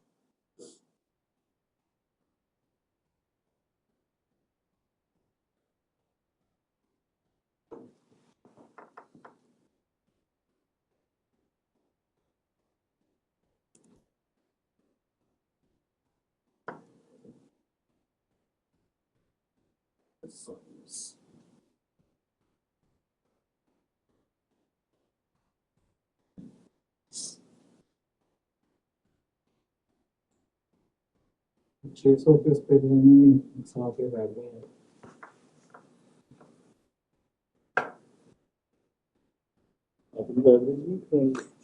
छः सौ के उस पे नहीं सौ पे बैठ गए हैं. अपनी एवरेज भी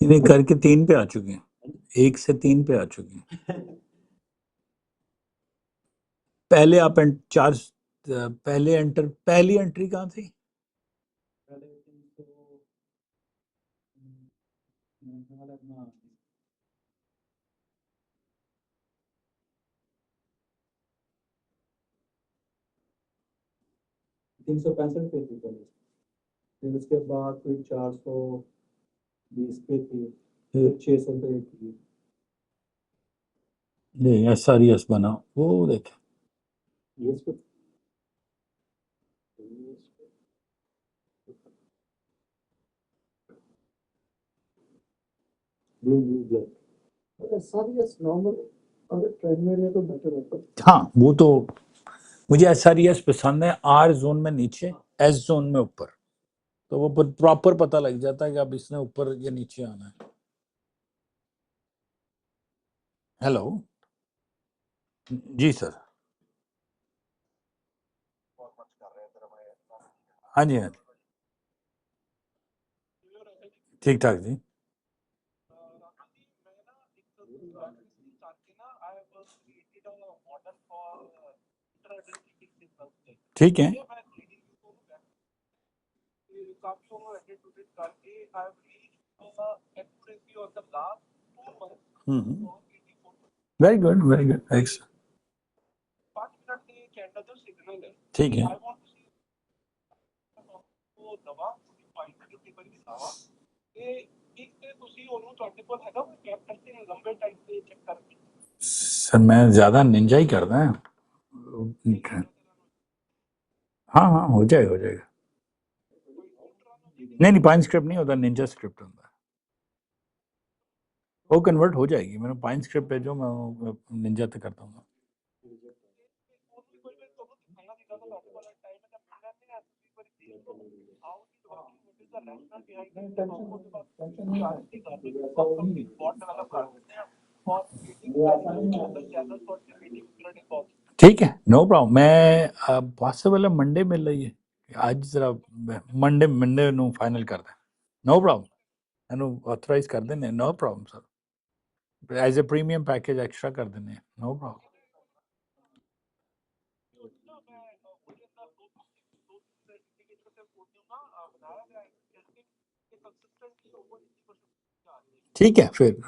इन्हें करके 3 पे आ चुके हैं, 1 से 3 पे आ चुके हैं। पहले आप पहली एंट्री कहाँ थी? 365 पे थी पहले, फिर उसके बाद कोई 420 पे थी, फिर 600 पे थी। नहीं, SRES बना वो देख, ये इस पे ब्लू ब्लैक सारी नॉर्मल, अगर ट्रेंड में रहे तो बेटर होता है। हाँ वो तो मुझे SRES पसंद है। R जोन में नीचे, S जोन में ऊपर, तो वो प्रॉपर पता लग जाता है कि अब इसने ऊपर या नीचे आना है। हेलो जी सर। हाँ जी, हाँ जी, ठीक ठाक जी। ठीक है। Very good, very good, x. ठीक है। सर मैं ज्यादा निंजा ही करता है। हाँ हाँ, हो जाएगा, हो जाएगा। नहीं नहीं, पाइन स्क्रिप्ट नहीं होता, निंजा स्क्रिप्ट होता है। वो कन्वर्ट हो जाएगी, मैंने पाइन स्क्रिप्ट है जो मैं निंजा तक करता हूँ। ठीक है, नो प्रॉब्लम। मैं पॉसिबल है मंडे मिल रही है, आज जरा मंडे मंडे नु फाइनल कर दें। नो प्रॉब्लम, एनु ऑथराइज कर देने, no problem sir. As a premium package extra कर देने, नो प्रॉब्लम। ठीक है फिर,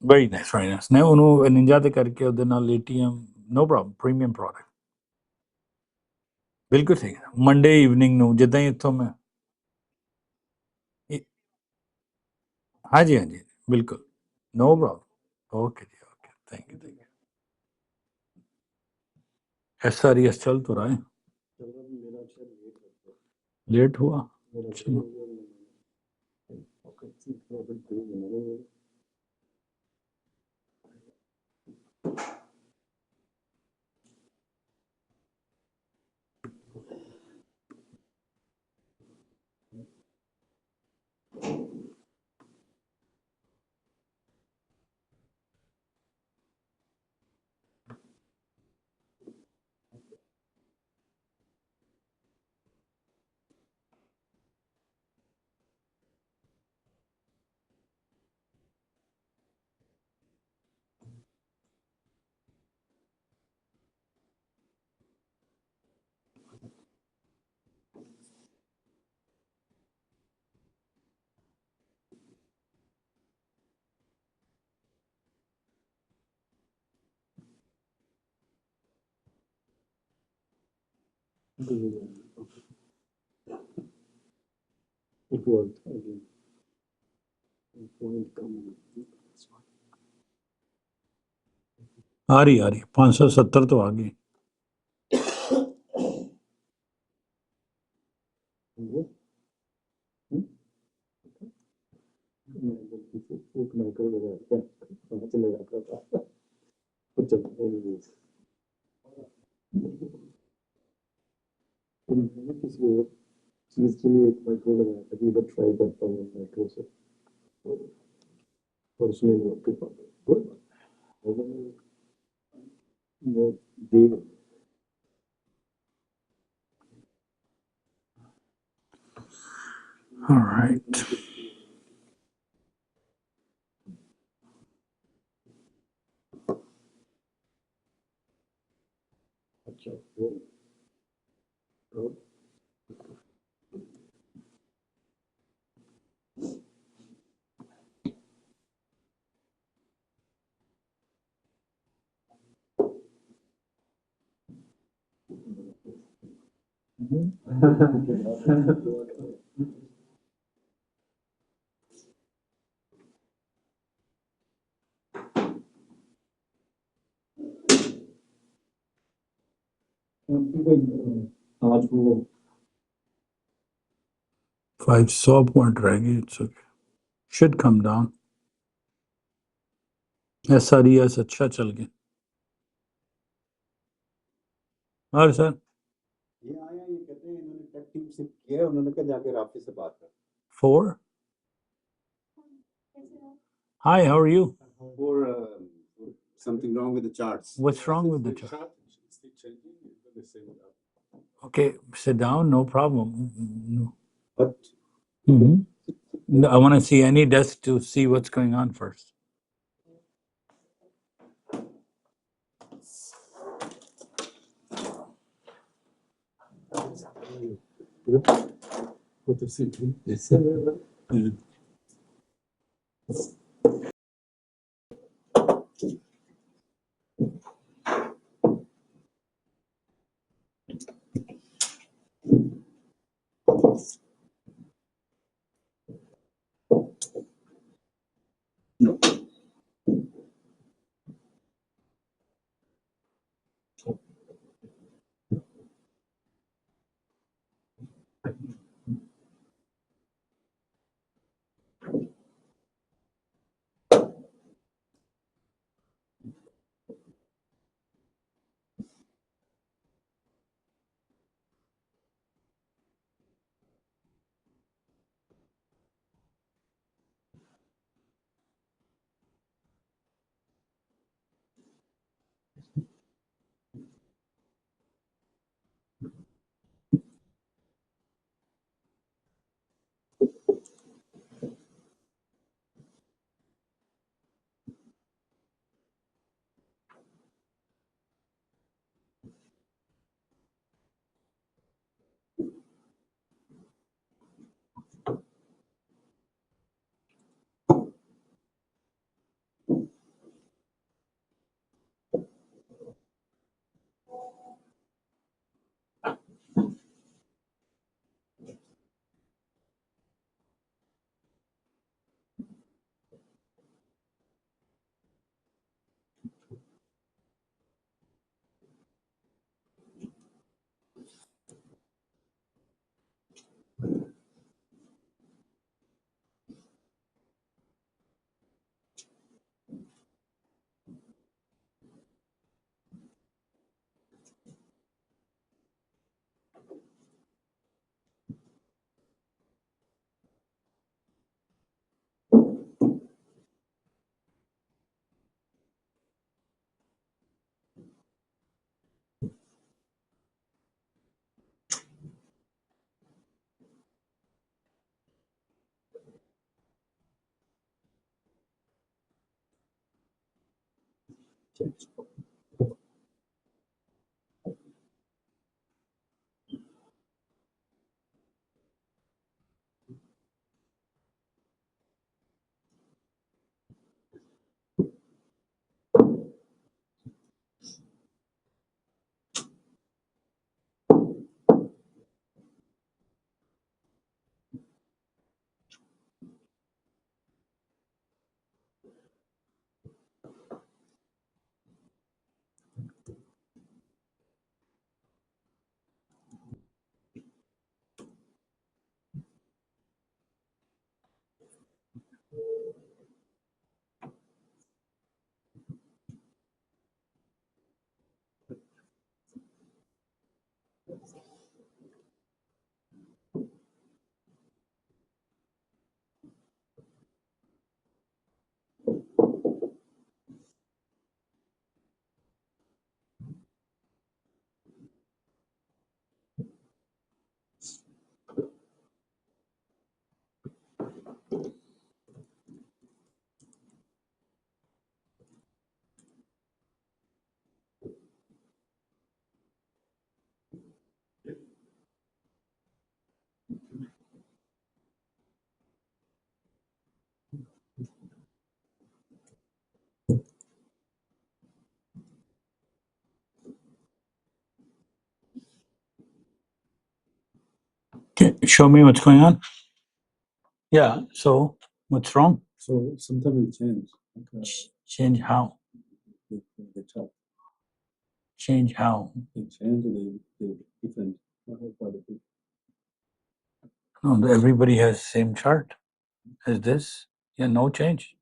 वेरी नाइस, वेरी नाइस। नहीं उन्होंने निंजा ते करके ਉਹਦੇ ਨਾਲ ATM, no problem, premium product बिल्कुल ठीक है। मंडे इवनिंग ਨੂੰ ਜਿੱਦਾਂ ਹੀ ਇੱਥੋਂ ਮੈਂ हाँ जी, हाँ जी, बिल्कुल, नो प्रॉब्लम। ओके जी, okay, thank you, thank you. SRES चल तो रहा है, लेट हुआ, चलो। आ रही 570 तो आ गई। किसी और चीज के लिए एक माइक्रो लगाया था कि इधर ट्राई करता हूँ माइक्रो से, और उसमें गुड वो दे All right. अच्छा वो आज वो 500 point रहेगी. It's okay. Should come down. SRES अच्छा चल गया. और सर ये आया ये कहते हैं इन्होंने टेक टीम से किया है उन्होंने कहा जाके राफी से बात कर 4. Hi, how are you? for something wrong with the charts. What's wrong with the chart? Okay, sit down, no problem. No. But No, I want to see any desk to see what's going on first. what to see? Show me what's going on. Yeah. So what's wrong? So sometimes it change. Like, Change how? the chart. Change how? It change the different. No, everybody has same chart as this. Yeah, no change.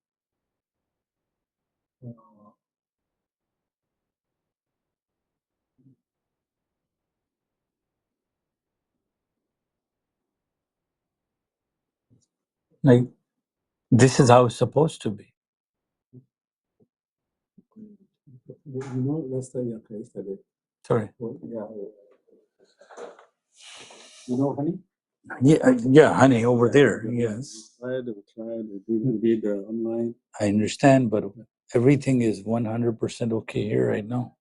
Like this is how it's supposed to be. You know, last time I yesterday. Sorry. Well, yeah. You know, honey. Yeah, honey, over there. Yes, We tried, we did online. I understand, but everything is 100% okay here right now,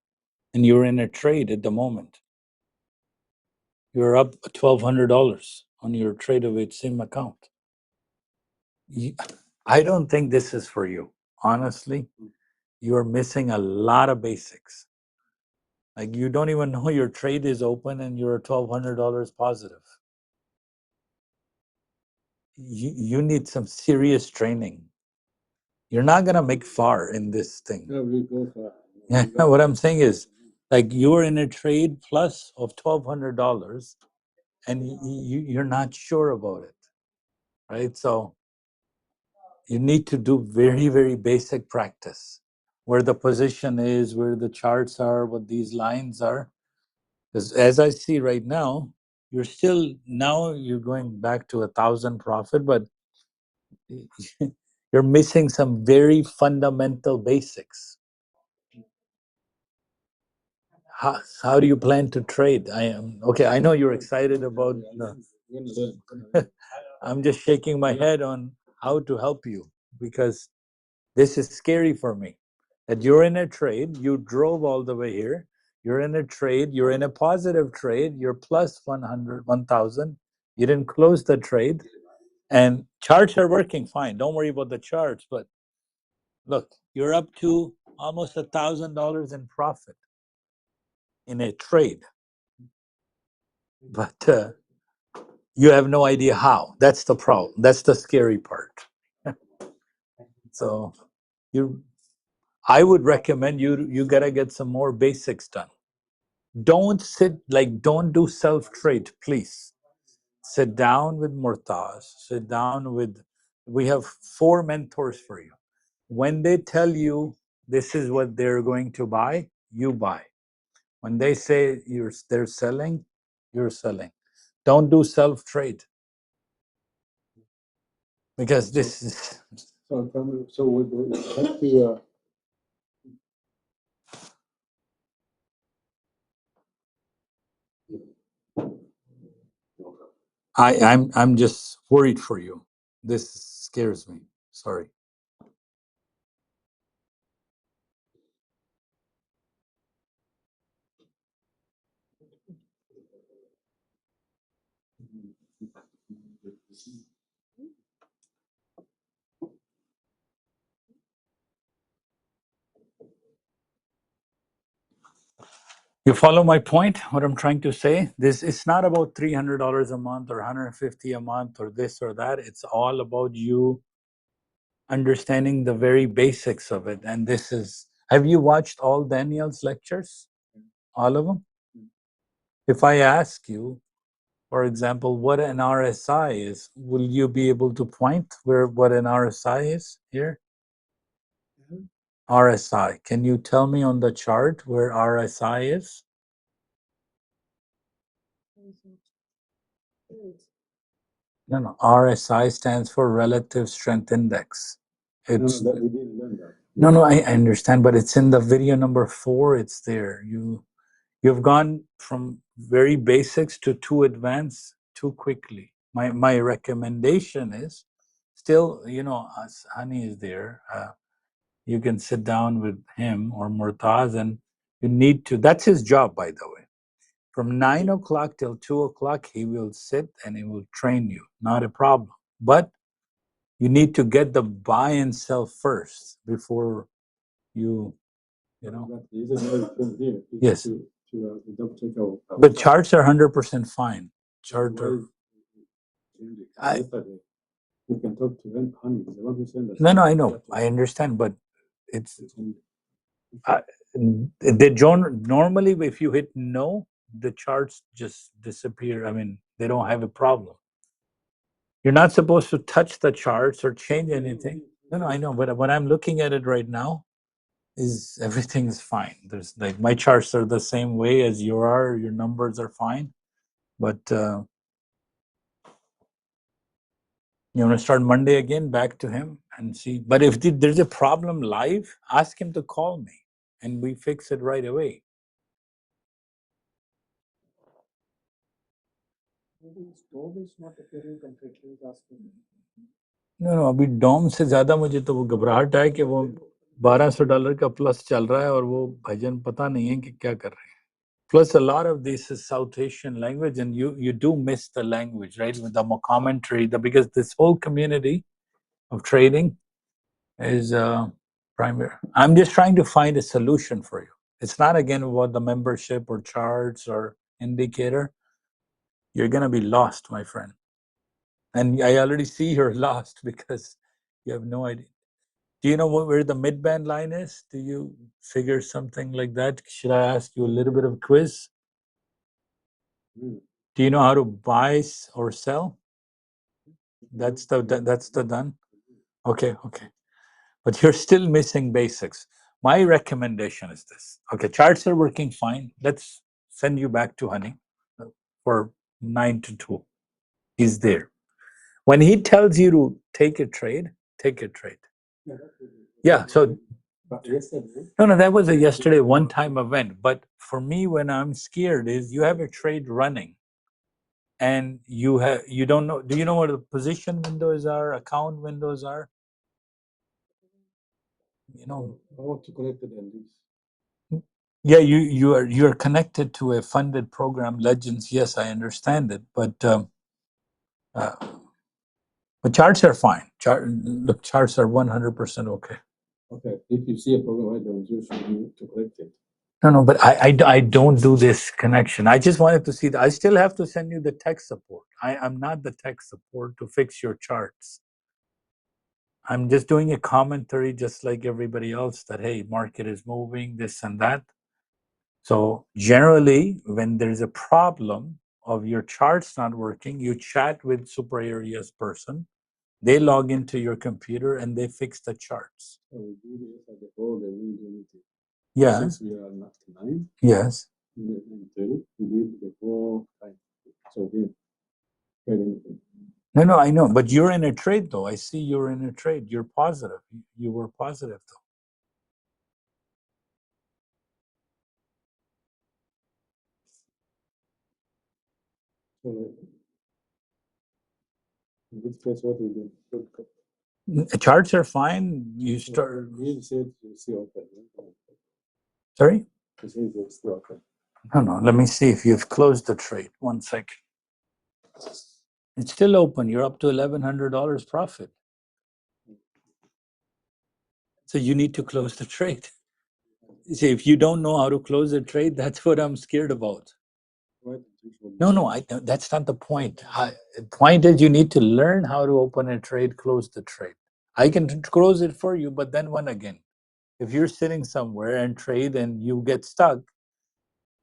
and you're in a trade at the moment. You're up $1,200 on your trade of its same account. I don't think this is for you. Honestly, you're missing a lot of basics. Like you don't even know your trade is open and you're $1,200 positive. You need some serious training. You're not gonna make far in this thing. Yeah, we go for. Yeah, what I'm saying is, like you're in a trade plus of $1,200, and you're not sure about it, right? So you need to do very, very basic practice, where the position is, where the charts are, what these lines are. Because as I see right now, you're going back to 1,000 profit, but you're missing some very fundamental basics. How do you plan to trade? I am okay. I know you're excited about I'm just shaking my head on how to help you because this is scary for me. That you're in a trade, you drove all the way here. You're in a trade, you're in a positive trade, you're plus 100, 1,000. You didn't close the trade, and charts are working fine. Don't worry about the charts, but look, you're up to almost $1,000 in profit in a trade. But you have no idea how. That's the problem. That's the scary part. So you, I would recommend you gotta get some more basics done. Don't do self trade, please. Sit down with Murtaz. Sit down with. We have 4 mentors for you. When they tell you this is what they're going to buy, you buy. When they say they're selling, you're selling. Don't do self trade because this is. So we have to. I'm just worried for you. This scares me. Sorry. You follow my point? What I'm trying to say? This it's not about $300 a month or 150 a month or this or that. It's all about you understanding the very basics of it. And this is. Have you watched all Daniel's lectures? All of them? If I ask you, for example, what an RSI is, will you be able to point where what an RSI is here? RSI. Can you tell me on the chart where RSI is? No. RSI stands for Relative Strength Index. It's That we didn't learn that. no. I understand, but it's in the video number 4. It's there. You've gone from very basics to too advanced too quickly. My recommendation is still, Hani is there. You can sit down with him or Murtaz, and you need to. That's his job, by the way. From 9 o'clock till 2 o'clock, he will sit and he will train you. Not a problem. But you need to get the buy and sell first before you, But there is another thing here. Yes. To double check our. But charts are 100% fine. Chart Why are. is change it. I- Yesterday, you can talk to them, honey. They want to send us. No, I know, I understand, but it's It's only- normally if you hit no, the charts just disappear. I mean, they don't have a problem. You're not supposed to touch the charts or change anything. No, I know, but when I'm looking at it right now, is everything is fine. There's like my charts are the same way as your numbers are fine, but you want to start Monday again, back to him and see. But if there's a problem live, ask him to call me and we fix it right away. No, अभी Dom से ज्यादा मुझे तो वो घबराहट है कि वो $1200 का प्लस चल रहा है और वो भजन पता नहीं है कि क्या कर रहे हैं. Plus, a lot of this is South Asian language, and you do miss the language, right? With the commentary, because this whole community of trading is primary. I'm just trying to find a solution for you. It's not again about the membership or charts or indicator. You're gonna be lost, my friend. And I already see you're lost because you have no idea. Do you know where the mid-band line is? Do you figure something like that? Should I ask you a little bit of a quiz? Do you know how to buy or sell? That's the done. Okay. But you're still missing basics. My recommendation is this. Okay, charts are working fine. Let's send you back to Honey for 9 to 2. He's there. When he tells you to take a trade, take a trade. Yeah, so no, that was a yesterday one-time event. But for me, when I'm scared is you have a trade running and you don't know. Do you know what the position windows are, account windows are? You know, I want to connect it and this. yeah, you're connected to a funded program, Legends. Yes, I understand it, but charts are fine. The charts are 100% okay. Okay, if you see a problem, I don't use you to correct it. No, but I don't do this connection. I just wanted to see that. I still have to send you the tech support. I'm not the tech support to fix your charts. I'm just doing a commentary just like everybody else that, hey, market is moving, this and that. So generally, when there's a problem of your charts not working, you chat with SuperAreas person. They log into your computer and they fix the charts. So we do this at the whole, the we do it. Yeah. Since we are not 9, Yes. and 30, we did the whole time. So we trading. No, I know, but you're in a trade though. I see you're in a trade. You're positive. You were positive though. So in this case, what we do? Charts are fine. You start. He said you see open. Sorry? He says it's still open. No. Let me see if you've closed the trade. 1 second. It's still open. You're up to $1,100 profit. So you need to close the trade. See, if you don't know how to close a trade, that's what I'm scared about. No, that's not the point. The point is you need to learn how to open a trade, close the trade. I can close it for you, but then when again? If you're sitting somewhere and trade and you get stuck,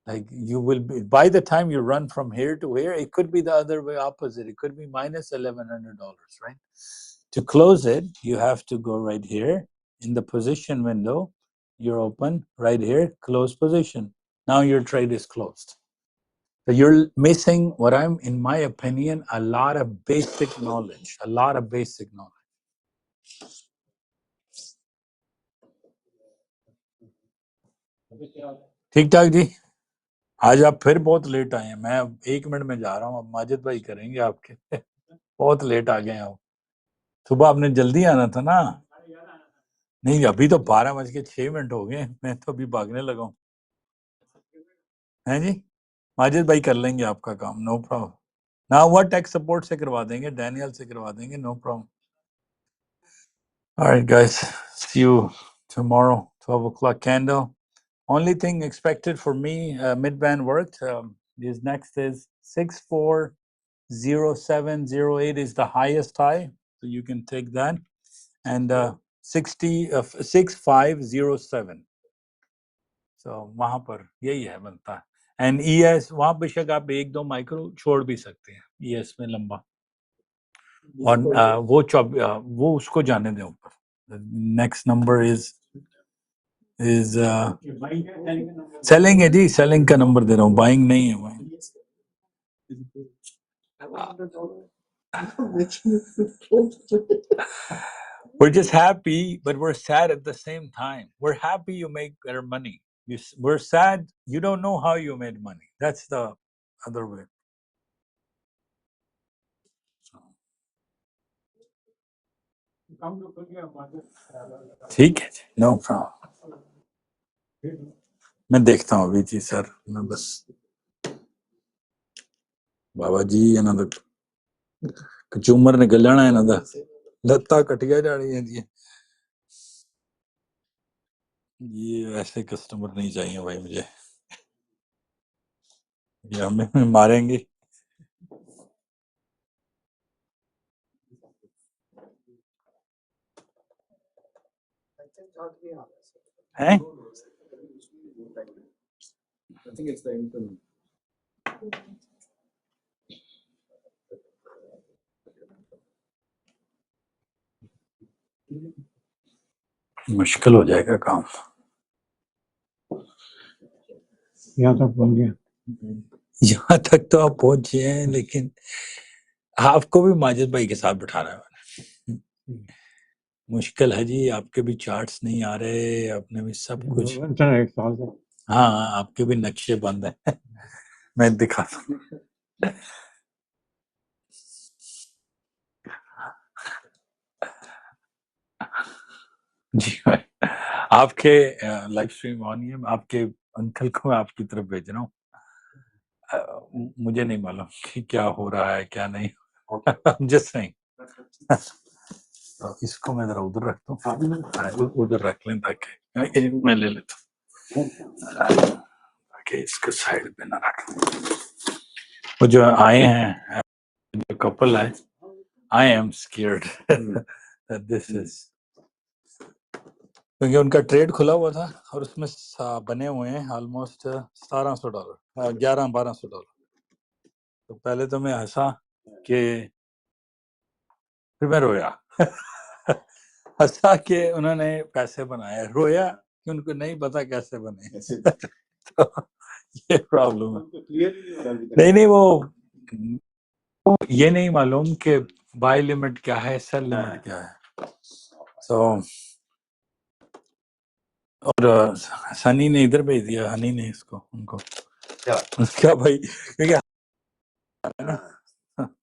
like you will be, by the time you run from here to here, it could be the other way opposite. It could be minus $1,100, right? To close it, you have to go right here in the position window. You're open right here, close position. Now your trade is closed. So you're missing what in my opinion, a lot of basic knowledge. ठीक ठाक जी. आज आप फिर बहुत late आए हैं. मैं अब 1 मिनट में जा रहा हूँ. अब माजिद भाई करेंगे आपके. बहुत लेट आ गए हैं आप. सुबह आपने जल्दी आना था ना. नहीं, अभी तो 12:06 हो गए. मैं तो अभी भागने लगा हूँ. हैं जी? माजिद भाई कर लेंगे आपका काम. No problem. ना हुआ टेक सपोर्ट से करवा देंगे, डैनियल से करवा देंगे. No problem. All right, guys. See you tomorrow, 12 o'clock candle. Only thing expected for me, mid-band worked. Is next is 6-4. 0708 is the highest high, so you can take that. And 6507. So वहां पर यही है बनता है. And ES वहां बेशक आप एक दो माइक्रो छोड़ भी सकते हैं ES में लंबा. और वो उसको जाने दें ऊपर. नेक्स्ट नंबर इज सेलिंग है जी. सेलिंग का नंबर दे रहा हूँ, बाइंग नहीं है. We're just happy, but we're sad at the same time. We're happy you make better money. We're sad you don't know how you made money. That's the other way. ठीक है जी, no problem. मैं देखता हूँ अभी जी sir. मैं बस बाबा जी ਇਹਨਾਂ ਦਾ ਕਚੂਮਰ ਨਿਕਲ ਜਾਣਾ ਇਹਨਾਂ ਦਾ. ਲੱਤਾਂ ਕਟੀਆਂ ਜਾਣੀਆਂ ਜੀ. ये ऐसे कस्टमर नहीं चाहिए भाई मुझे. ये हमें मारेंगे. हैं मुश्किल हो जाएगा काम. यहाँ तक पहुंच गया. यहाँ तक तो आप पहुंचे हैं, लेकिन आपको भी माजिद भाई के साथ बिठाना है. मुश्किल है जी. आपके भी चार्ट्स नहीं आ रहे, आपने भी सब कुछ. एक साल से. हाँ, आपके भी नक्शे बंद है. मैं दिखाता हूँ जी भाई. आपके लाइव स्ट्रीम ऑन है. आपके अंकल को मैं आपकी तरफ भेज रहा हूँ. मुझे नहीं मालूम कि क्या हो रहा है क्या नहीं. जस्ट नहीं. तो इसको मैं जरा उधर रखता हूँ. उधर रख लें ताकि मैं ले लेता हूँ. ताकि इसको साइड पे ना रख. वो जो आए हैं, जो कपल है, I am scared that this is, क्योंकि उनका ट्रेड खुला हुआ था और उसमें बने हुए हैं ऑलमोस्ट $1700, $1100-1200. तो पहले तो मैं हंसा कि फिर मैं रोया. हंसा कि उन्होंने पैसे बनाए, रोया कि उनको नहीं पता कैसे बने. तो ये प्रॉब्लम है. नहीं वो ये नहीं मालूम कि बाय लिमिट क्या है, सेल लिमिट क्या है. तो और सनी ने इधर भेज दिया, हनी ने इसको उनको. क्या भाई, क्योंकि है ना.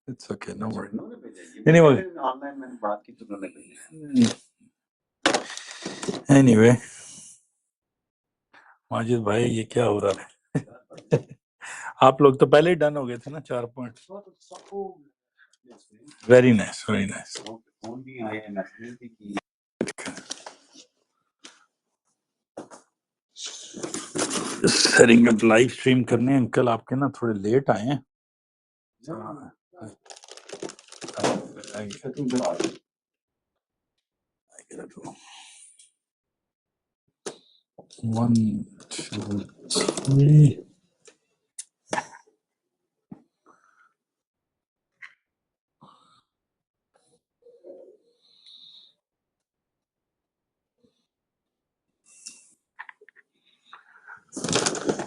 It's okay, no worry. Anyway online मैंने बात की तो उन्होंने भेजा. एनीवे माजिद भाई, ये क्या हो रहा है. आप लोग तो पहले ही डन हो गए थे ना 4 point. Very nice, very nice. Setting up live stream करने. अंकल आपके ना थोड़े लेट आए हैं. One, two, three.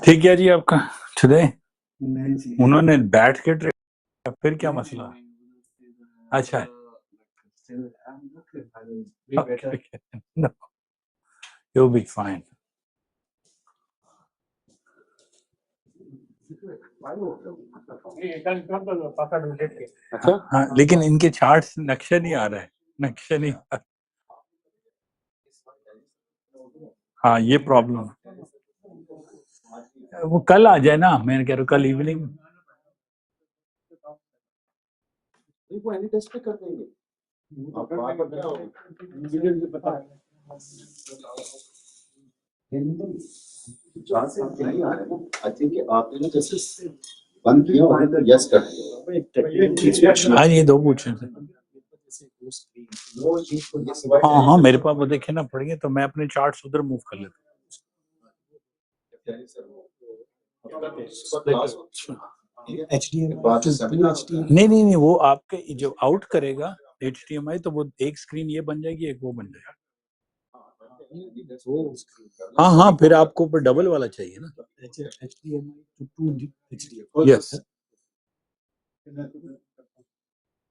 ठीक है जी. आपका टुडे उन्होंने बैठ के ट्रेड, फिर क्या मसला. अच्छा, no, you'll be fine. हाँ, लेकिन इनके चार्ट्स नक्शे नहीं आ रहे. नक्शे नहीं आ रहे. हाँ, ये प्रॉब्लम. वो कल आ जाए ना. मैं कह रहा हूँ कल इवनिंग. टेस्ट कर देंगे. आई थिंक आपने जैसे बंद किया और यस कर दिया. हाँ ये दो पूछे थे। हाँ हाँ मेरे पास वो देखे ना पड़ेंगे तो मैं अपने चार्ट्स उधर मूव कर लेता हूँ। नहीं वो आपके जो आउट करेगा HDMI तो वो एक स्क्रीन ये बन जाएगी एक वो बन जाएगा। हाँ फिर आपको ऊपर डबल वाला चाहिए ना। यस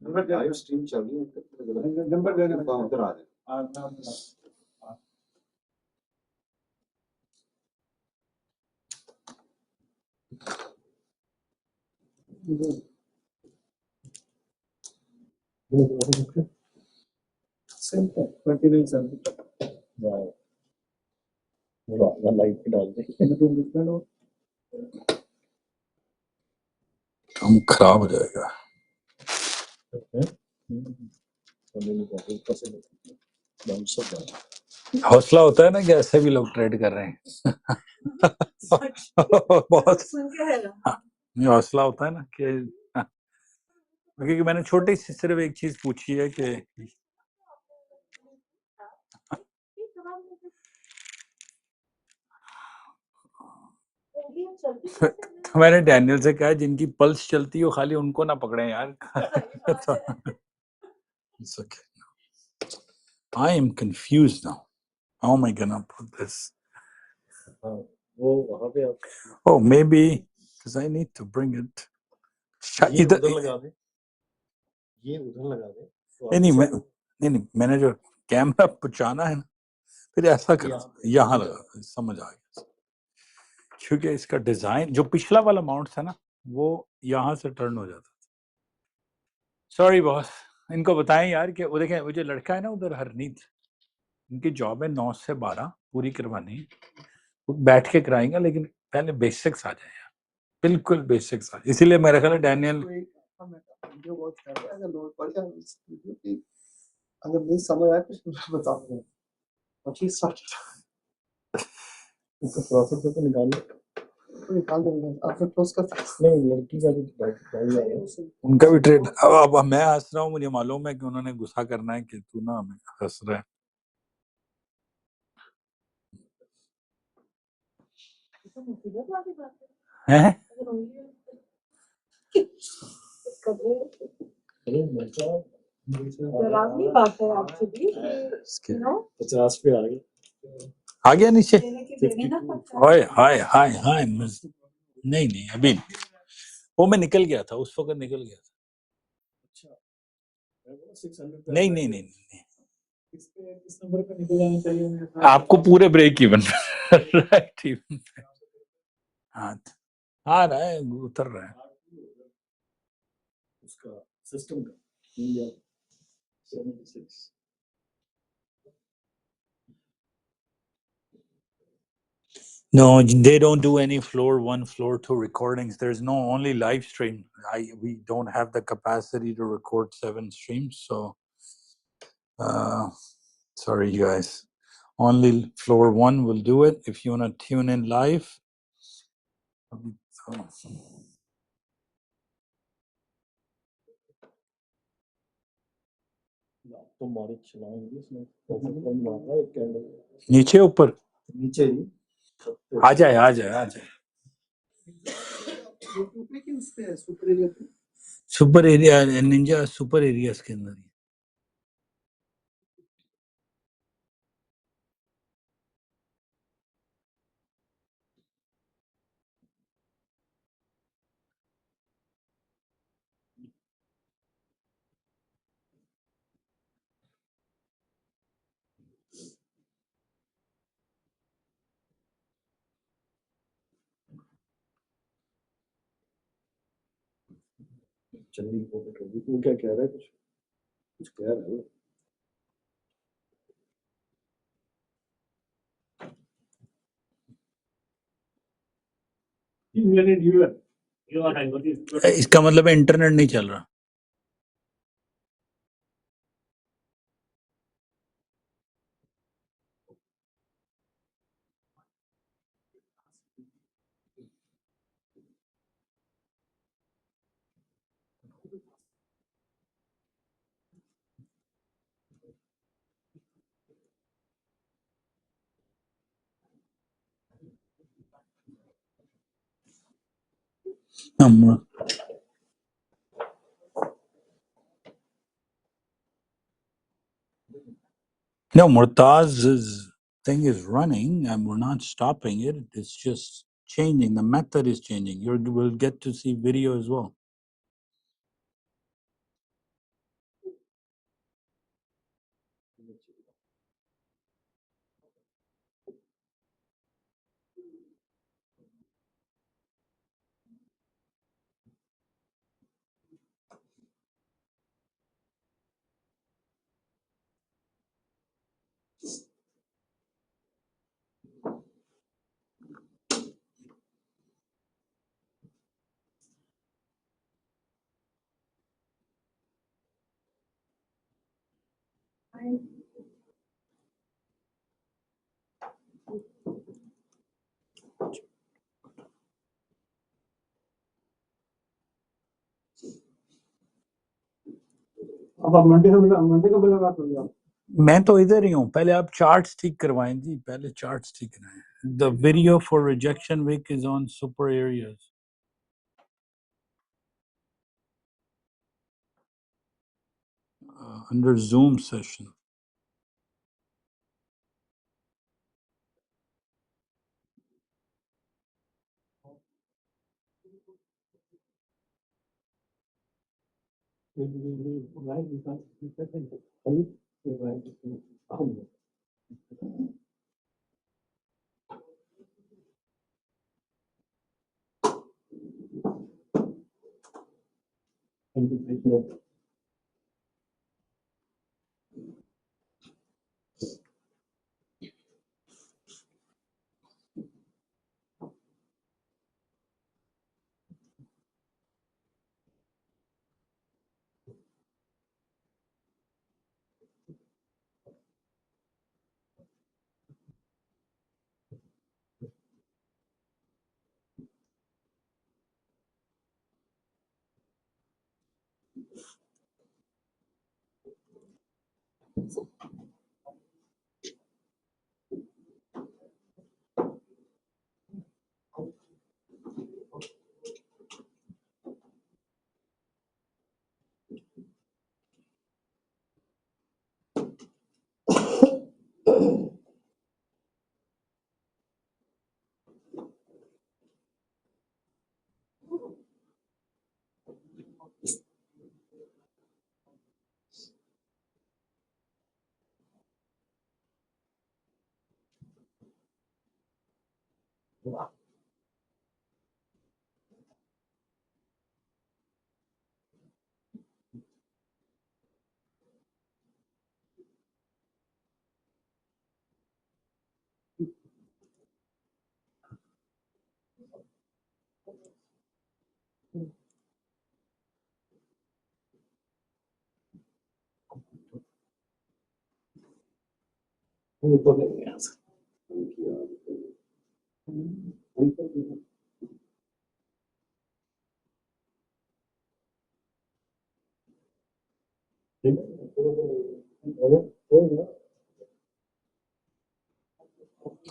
लाइव स्ट्रीम चल रही है, नंबर देना उधर आ जाए। हम खराब हो जाएगा। हौसला होता है ना कि ऐसे भी लोग ट्रेड कर रहे हैं। बहुत ये हौसला होता है ना कि क्योंकि मैंने छोटी सी सिर्फ एक चीज पूछी है कि तो मैंने डैनियल से कहा जिनकी पल्स चलती हो खाली उनको ना पकड़े यार। It's okay. I am confused now. How am I gonna put this? Oh, maybe because I need to bring it. नहीं मैंने जो कैमरा पहुंचाना है ना फिर ऐसा करो यहाँ लगा समझ आ गया क्योंकि इसका डिजाइन जो पिछला वाला माउंट था ना वो यहाँ से टर्न हो जाता। सॉरी बॉस इनको बताएं यार कि वो देखें वो जो लड़का है ना उधर हरनीत इनकी जॉब है 9 से 12 पूरी करवानी वो बैठ के कराएंगे लेकिन पहले बेसिक्स आ जाए यार बिल्कुल बेसिक्स आ जाए इसीलिए मेरा ख्याल है डैनियल अगर नहीं समझ आया कुछ बताओ अच्छी स्टार्ट इसका प्रॉफिट तो निकाल देंगे आपने क्लोज कर नहीं लड़की का भी उनका भी ट्रेड अब मैं हंस रहा हूँ मुझे मालूम है कि उन्होंने गुस्सा करना है कि तू ना हमें हंस रहा है हैं? डरावनी बात है एक्चुअली यू नो 50 पे आ गई आ गया नीचे हाय हाय हाय हाय नहीं अभी वो मैं निकल गया था उस वक्त निकल गया था नहीं किस नंबर पे निकल जाना चाहिए आपको पूरे ब्रेक इवन राइट इवन हाँ आ रहा है उतर रहा है उसका सिस्टम का India 76 No, they don't do any floor 1, floor 2 recordings. There's no only live stream. We don't have the capacity to record 7 streams. So, sorry, you guys. Only floor 1 will do it. If you want to tune in live. तो morning चलाएंगे इसमें कम मारना है एक candle नीचे ऊपर नीचे ही आ जाए super area Ninja super areas के अंदर चलनी वो क्या कह रहा है कुछ कह रहा है इसका मतलब इंटरनेट नहीं चल रहा No, no, Murtaz's thing is running, and we're not stopping it. It's just changing. The method is changing. We'll get to see video as well. अब आप मंडे का बोला बात हो गया मैं तो इधर ही हूँ पहले आप चार्ट्स ठीक करवाएं जी पहले चार्ट्स ठीक कराएं the video for rejection week is on super areas under zoom session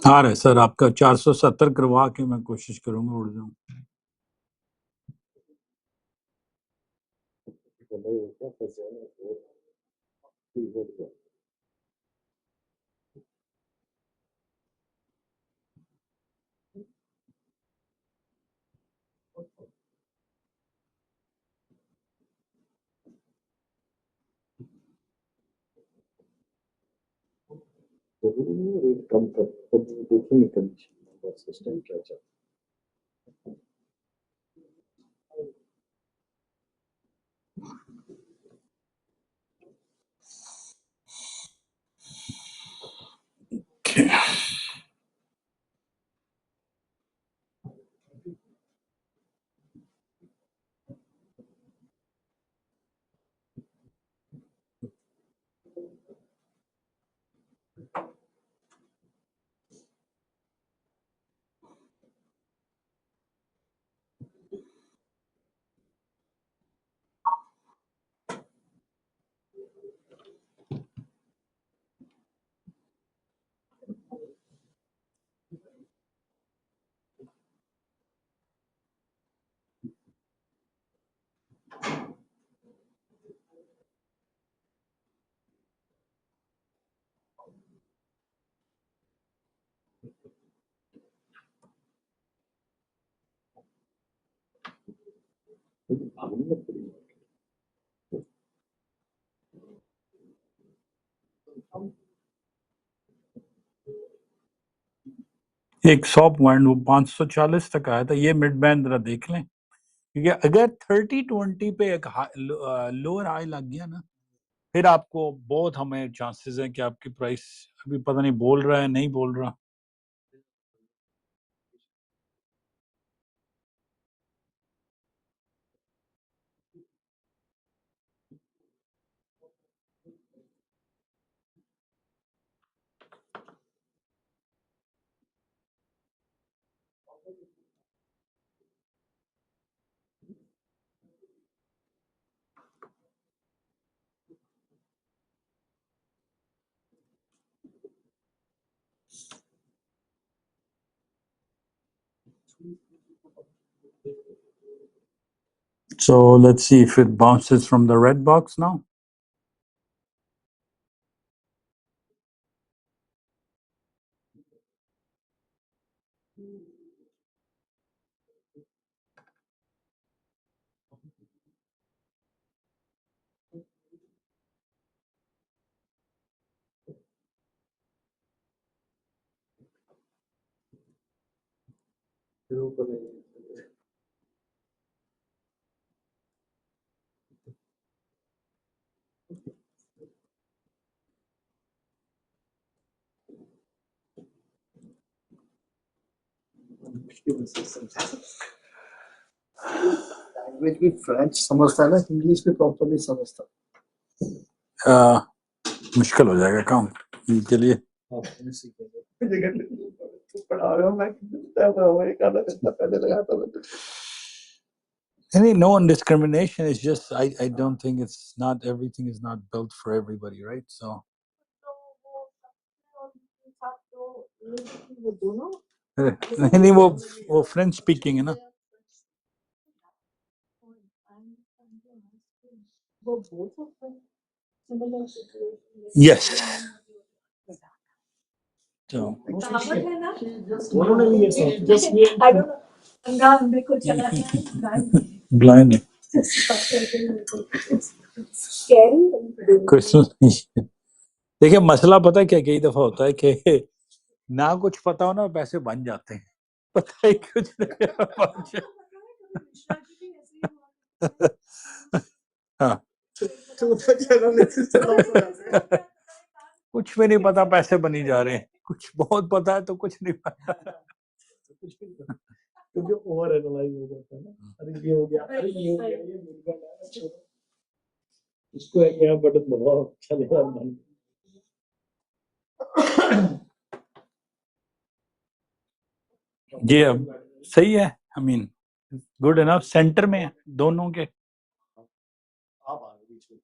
आ रहा है सर आपका 470 करवा के मैं कोशिश करूंगा उड़ जाऊं रेट कम कर देखेंगे कंडीशन सिस्टम क्या चल एक 100 पॉइंट वो 540 तक आया था। ये मिड बैंड जरा देख लें, क्योंकि अगर 30-20 पे एक लोअर हाई लग गया ना, फिर आपको बहुत हमें चांसेस हैं कि आपकी प्राइस अभी पता नहीं बोल रहा है नहीं बोल रहा। So let's see if it bounces from the red box now. Language भी फ्रेंच समझता है ना, इंग्लिश भी प्रॉपर्ली समझता है। मुश्किल हो जाएगा काम इनके लिए। आपने सीखेंगे तो पढ़ा रहा हूँ मैं, एक आधा घंटा पहले लगा था मैं। Any no discrimination is just I don't think it's not everything is not built for everybody, right? So नहीं वो फ्रेंच स्पीकिंग है ना। Yes. So दोनों ने लिए blind कुछ नहीं। देखिए मसला पता है क्या, कई दफा होता है कि ना कुछ पता हो ना पैसे बन जाते हैं, पता है कुछ नहीं। हाँ कुछ भी नहीं पता पैसे बनी जा रहे हैं, कुछ बहुत पता है तो कुछ नहीं पता। क्योंकि ओवर एनालाइज हो जाता है ना, अरे ये हो गया, अरे ये हो गया, ये मिल गया, छोड़ो इसको यहाँ बटन दबाओ चलेगा नहीं। जी अब सही है, I mean good enough, centre में है दोनों के। आप आ गए बीच में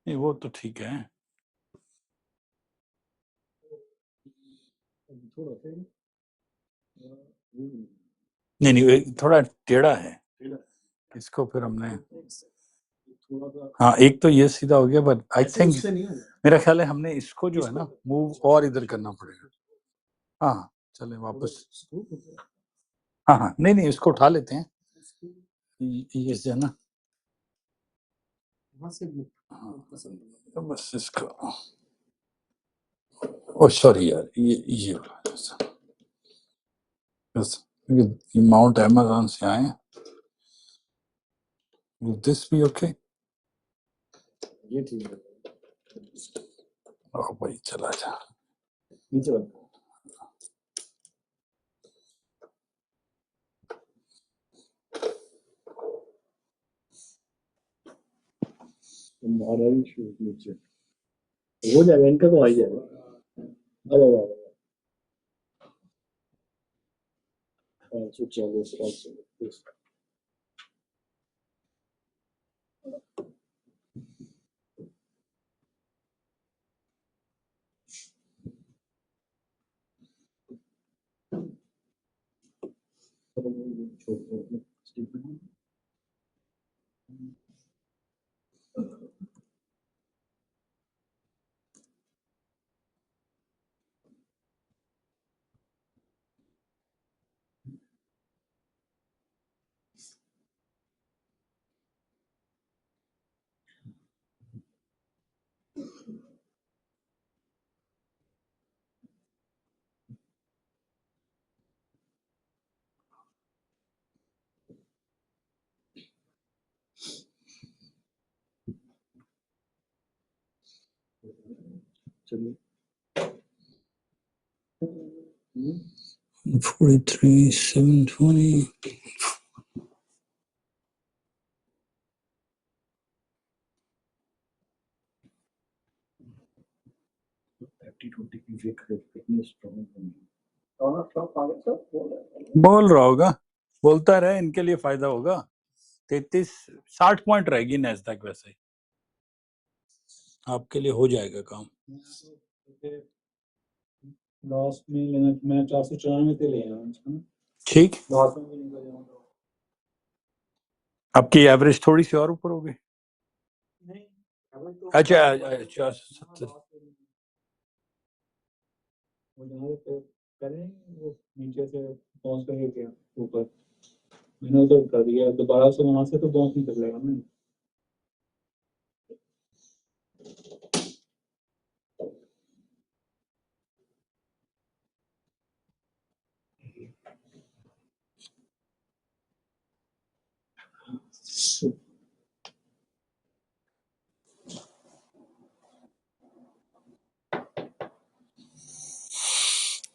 नहीं वो तो ठीक है, थोड़ा सा नहीं नहीं थोड़ा टेढ़ा है इसको, फिर हमने थोड़ा सा, हाँ एक तो ये सीधा हो गया, बट आई थिंक उससे नहीं होगा। मेरा ख्याल है हमने इसको जो है ना मूव और इधर करना पड़ेगा। हाँ चले वापस, हाँ हाँ नहीं नहीं इसको उठा लेते हैं ये जो है ना, तो बस इसको, ओ सॉरी यार ये बस माउंट अमेज़न से आए, दिस भी ओके। ये ठीक है, ओ भाई चला जा, नीचे वाला हमारा ही शूट नीचे हो जाएगा, इनका तो आ ही जाएगा, आ जाएगा, 540 540। 43,720. बोल रहा होगा, बोलता रहे, इनके लिए फायदा होगा। 33-60 पॉइंट रहेगी नैस्डैक, वैसे ही आपके लिए हो जाएगा काम। लास्ट में लेना, मैं 494 पे ले आया। ठीक, आपकी एवरेज थोड़ी सी और ऊपर हो गई। अच्छा अच्छा, 70 करें वो नीचे से पहुंच कर क्या ऊपर, मैंने तो कर दिया, दोबारा से वहां से तो पहुंच नहीं कर लेगा ना।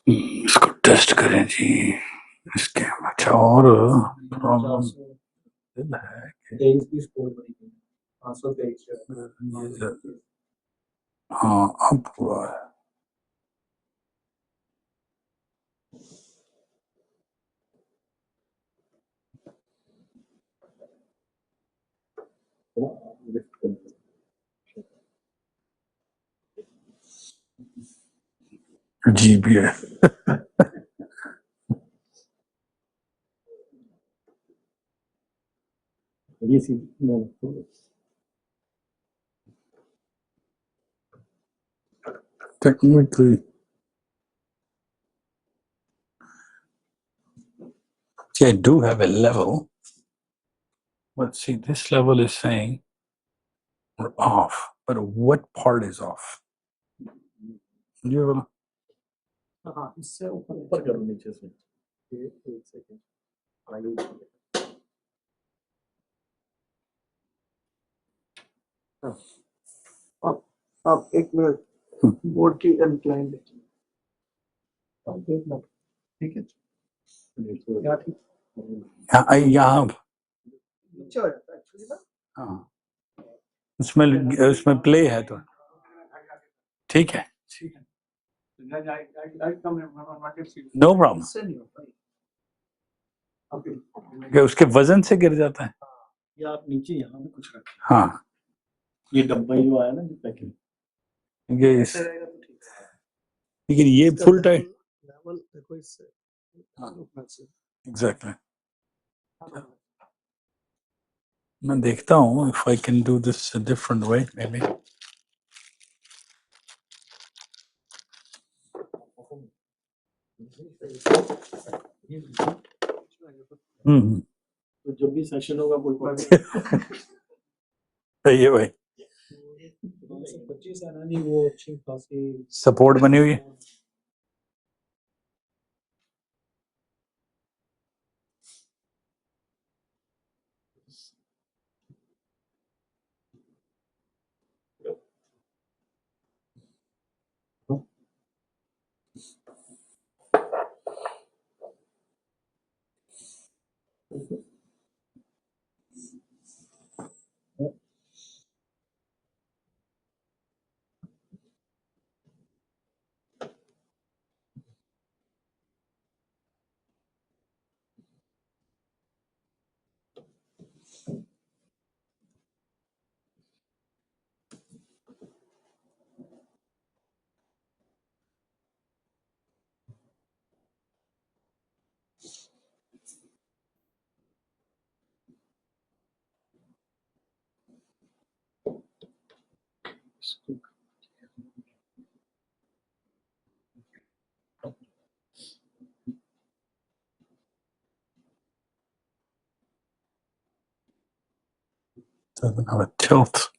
इसको टेस्ट करें जी, इसके अच्छा और प्रॉब्लम है कि हाँ अब हुआ है। जी भी है। Technically, see, I do have a level, but see, this level is saying we're off, but what part is off? You have a, हाँ, इससे ऊपर करो नीचे से। एक सेकंड, आप एक मिनट बोर्ड की इंक्लाइन देखिए, आप देखना, ठीक है? क्या ठीक? हाँ, यहाँ नीचे हो जाता है एक्चुअली ना। हाँ, उसमें प्ले है तो ठीक है, ठीक है, नो प्रॉब्लम। उसके वजन से गिर जाता है, या आप नीचे यहाँ पे कुछ रखें। हाँ, ये डब्बा ही जो आया ना, जो पैकिंग, ये लेकिन ये फुल टाइट लेवल देखो इससे। हाँ, एग्जैक्टली। मैं देखता हूँ if I can do this different way may be. तो जब भी सेशन होगा कोई सही है भाई, 25 है ना जी, वो अच्छी खासी सपोर्ट बनी हुई है। Doesn't have a tilt.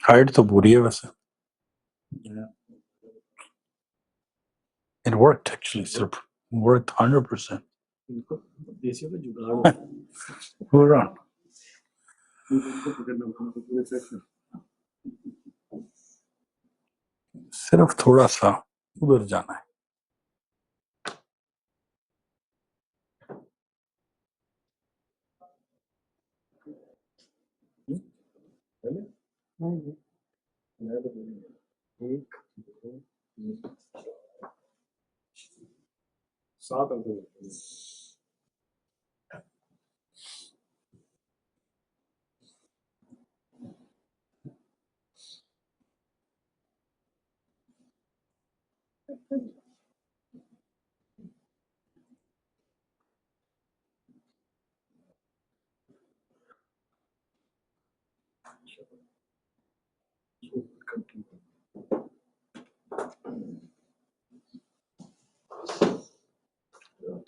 Height तो पूरी है वैसे. It worked actually. So worked 100%. इनको देसियों का जुगाड़ होता है, पूरा. इनको पकड़ना बहुत पूरे सेट में. सिर्फ थोड़ा सा उधर जाना है. है ना? मैं तो बोलूँगा, 1, 2, 3, 7 अंक होते हैं.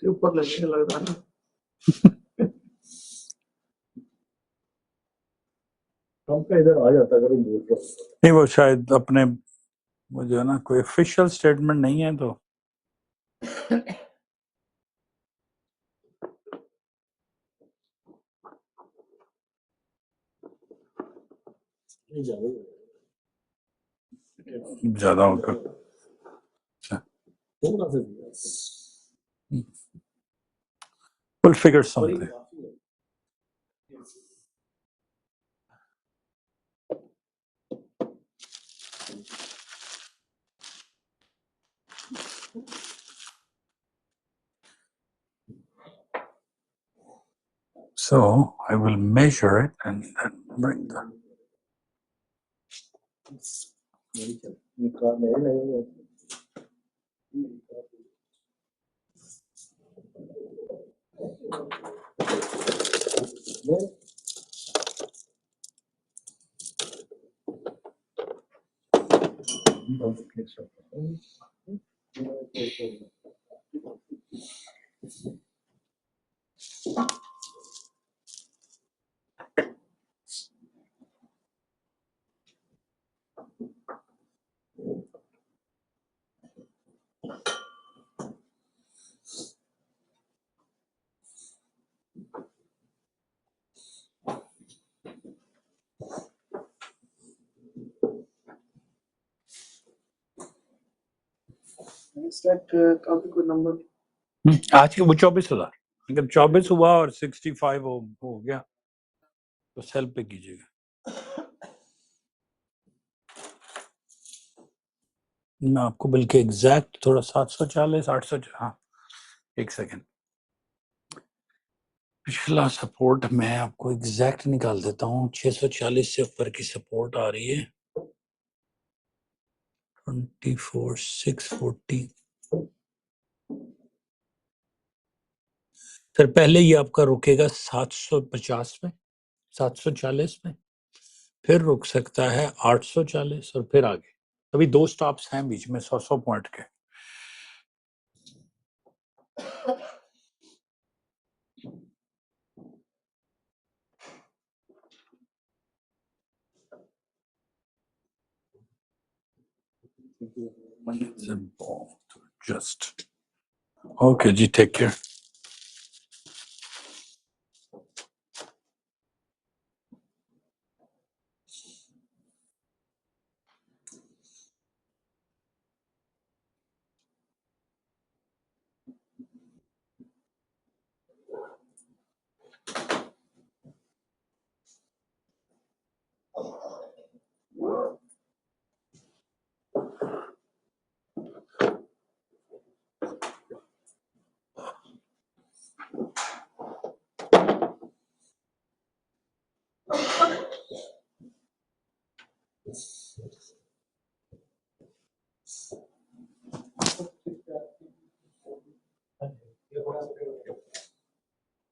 तो ऊपर लगने लग रहा है. हमका इधर आ जाता अगर हम बोल रहे. नहीं वो शायद अपने वो जो है ना कोई ऑफिशियल स्टेटमेंट नहीं है तो नहीं जा रही ज्यादा होगा. थोड़ा सा. We'll figure और ये something. काफी है. So I will measure it and then bring the. नहीं चल, ये कार नहीं लगेगा. काफी कोई नंबर. आज की वो 24,000 अगर 24 हुआ और 65 हो गया तो सेल पे कीजिएगा. मैं आपको बल्कि एग्जैक्ट थोड़ा 740 800. हाँ एक सेकेंड. पिछला सपोर्ट मैं आपको एग्जैक्ट निकाल देता हूँ. 640 से ऊपर की सपोर्ट आ रही है 24,640. सर पहले ये आपका रुकेगा 750 में 740 में फिर रुक सकता है 840 और फिर आगे. अभी 2 स्टॉप्स हैं बीच में 100 पॉइंट के. जस्ट ओके जी. Take care.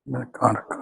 मैं कहाँ रखा है.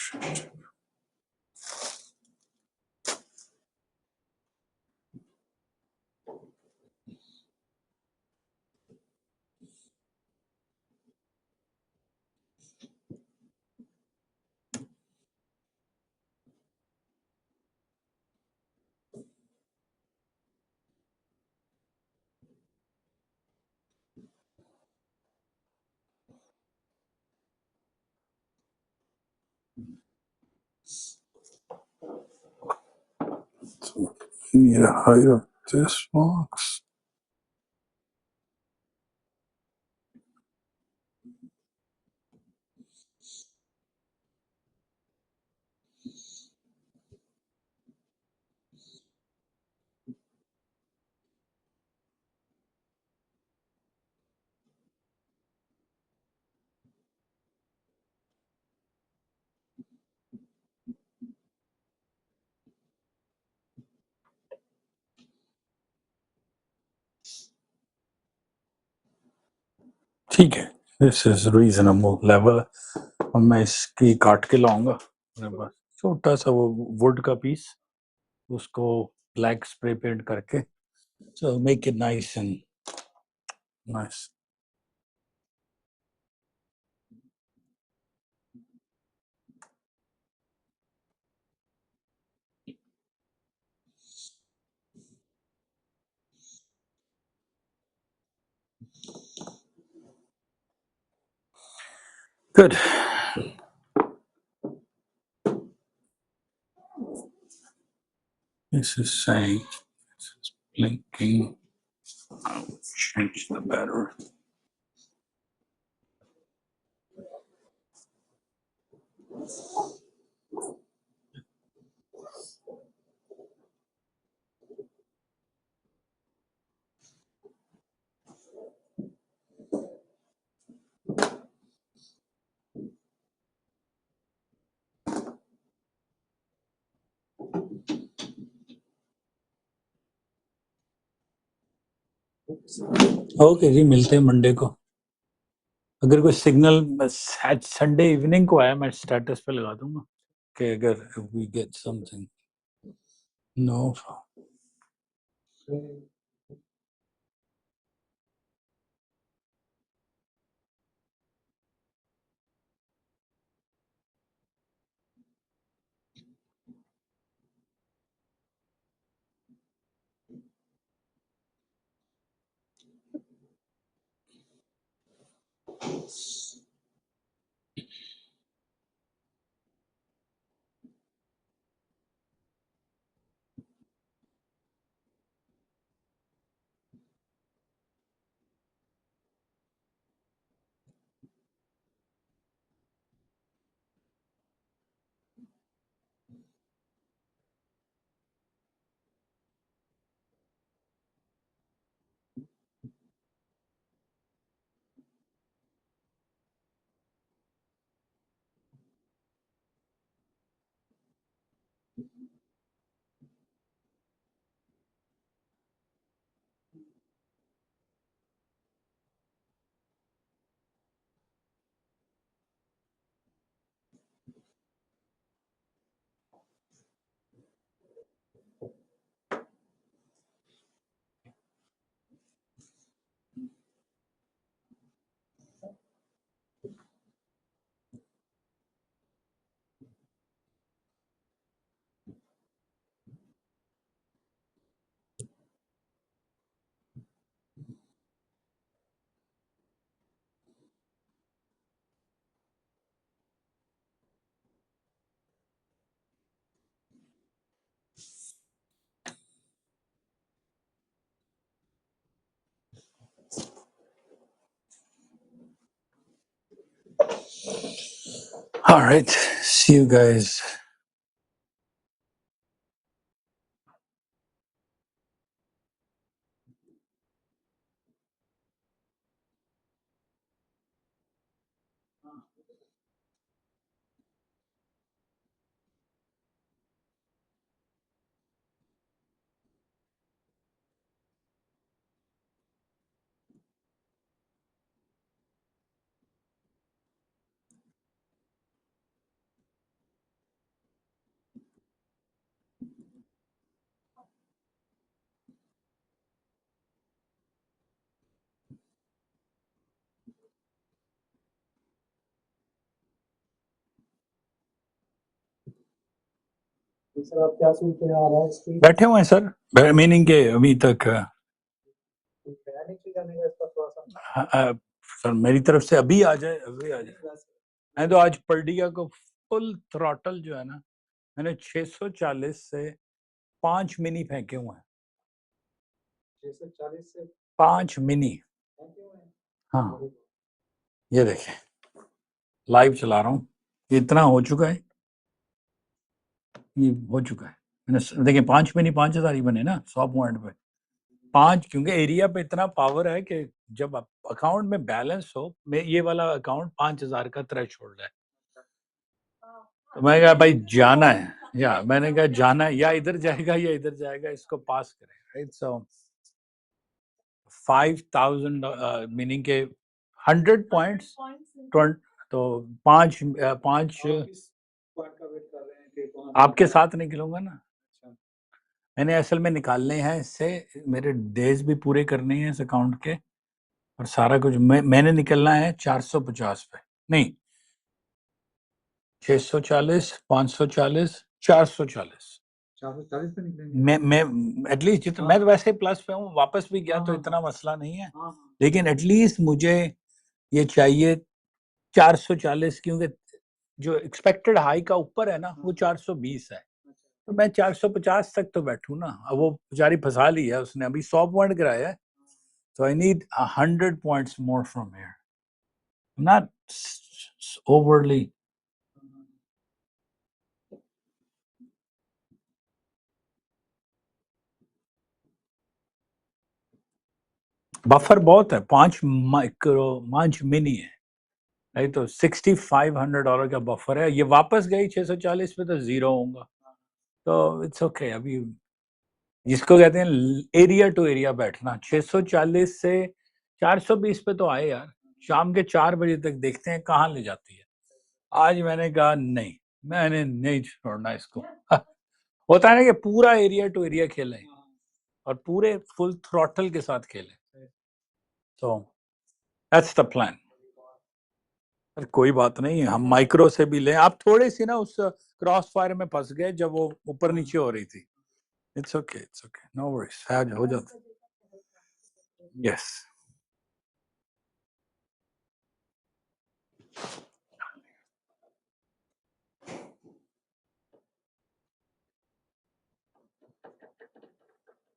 So you need a height of this box. ठीक है, this is reasonable level. अब मैं इसकी काट के लाऊंगा अपने पास छोटा सा वो वुड का पीस, उसको ब्लैक स्प्रे पेंट करके, so make it nice and nice. Good. This is saying, this is blinking. I'll change the battery. Okay जी, मिलते हैं मंडे को। अगर कोई सिग्नल संडे इवनिंग को आया, मैं स्टेटस पे लगा दूंगा कि अगर we get something. No, all right, see you guys. सर आप क्या सुन के आ रहा है स्क्रीन बैठे हुए हैं सर, मीनिंग के अभी तक मैनेज करने का इसका थोड़ा सा सर मेरी तरफ से अभी आ जाए। मैं तो आज पर्डिया को फुल थ्रॉटल जो है ना, मैंने 640 से 5 मिनी फेंके हुए हैं। 640 से 5 मिनी, फेंके हुए हैं। हाँ ये देखें, लाइव चला रहा हूँ, इतना हो चुका है, ये हो चुका है। मैंने देखिए 5 मिनी 5000 ही बने ना 100 पॉइंट पे 5, क्योंकि एरिया पे इतना पावर है कि जब अकाउंट में बैलेंस हो, ये वाला अकाउंट 5000 का थ्रेशोल्ड है, तो मैं कहा भाई जाना है, या मैंने कहा जाना है, या इधर जाएगा या इधर जाएगा, इसको पास करें, राइट। सो 5000 मीनिंग के 100 पॉइंट्स, तो 5 पॉइंट का वेट कर रहे हैं कि आपके साथ निकलूंगा ना। मैंने असल में निकालने हैं इससे, मेरे डेज भी पूरे करने हैं इस अकाउंट के, और सारा कुछ मैंने निकलना है 450 पे, नहीं 640, 540, 440। 440 पे निकलेंगे। मैं एटलीस्ट जितना, मैं तो वैसे प्लस पे हूँ, वापस भी गया तो इतना मसला नहीं है, लेकिन एटलीस्ट मुझे ये चाहिए 440, क्योंकि जो एक्सपेक्टेड हाई का ऊपर है ना वो 420 है, तो मैं 450 तक तो बैठूं ना। अब वो बेचारी फंसा ली है उसने, अभी 100 पॉइंट गिराया है, so I need 100 points more from here. I'm not overly. Buffer बहुत है, 5 माइक्रो 5 मिनी है, नहीं तो $6500 का बफर है। ये वापस गई 640 पे तो जीरो होगा, तो इट्स ओके। अभी जिसको कहते हैं एरिया टू एरिया बैठना, 640 से 420 पे तो आए यार, शाम के 4 बजे तक देखते हैं कहाँ ले जाती है। आज मैंने कहा नहीं, मैंने नहीं छोड़ना इसको। होता है ना कि पूरा एरिया टू एरिया खेलें और पूरे फुल थ्रॉटल के साथ खेलें, तो दैट्स द प्लान। कोई बात नहीं, हम माइक्रो से भी लें। आप थोड़ी सी ना उस क्रॉस फायर में फंस गए जब वो ऊपर नीचे हो रही थी। इट्स ओके, नो वरीज, हो जाता। Yes,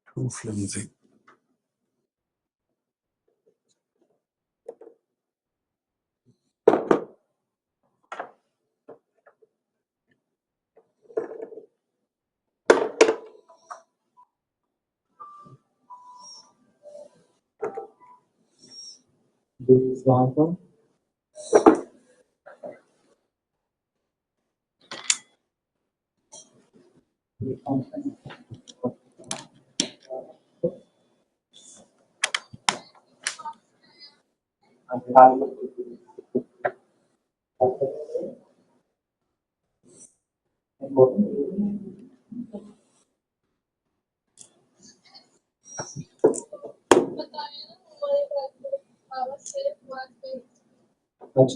too flimsy. Algo.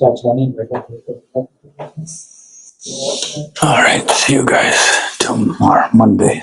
अच्छा नहीं बेटा। All right, see you guys tomorrow, Monday.